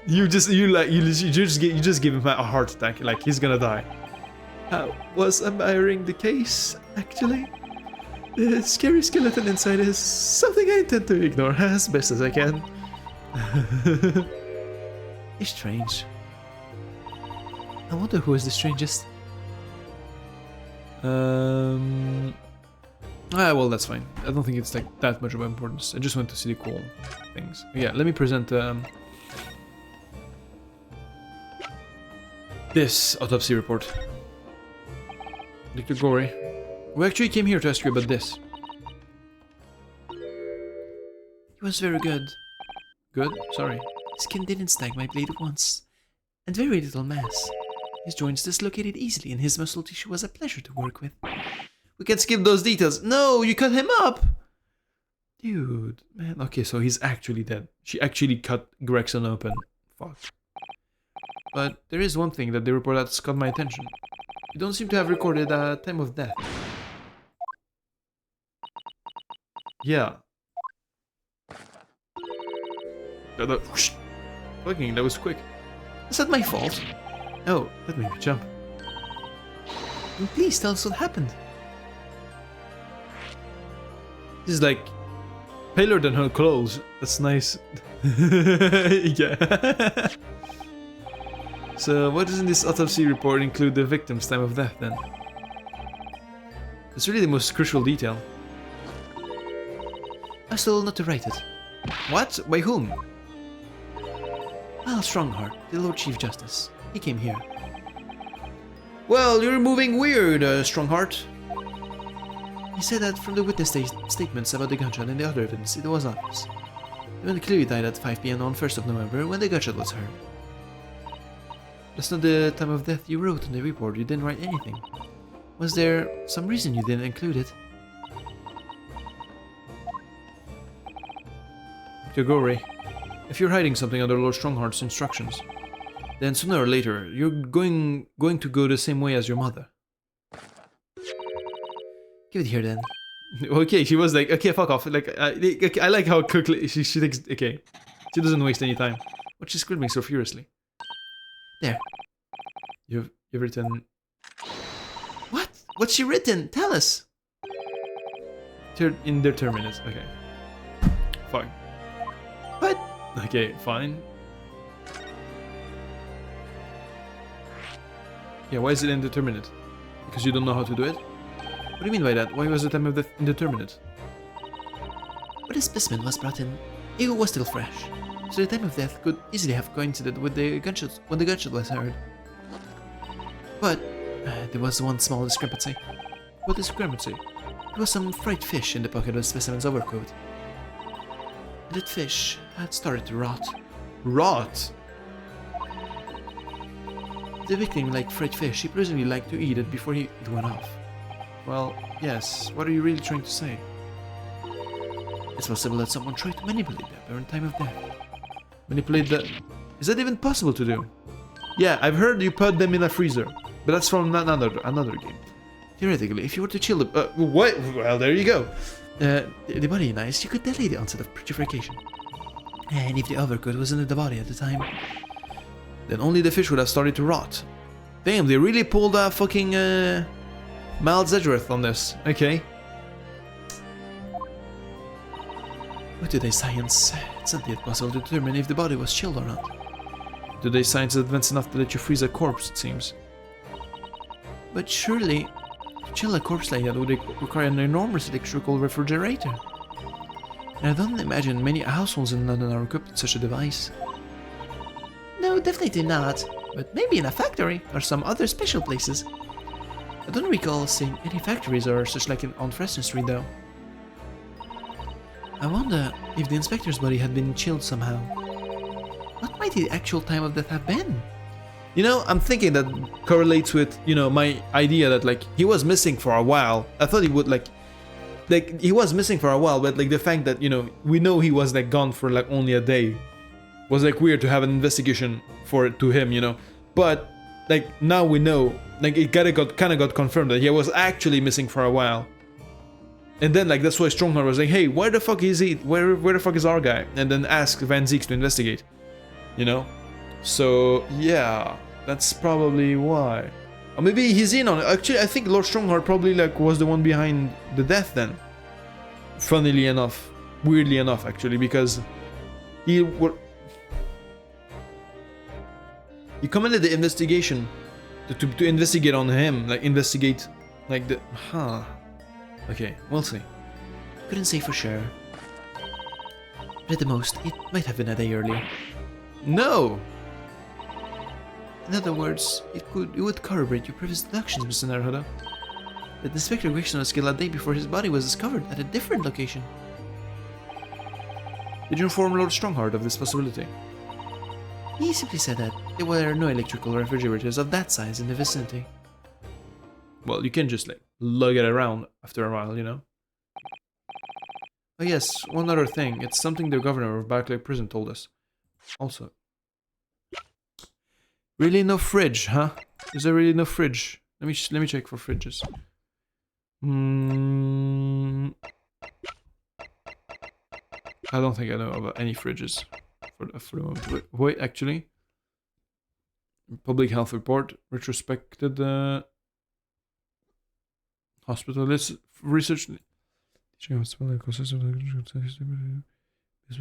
S3: You just give him a heart attack, like he's gonna die. I was admiring the case, actually. The scary skeleton inside is something I intend to ignore as best as I can.
S2: It's strange. I wonder who is the strangest.
S3: Well, that's fine. I don't think it's like that much of importance. I just want to see the cool things. Yeah, let me present this autopsy report. Dr. Gory, we actually came here to ask you about this.
S2: He was very good.
S3: Good? Sorry.
S2: His skin didn't snag my blade once, and very little mass. His joints dislocated easily, and his muscle tissue was a pleasure to work with.
S3: We can skip those details. No, you cut him up! Dude, man. Okay, so he's actually dead. She actually cut Gregson open. Fuck. But there is one thing that they report that's caught my attention. You don't seem to have recorded a time of death. Yeah. Fucking, that was quick.
S2: Is that my fault?
S3: Oh, that made me jump.
S2: Then please tell us what happened.
S3: This is like paler than her clothes. That's nice. Yeah. So, why doesn't this autopsy report include the victim's time of death then? It's really the most crucial detail.
S2: I was told not to write it.
S3: What? By whom?
S2: Well, Strongheart, the Lord Chief Justice. He came here.
S3: Well, you're moving weird, Strongheart.
S2: He said that from the witness statements about the gunshot and the other evidence, it was obvious. The man clearly died at 5 PM on 1st of November when the gunshot was heard. That's not the time of death you wrote in the report. You didn't write anything. Was there some reason you didn't include it?
S3: Yogori, if you're hiding something under Lord Strongheart's instructions, then sooner or later you're going to go the same way as your mother.
S2: Give it here then.
S3: Okay, she was like, okay, fuck off. Like, I like how quickly she thinks. Okay, she doesn't waste any time. But she's screaming so furiously.
S2: There.
S3: You've written.
S2: What? What's she written? Tell us.
S3: Indeterminate. Okay. Fine.
S2: What?
S3: Okay, fine. Yeah, why is it indeterminate? Because you don't know how to do it? What do you mean by that? Why was the time of death indeterminate?
S2: When the specimen was brought in, it was still fresh, so the time of death could easily have coincided with the gunshot when the gunshot was heard. But there was one small discrepancy.
S3: What discrepancy?
S2: There was some fried fish in the pocket of the specimen's overcoat. And that fish had started to rot.
S3: Rot?
S2: The victim liked fried fish. He presumably liked to eat it before it went off.
S3: Well, yes. What are you really trying to say?
S2: It's possible that someone tried to manipulate the apparent time of death.
S3: Manipulate the... Is that even possible to do? Yeah, I've heard you put them in a freezer. But that's from another game.
S2: Theoretically, if you were to chill the...
S3: What? Well, there you go.
S2: The body in ice, you could delay the onset of putrefaction. And if the overcoat was in the body at the time,
S3: then only the fish would have started to rot. Damn, they really pulled a fucking Miles Edgeworth on this. Okay.
S2: With today's science, it's not yet possible to determine if the body was chilled or not.
S3: Today's science is advanced enough to let you freeze a corpse, it seems.
S2: But surely, to chill a corpse like that would require an enormous electrical refrigerator. And I don't imagine many households in London are equipped with such a device. No, definitely not. But maybe in a factory or some other special places. I don't recall seeing any factories or such like on Fresno Street though. I wonder if the inspector's body had been chilled somehow. What might the actual time of death have been?
S3: You know, I'm thinking that correlates with, you know, my idea that, like, he was missing for a while. I thought he would, like, he was missing for a while, but, like, the fact that, you know, we know he was, like, gone for, like, only a day was, like, weird to have an investigation for it to him, you know. But, like, now we know, like, it kind of got confirmed that he was actually missing for a while. And then, like, that's why Strongheart was like, hey, where the fuck is he? Where the fuck is our guy? And then ask Van Zieks to investigate, you know? So, yeah, that's probably why. Or maybe he's in on it. Actually, I think Lord Strongheart probably, like, was the one behind the death then. Funnily enough. Weirdly enough, actually, because he commanded the investigation to investigate on him. Like, investigate, like, the... Huh. Okay, we'll see.
S2: Couldn't say for sure. But at the most, it might have been a day earlier.
S3: No!
S2: In other words, it would corroborate your previous deductions, Mr. Naruhodo. That Inspector Gregson was killed a day before his body was discovered at a different location.
S3: Did you inform Lord Strongheart of this possibility?
S2: He simply said that there were no electrical refrigerators of that size in the vicinity.
S3: Well, you can just, like, lug it around after a while, you know? Oh yes, one other thing. It's something the governor of BAAAACKK prison told us. Also. Really no fridge, huh? Is there really no fridge? Let me check for fridges. I don't think I know about any fridges for the moment. Wait, actually. Public health report. Retrospected hospital list research. This was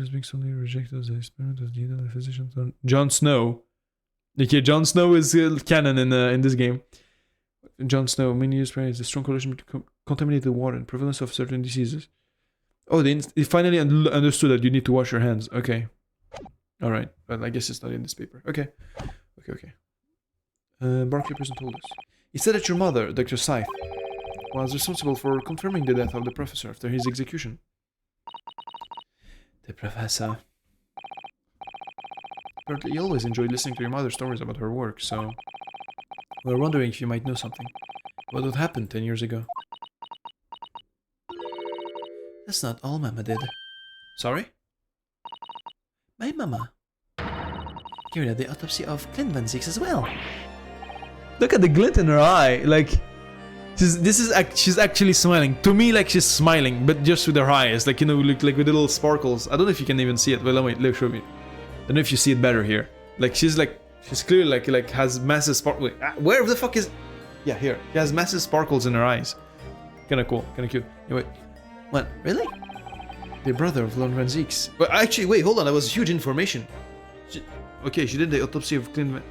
S3: being solely rejected as an experiment as needed by physicians. Jon Snow. Okay, Jon Snow is canon in this game. Jon Snow, many years prior, the strong correlation between contaminated water and prevalence of certain diseases. Oh, they finally understood that you need to wash your hands. Okay. Alright. Well, I guess it's not in this paper. Okay. Okay. Barclay person told us. He said that your mother, Dr. Scythe, was responsible for confirming the death of the professor after his execution.
S2: The professor.
S3: Apparently, you always enjoyed listening to your mother's stories about her work, so... We were wondering if you might know something. What had happened 10 years ago?
S2: That's not all Mama did.
S3: Sorry?
S2: My Mama carried out the autopsy of Clint Van Zieks as well.
S3: Look at the glint in her eye, like... She's actually smiling. To me, like, she's smiling, but just with her eyes, like, you know, look like with little sparkles. I don't know if you can even see it. Well, wait, let me show me. I don't know if you see it better here. Like, she's clearly like has massive sparkles. Where the fuck is? Yeah, here. She has massive sparkles in her eyes. Kinda cool, kinda cute. Anyway,
S2: What? Really?
S3: the brother of Lord Van Zieks. Well, actually, wait, hold on. That was huge information. She did the autopsy of Clint Van...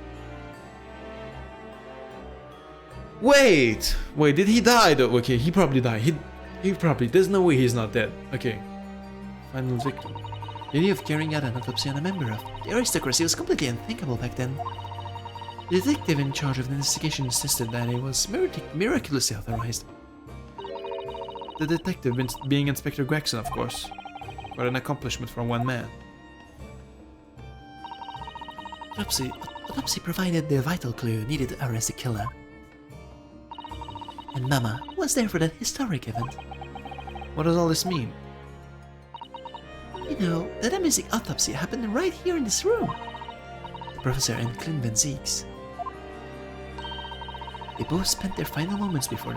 S3: Wait, did he die though? Okay, he probably died. He probably, there's no way he's not dead. Okay. Final victim.
S2: The idea of carrying out an autopsy on a member of the aristocracy was completely unthinkable back then. The detective in charge of the investigation insisted that it was miraculously authorized.
S3: The detective being Inspector Gregson, of course. What an accomplishment for one man.
S2: Autopsy provided the vital clue needed to arrest the killer. And Mama was there for that historic event.
S3: What does all this mean?
S2: You know, that amazing autopsy happened right here in this room. The professor and Clint Van Zieks. They both spent their final moments before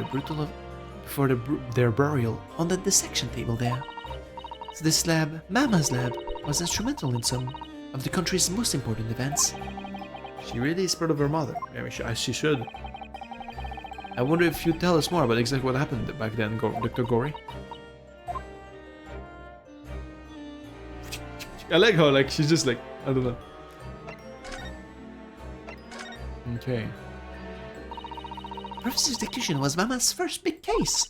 S2: their burial on the dissection table there. So this lab, Mama's lab, was instrumental in some of the country's most important events.
S3: She really is proud of her mother. I mean, she should. I wonder if you'd tell us more about exactly what happened back then, Dr. Gory. I like how, like, she's just like, I don't know. Okay.
S2: Professor's execution was Mama's first big case.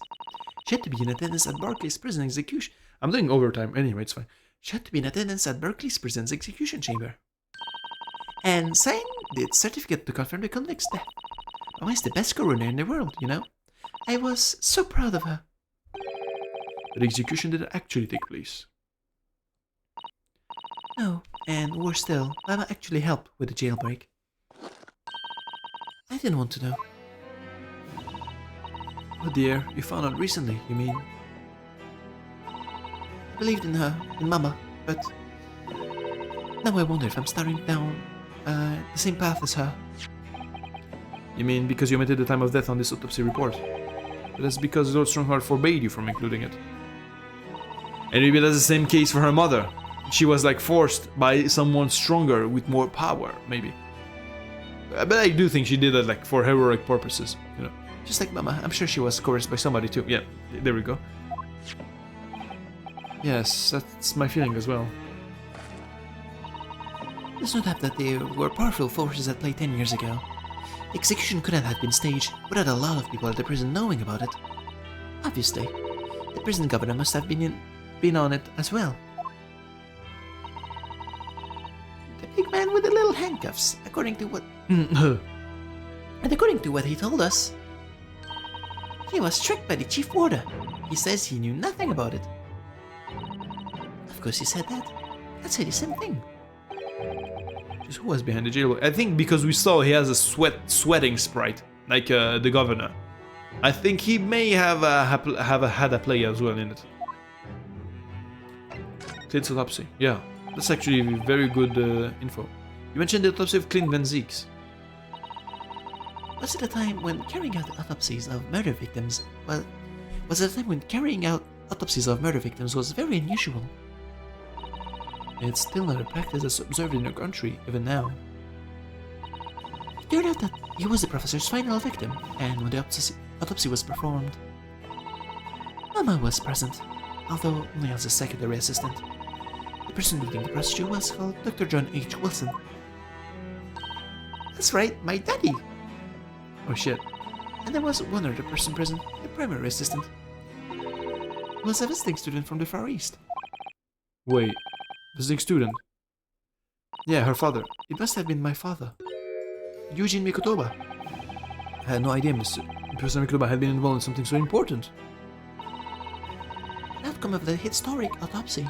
S2: She had to be in attendance at Barclay's prison execution.
S3: I'm doing overtime anyway, it's fine.
S2: She had to be in attendance at Berkeley's prison's execution chamber. And signed the certificate to confirm the convict's death. Mama is the best coroner in the world, you know. I was so proud of her.
S3: The execution didn't actually take place.
S2: No, and worse still, Mama actually helped with the jailbreak. I didn't want to know.
S3: Oh dear, you found out recently, you mean?
S2: I believed in her, in Mama, but now I wonder if I'm starting down the same path as her.
S3: You mean because you omitted the time of death on this autopsy report? But that's because Lord Strongheart forbade you from including it. And maybe that's the same case for her mother. She was like forced by someone stronger with more power, maybe. But I do think she did that like for heroic purposes, you know.
S2: Just like Mama, I'm sure she was coerced by somebody too.
S3: Yeah, there we go. Yes, that's my feeling as well.
S2: There's no doubt that there were powerful forces at play 10 years ago. The execution couldn't have been staged without a lot of people at the prison knowing about it. Obviously, the prison governor must have been on it as well. The big man with the little handcuffs, according to what... and according to what he told us, he was tricked by the chief warder. He says he knew nothing about it. Of course he said that. I'd say the same thing.
S3: Just who was behind the jail? I think because we saw he has a sweating sprite, like the governor. I think he may have had a play as well in it. Clint's autopsy. Yeah, that's actually very good info. You mentioned the autopsy of Clint Van Zeeks.
S2: Was it a time when carrying out autopsies of murder victims? Well, was it a time when carrying out autopsies of murder victims was very unusual?
S3: It's still not a practice that's observed in your country, even now.
S2: It turned out that he was the professor's final victim, and when the autopsy was performed, Mama was present, although only as a secondary assistant. The person leading the procedure was called Dr. John H. Wilson. That's right, my daddy!
S3: Oh shit.
S2: And there was one other person present, the primary assistant. He was a visiting student from the Far East.
S3: Wait, visiting student? Yeah, her father.
S2: It must have been my father, Eugene Mikotoba.
S3: I had no idea Professor Mikotoba had been involved in something so important.
S2: The outcome of the historic autopsy.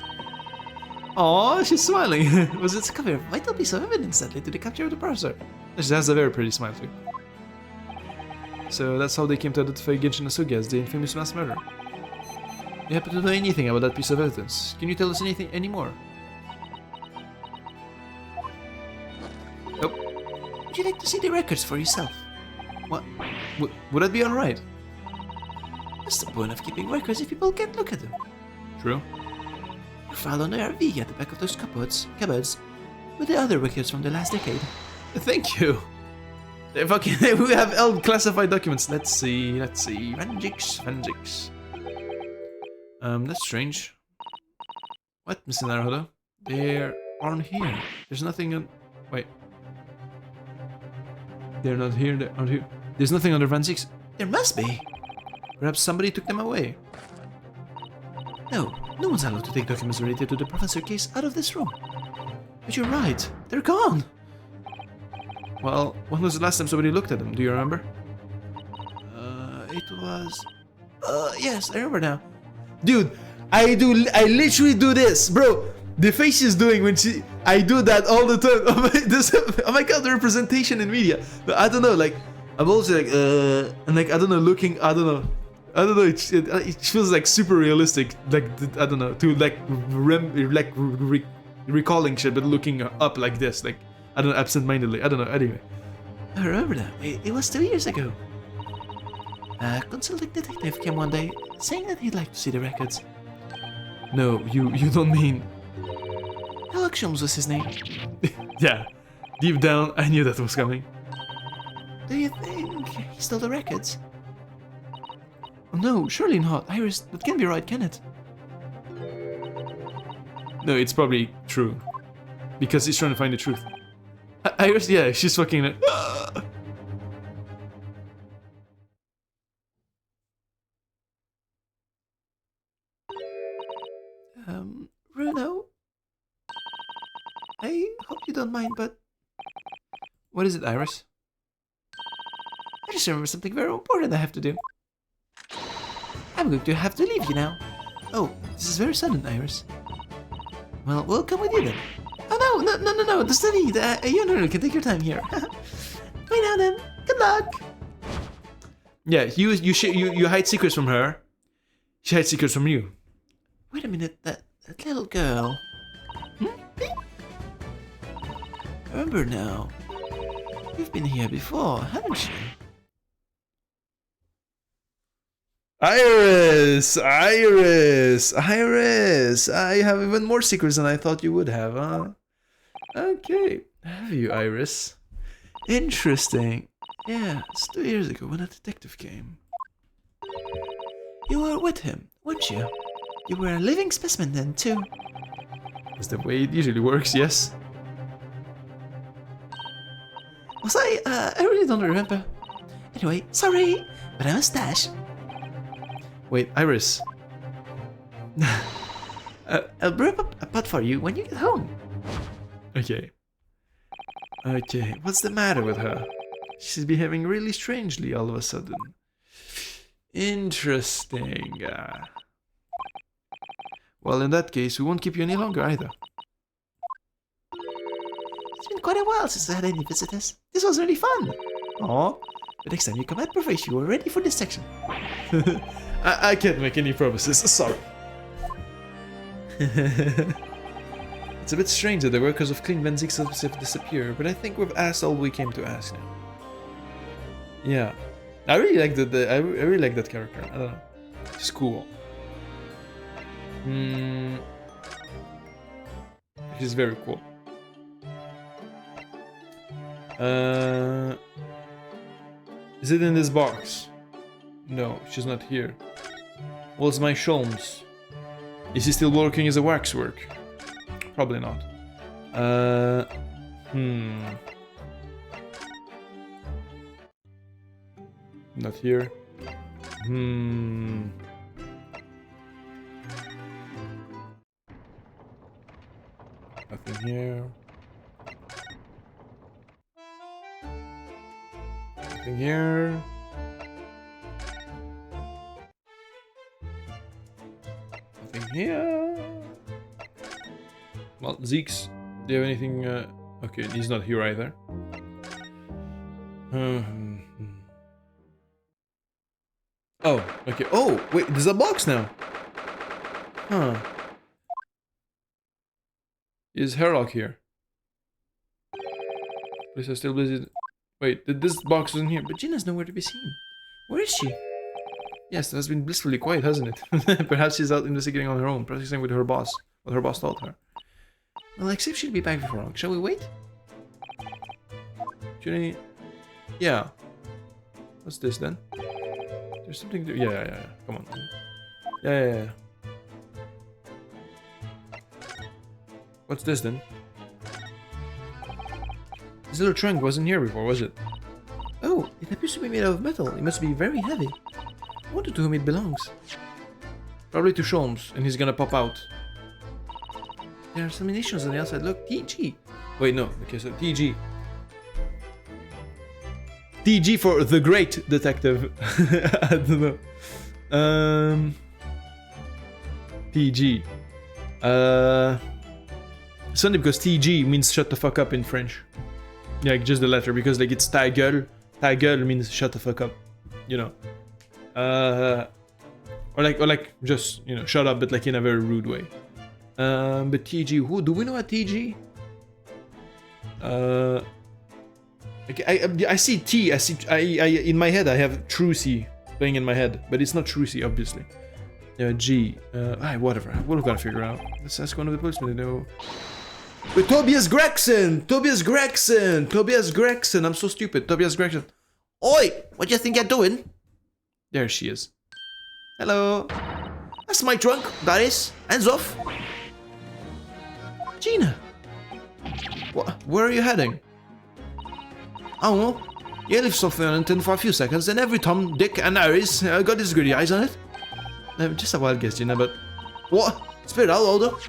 S3: Oh, she's smiling.
S2: Was it discovered a vital piece of evidence that led to the capture of the professor?
S3: She has a very pretty smile too. So that's how they came to identify Genshin Asugi as the infamous mass murderer. You happen to know anything about that piece of evidence? Can you tell us any more? Nope.
S2: Would you like to see the records for yourself?
S3: What? Would that be alright?
S2: What's the point of keeping records if people can't look at them?
S3: True.
S2: You file on the RV at the back of those cupboards with the other records from the last decade.
S3: Thank you. Fucking, we have all classified documents. Let's see. Forensics. That's strange. What, Mr. Naruhodo? They aren't here. There's nothing on... Wait. They're not here, they aren't here. There's nothing on the forensics.
S2: There must be.
S3: Perhaps somebody took them away.
S2: No one's allowed to take documents related to the professor case out of this room. But you're right, they're gone.
S3: Well, when was the last time somebody looked at them? Do you remember?
S2: It was... yes, I remember now.
S1: Dude, I literally do this, bro. The face she's doing when I do that all the time. Oh my god, the representation in media. But I don't know, like, I'm also like, and like, I don't know, looking, I don't know, it feels like super realistic, like, I don't know, to like, recalling shit, but looking up like this, like, I don't know, absent-mindedly, I don't know, anyway.
S2: I remember now, it was 2 years ago. A consulting detective came one day, saying that he'd like to see the records.
S3: No, you don't mean...
S2: Alex Holmes was his name.
S3: Yeah, deep down, I knew that was coming.
S2: Do you think he stole the records? Oh no, surely not. Iris, that can't be right, can it?
S3: No, it's probably true. Because he's trying to find the truth. Iris, yeah, she's fucking...
S2: Bruno? I hope you don't mind, but...
S3: What is it, Iris?
S2: I just remember something very important I have to do. I'm going to have to leave you now. Oh, this is very sudden, Iris. Well, we'll come with you then. Oh no, there's no need. You can take your time here. Bye now then. Good luck.
S3: Yeah, you hide secrets from her. She hides secrets from you.
S2: Wait a minute, that little girl. Remember now. You've been here before, haven't you?
S1: Iris! Iris! Iris! I have even more secrets than I thought you would have, huh? Okay. Have you, Iris? Interesting.
S2: Yeah, it's 2 years ago when a detective came. You were with him, weren't you? You were a living specimen then, too.
S3: That's the way it usually works, yes.
S2: Was I really don't remember. Anyway, sorry, but I must dash.
S3: Wait, Iris.
S2: I'll brew up a pot for you when you get home.
S3: Okay. Okay, what's the matter with her? She's behaving really strangely all of a sudden. Interesting. Well, in that case, we won't keep you any longer either.
S2: It's been quite a while since I had any visitors. This was really fun.
S3: Aw.
S2: The next time you come, I promise you are ready for this section.
S3: I can't make any promises, sorry. It's a bit strange that the workers of Clean Benzix have disappeared, but I think we've asked all we came to ask now. Yeah. I really like I really like that character. I don't know. She's cool. She's very cool. Is it in this box? No, she's not here. What's my Sholmes? Is he still working as a waxwork? Probably not. Not here. Nothing here. Nothing here. Nothing here. Well, Zeke's, do you have anything? Okay, he's not here either. Oh, okay. Oh, wait, there's a box now. Huh. Is Herlock here? Police are still busy. Wait, this box isn't here, but Gina's nowhere to be seen. Where is she? Yes, it has been blissfully quiet, hasn't it? Perhaps she's out investigating on her own, practicing with her boss, what her boss told her.
S2: Well, except she'll be back before long. Shall we wait?
S3: Should yeah. What's this then? There's something to... Yeah. Come on. Yeah. What's this then? This little trunk wasn't here before, was it?
S2: Oh, it appears to be made of metal. It must be very heavy. I wonder to whom it belongs.
S3: Probably to Sholmes, and he's gonna pop out.
S2: There are some initials on the outside. Look, TG.
S3: Wait, no. Okay, so TG. TG for the Great Detective. I don't know. TG. It's funny because TG means shut the fuck up in French. Yeah, like just the letter, because like it's ta gueule. Ta gueule means shut the fuck up. You know. Or like just, you know, shut up, but like in a very rude way. But TG, who do we know a TG? I see T. I in my head I have Trucy playing in my head, but it's not Trucy, obviously. Yeah, G. Whatever. We've got to figure out. Let's ask one of the policemen to know. Wait, Tobias Gregson! Tobias Gregson! I'm so stupid. Tobias Gregson.
S2: Oi! What do you think you're doing?
S3: There she is.
S2: Hello.
S1: That's my trunk, that is. Hands off.
S2: Gina.
S1: Where are you heading? I don't know. You leave something unattended for a few seconds, and every Tom, Dick, and Harry's got his greedy eyes on it.
S3: Just a wild guess, Gina, but...
S1: What? Spit it out, Aldo.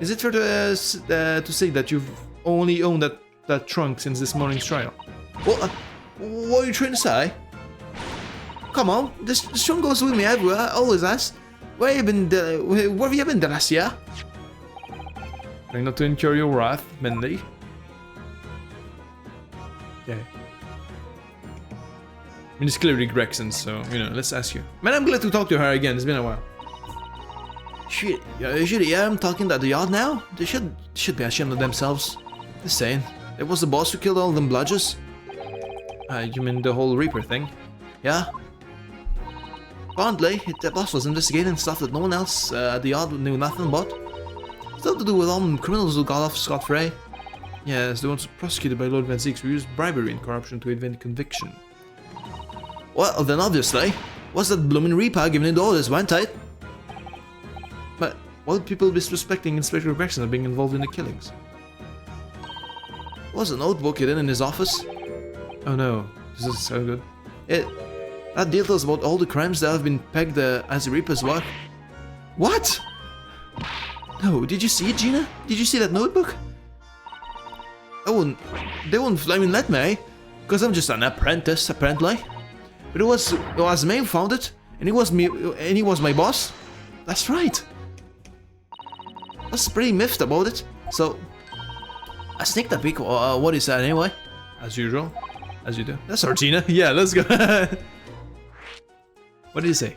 S3: Is it fair to say that you've only owned that trunk since this morning's trial?
S1: What are you trying to say? Come on, this trunk goes with me everywhere, always has. Where have you been the last year?
S3: Trying not to incur your wrath, Mendy. Okay. I mean, it's clearly Gregson, so, you know, let's ask you. Man, I'm glad to talk to her again, it's been a while.
S1: Shit, you should hear them talking at the yard now? They should be ashamed of themselves. Just saying. It was the boss who killed all them bludgers.
S3: You mean the whole Reaper thing?
S1: Yeah. Apparently, the boss was investigating stuff that no one else at the yard knew nothing about. Stuff to do with all them criminals who got off scot-free.
S3: Yes, the ones prosecuted by Lord Van Zeeks who used bribery and corruption to evade conviction.
S1: Well, then obviously, was that bloomin' Reaper giving it orders, weren't it?
S3: But why would people be suspecting Inspector Gregson of being involved in the killings?
S1: Was a notebook hidden in his office.
S3: Oh no, this is so good.
S1: That details about all the crimes that have been pegged as the Reaper's work. What? No, did you see it, Gina? Did you see that notebook? They wouldn't flaming let me, because I'm just an apprentice, apparently. But it was me who found it, and he was my boss. That's right. I was pretty miffed about it, so I sneaked a peek what he said anyway.
S3: As usual. As you do. That's our Gina. Yeah, let's go. What did he say?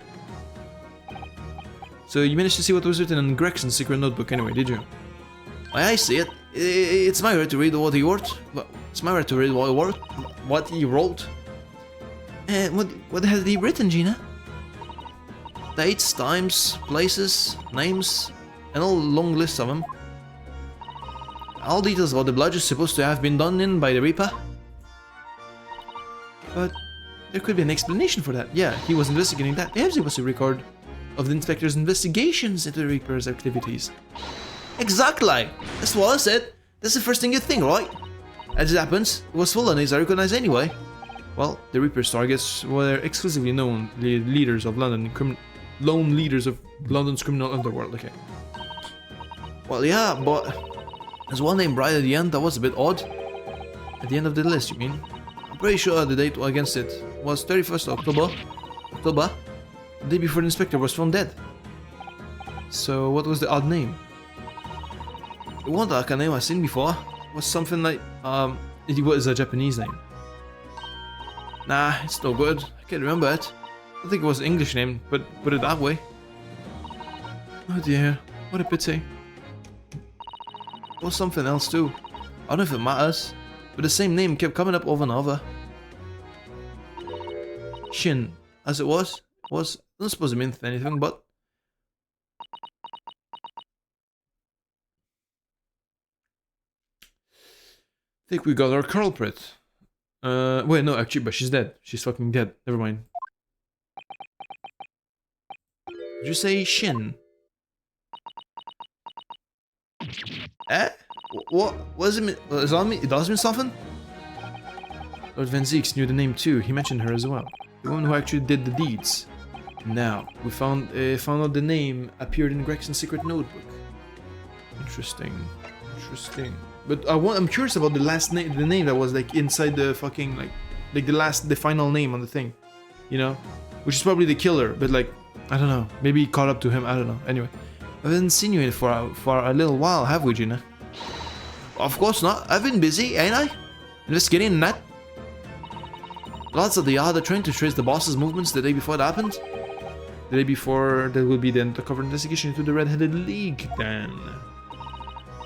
S3: So you managed to see what was written in Gregson's secret notebook anyway, did you?
S1: I see it. It's my right to read what he wrote. It's my right to read what he wrote. What had he written, Gina? Dates, times, places, names, and all long lists of them. All details about the bludgeons supposed to have been done in by the Reaper.
S3: But there could be an explanation for that. Yeah, he was investigating that. Perhaps it was a record of the inspector's investigations into the Reaper's activities.
S1: Exactly! That's what I said. That's the first thing you think, right? As it happens, it was full of names I recognize anyway.
S3: Well, the Reaper's targets were exclusively known leaders of London, lone leaders of London's criminal underworld. Okay.
S1: Well, yeah, but there's one name right at the end that was a bit odd.
S3: At the end of the list, you mean?
S1: I'm pretty sure the date against it was 31st October. The day before the inspector was found dead.
S3: So what was the odd name?
S1: It wasn't like a name I've seen before.
S3: It was something like, it was a Japanese name.
S1: Nah, it's no good. I can't remember it.
S3: I think it was an English name, but put it that way. Oh dear, what a pity.
S1: It was something else too. I don't know if it matters, but the same name kept coming up over and over.
S3: Shin,
S1: as it was not supposed to mean anything, but
S3: I think we got our culprit. Wait, no, actually, but she's dead. She's fucking dead. Never mind. Did you say Shin?
S1: What does it mean? It does mean something?
S3: Lord Van Zeeks knew the name too. He mentioned her as well. The woman who actually did the deeds. Now, we found out the name appeared in Gregson's secret notebook. Interesting. Interesting. But I'm curious about the last name, the name that was like inside the fucking like the final name on the thing, you know, which is probably the killer. But like, I don't know. Maybe it caught up to him. I don't know. Anyway, I haven't seen you in for a little while, have we, Gina?
S1: Of course not. I've been busy, ain't I? Investigating that. Lots of the yard are trying to trace the boss's movements the day before it happened.
S3: The day before, there will be the undercover investigation into the Red-Headed League, then.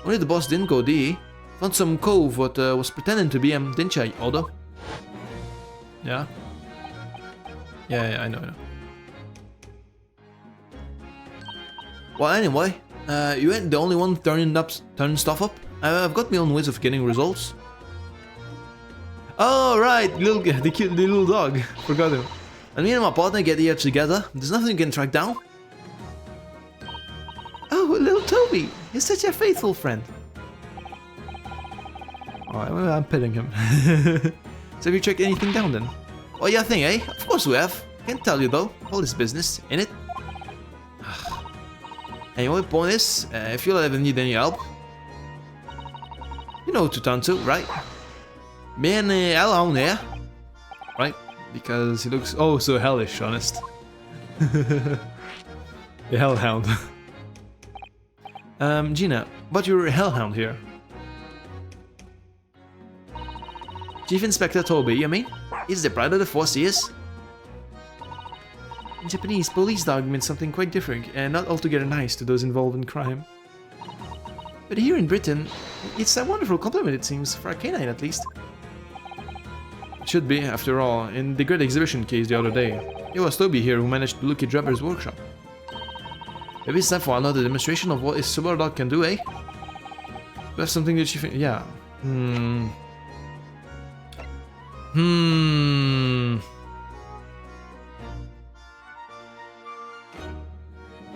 S1: Only the boss didn't go, did he? Found some cove what was pretending to be him, didn't you, Aldo?
S3: Yeah? Yeah, I know.
S1: Well, anyway, you ain't the only one turning stuff up. I've got my own ways of getting results.
S3: Oh, right, the little dog. Forgot him.
S1: When me and my partner get here together, there's nothing you can track down.
S2: Oh, little Toby, you're such a faithful friend.
S1: Alright, well, I'm petting him. So have you checked anything down then?
S2: Oh, yeah, thing, eh? Of course we have. Can't tell you though. All this business, innit?
S1: Anyway, point is, if you'll ever need any help, you know who to turn to, right? Me and Hellhound here, right? Because he looks oh so hellish, honest. The Hellhound. Gina, but you're a Hellhound here.
S2: Chief Inspector Toby, you mean? He's the pride of the force, he is.
S1: In Japanese, police dog means something quite different and not altogether nice to those involved in crime.
S2: But here in Britain, it's a wonderful compliment, it seems, for a canine at least.
S1: It should be, after all, in the great exhibition case the other day. It was Toby here who managed to look at Draper's workshop.
S2: Maybe it's time for another demonstration of what a super dog can do, eh?
S1: That's something that you yeah.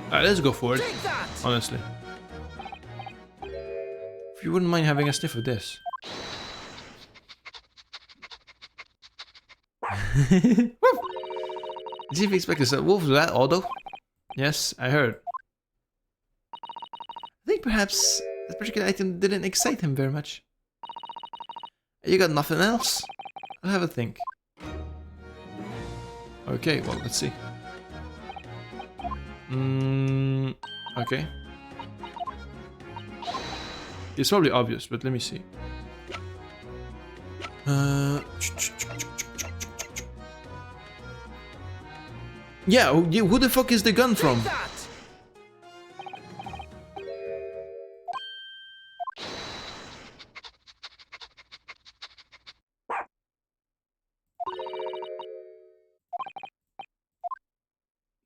S1: Alright, let's go for it. Honestly. If you wouldn't mind having a sniff of this.
S2: Chief Inspector Wolf do that, although?
S1: Yes, I heard.
S2: I think perhaps that particular item didn't excite him very much. You got nothing else? I'll have a think.
S1: Okay, well, let's see. Okay. It's probably obvious, but let me see. Yeah, who the fuck is the gun from?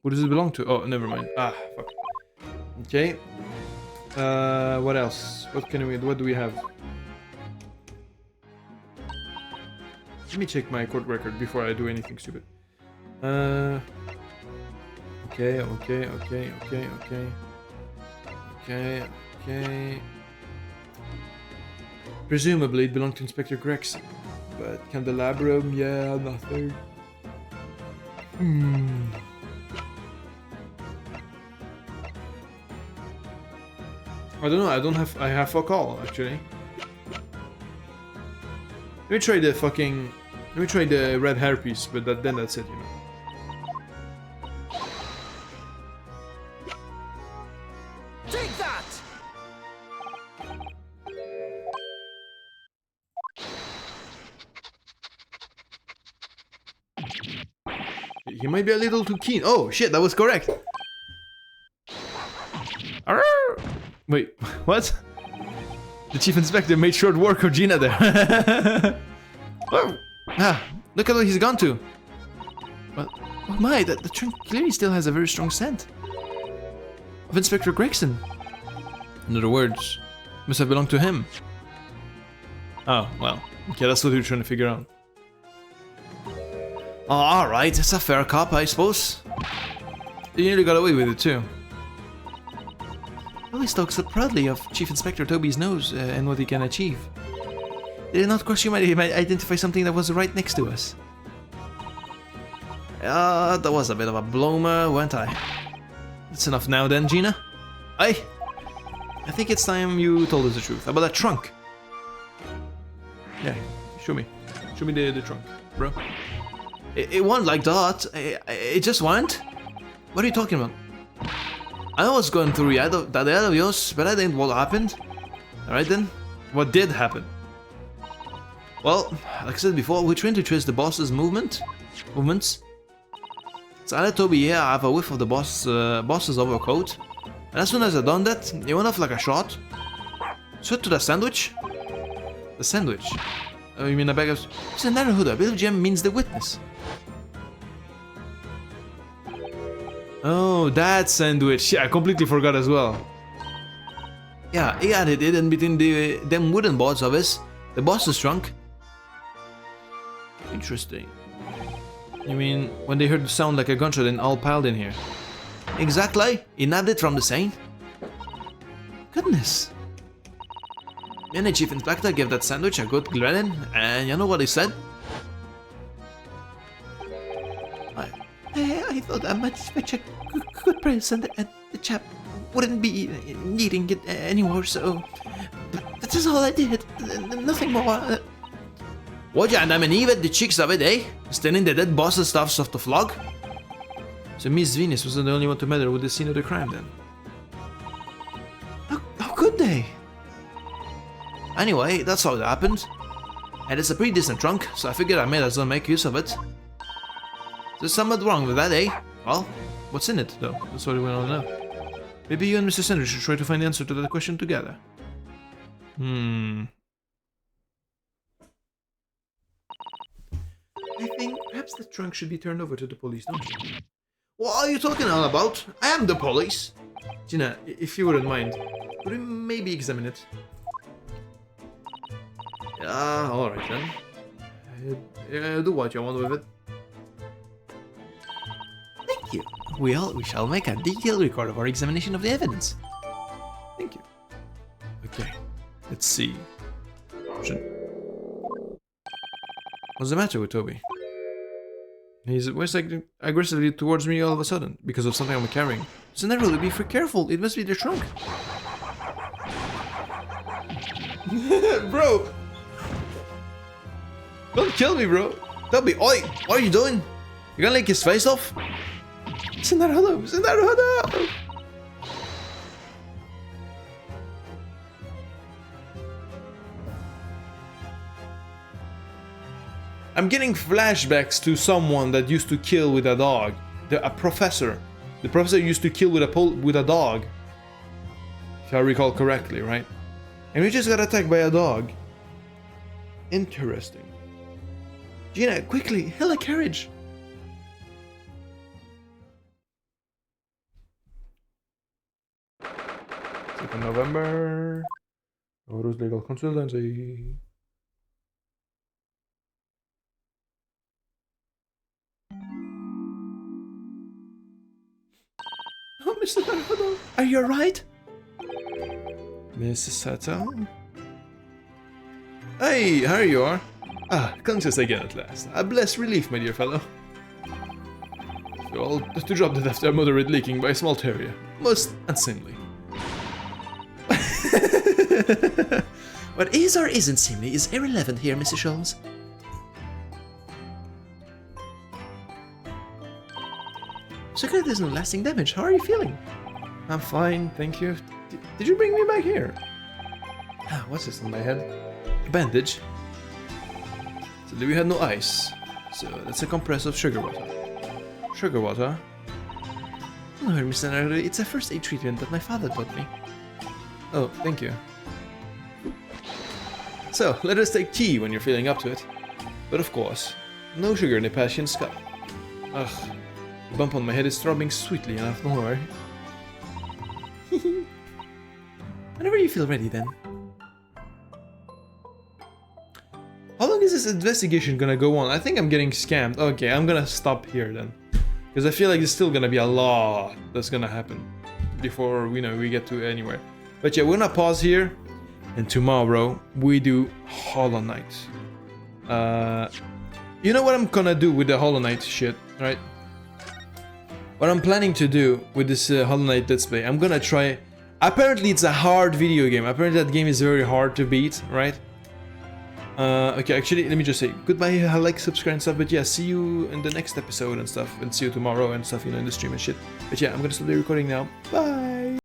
S1: Who does it belong to? Oh, never mind. Ah, fuck. Okay. What else? What do we have? Let me check my court record before I do anything stupid. Okay. Presumably it belonged to Inspector Gregson. But candelabrum, yeah, nothing. I don't know, I have fuck all, actually. Let me try the red hairpiece, but then that's it, you know.
S4: Take that!
S1: He might be a little too keen. Oh, shit, that was correct. Arrgh! Wait, what? The Chief Inspector made short work of Gina there. Oh, look at what he's gone to.
S2: Well, oh my, the trunk clearly still has a very strong scent. Of Inspector Gregson.
S1: In other words, must have belonged to him. Oh, well. Okay, that's what we're trying to figure out.
S2: Oh, alright, it's a fair cop, I suppose.
S1: You nearly got away with it, too.
S2: Always talks so proudly of Chief Inspector Toby's nose and what he can achieve. Did it not cross your mind he might identify something that was right next to us? That was a bit of a bloomer, weren't I?
S1: That's enough now then, Gina.
S2: I think it's time you told us the truth about that trunk.
S1: Yeah, show me. Show me the trunk, bro.
S2: It wasn't like that. It just wasn't. What are you talking about? I was going through that ad of yours, but I didn't know what happened. Alright then.
S1: What did happen?
S2: Well, like I said before, we're trying to trace the boss's movements. So I let Toby here have a whiff of the boss's overcoat. And as soon as I done that, he went off like a shot. Straight to the sandwich.
S1: The sandwich?
S2: Oh, you mean a bag of... It's a Naruhodo. A bit of gem means the witness.
S1: Oh, that sandwich. Yeah, I completely forgot as well.
S2: Yeah, he had it hidden between them wooden boards of his. The boss's trunk.
S1: Interesting.
S3: You mean when they heard the sound like a gunshot and all piled in here?
S2: Exactly. He nabbed it from the scene. Goodness. Me and the Chief Inspector gave that sandwich a good grilling, and you know what he said? I thought I might fetch a good price and the chap wouldn't be needing it anymore, so... But that is all I did, nothing more.
S3: What you and I mean, even the chicks of it, eh? Standing the dead boss's stuffs off the flog? So Miss Venus wasn't the only one to meddle with the scene of the crime then?
S2: How could they? Anyway, that's how it happened. And it's a pretty decent trunk, so I figured I might as well make use of it. There's something wrong with that, eh?
S3: Well, what's in it, though? That's what we want to know. Maybe you and Mr. Sanders should try to find the answer to that question together. I think perhaps the trunk should be turned over to the police, don't you?
S1: What are you talking all about? I am the police.
S3: Gina, if you wouldn't mind, could we maybe examine it?
S1: Yeah, alright then. Do what you want with it.
S2: Thank you. We shall make a detailed record of our examination of the evidence.
S3: Thank you. Okay, let's see. What's the matter with Toby? He's like aggressively towards me all of a sudden because of something I'm carrying.
S2: So naturally, be careful. It must be the trunk.
S1: Bro! Don't kill me, bro! Toby, oi! What are you doing? You gonna lick his face off?
S2: Sinarhado! Sinarhado!
S1: I'm getting flashbacks to someone that used to kill with a dog. A professor. The professor used to kill with a dog. If I recall correctly, right? And we just got attacked by a dog. Interesting. Gina, quickly, hail a carriage. 2nd November. Horus Legal Consultancy.
S2: Oh, Mr. Naruto, are you alright?
S1: Mrs. Sato? Hey, here you are. Ah, conscious again at last. A blessed relief, my dear fellow. Well, to drop dead after a moderate leaking by a small terrier. Most unseemly.
S2: What is or isn't seemly is irrelevant here, Mr. Scholes. So good there's no lasting damage. How are you feeling?
S1: I'm fine, thank you. Did you bring me back here? Ah, what's this on my head? A bandage. So we had no ice. So that's a compress of sugar water. Sugar water?
S2: No, Mr. Naruto, it's a first aid treatment that my father taught me.
S1: Oh, thank you. So, let us take tea when you're feeling up to it. But of course, no sugar in the patient's cup. Ugh, the bump on my head is throbbing sweetly enough, don't worry.
S2: Whenever you feel ready, then.
S1: How long is this investigation gonna go on? I think I'm getting scammed. Okay, I'm gonna stop here then. Because I feel like there's still gonna be a lot that's gonna happen before we get to anywhere. But yeah, we're gonna pause here, and tomorrow we do Hollow Knight. You know what I'm gonna do with the Hollow Knight shit, right? What I'm planning to do with this Hollow Knight Let's Play, I'm gonna try... Apparently it's a hard video game. Apparently that game is very hard to beat, right? Okay, actually, let me just say goodbye, like, subscribe and stuff, but yeah, see you in the next episode and stuff, and see you tomorrow and stuff, in the stream and shit. But yeah, I'm gonna stop the recording now. Bye!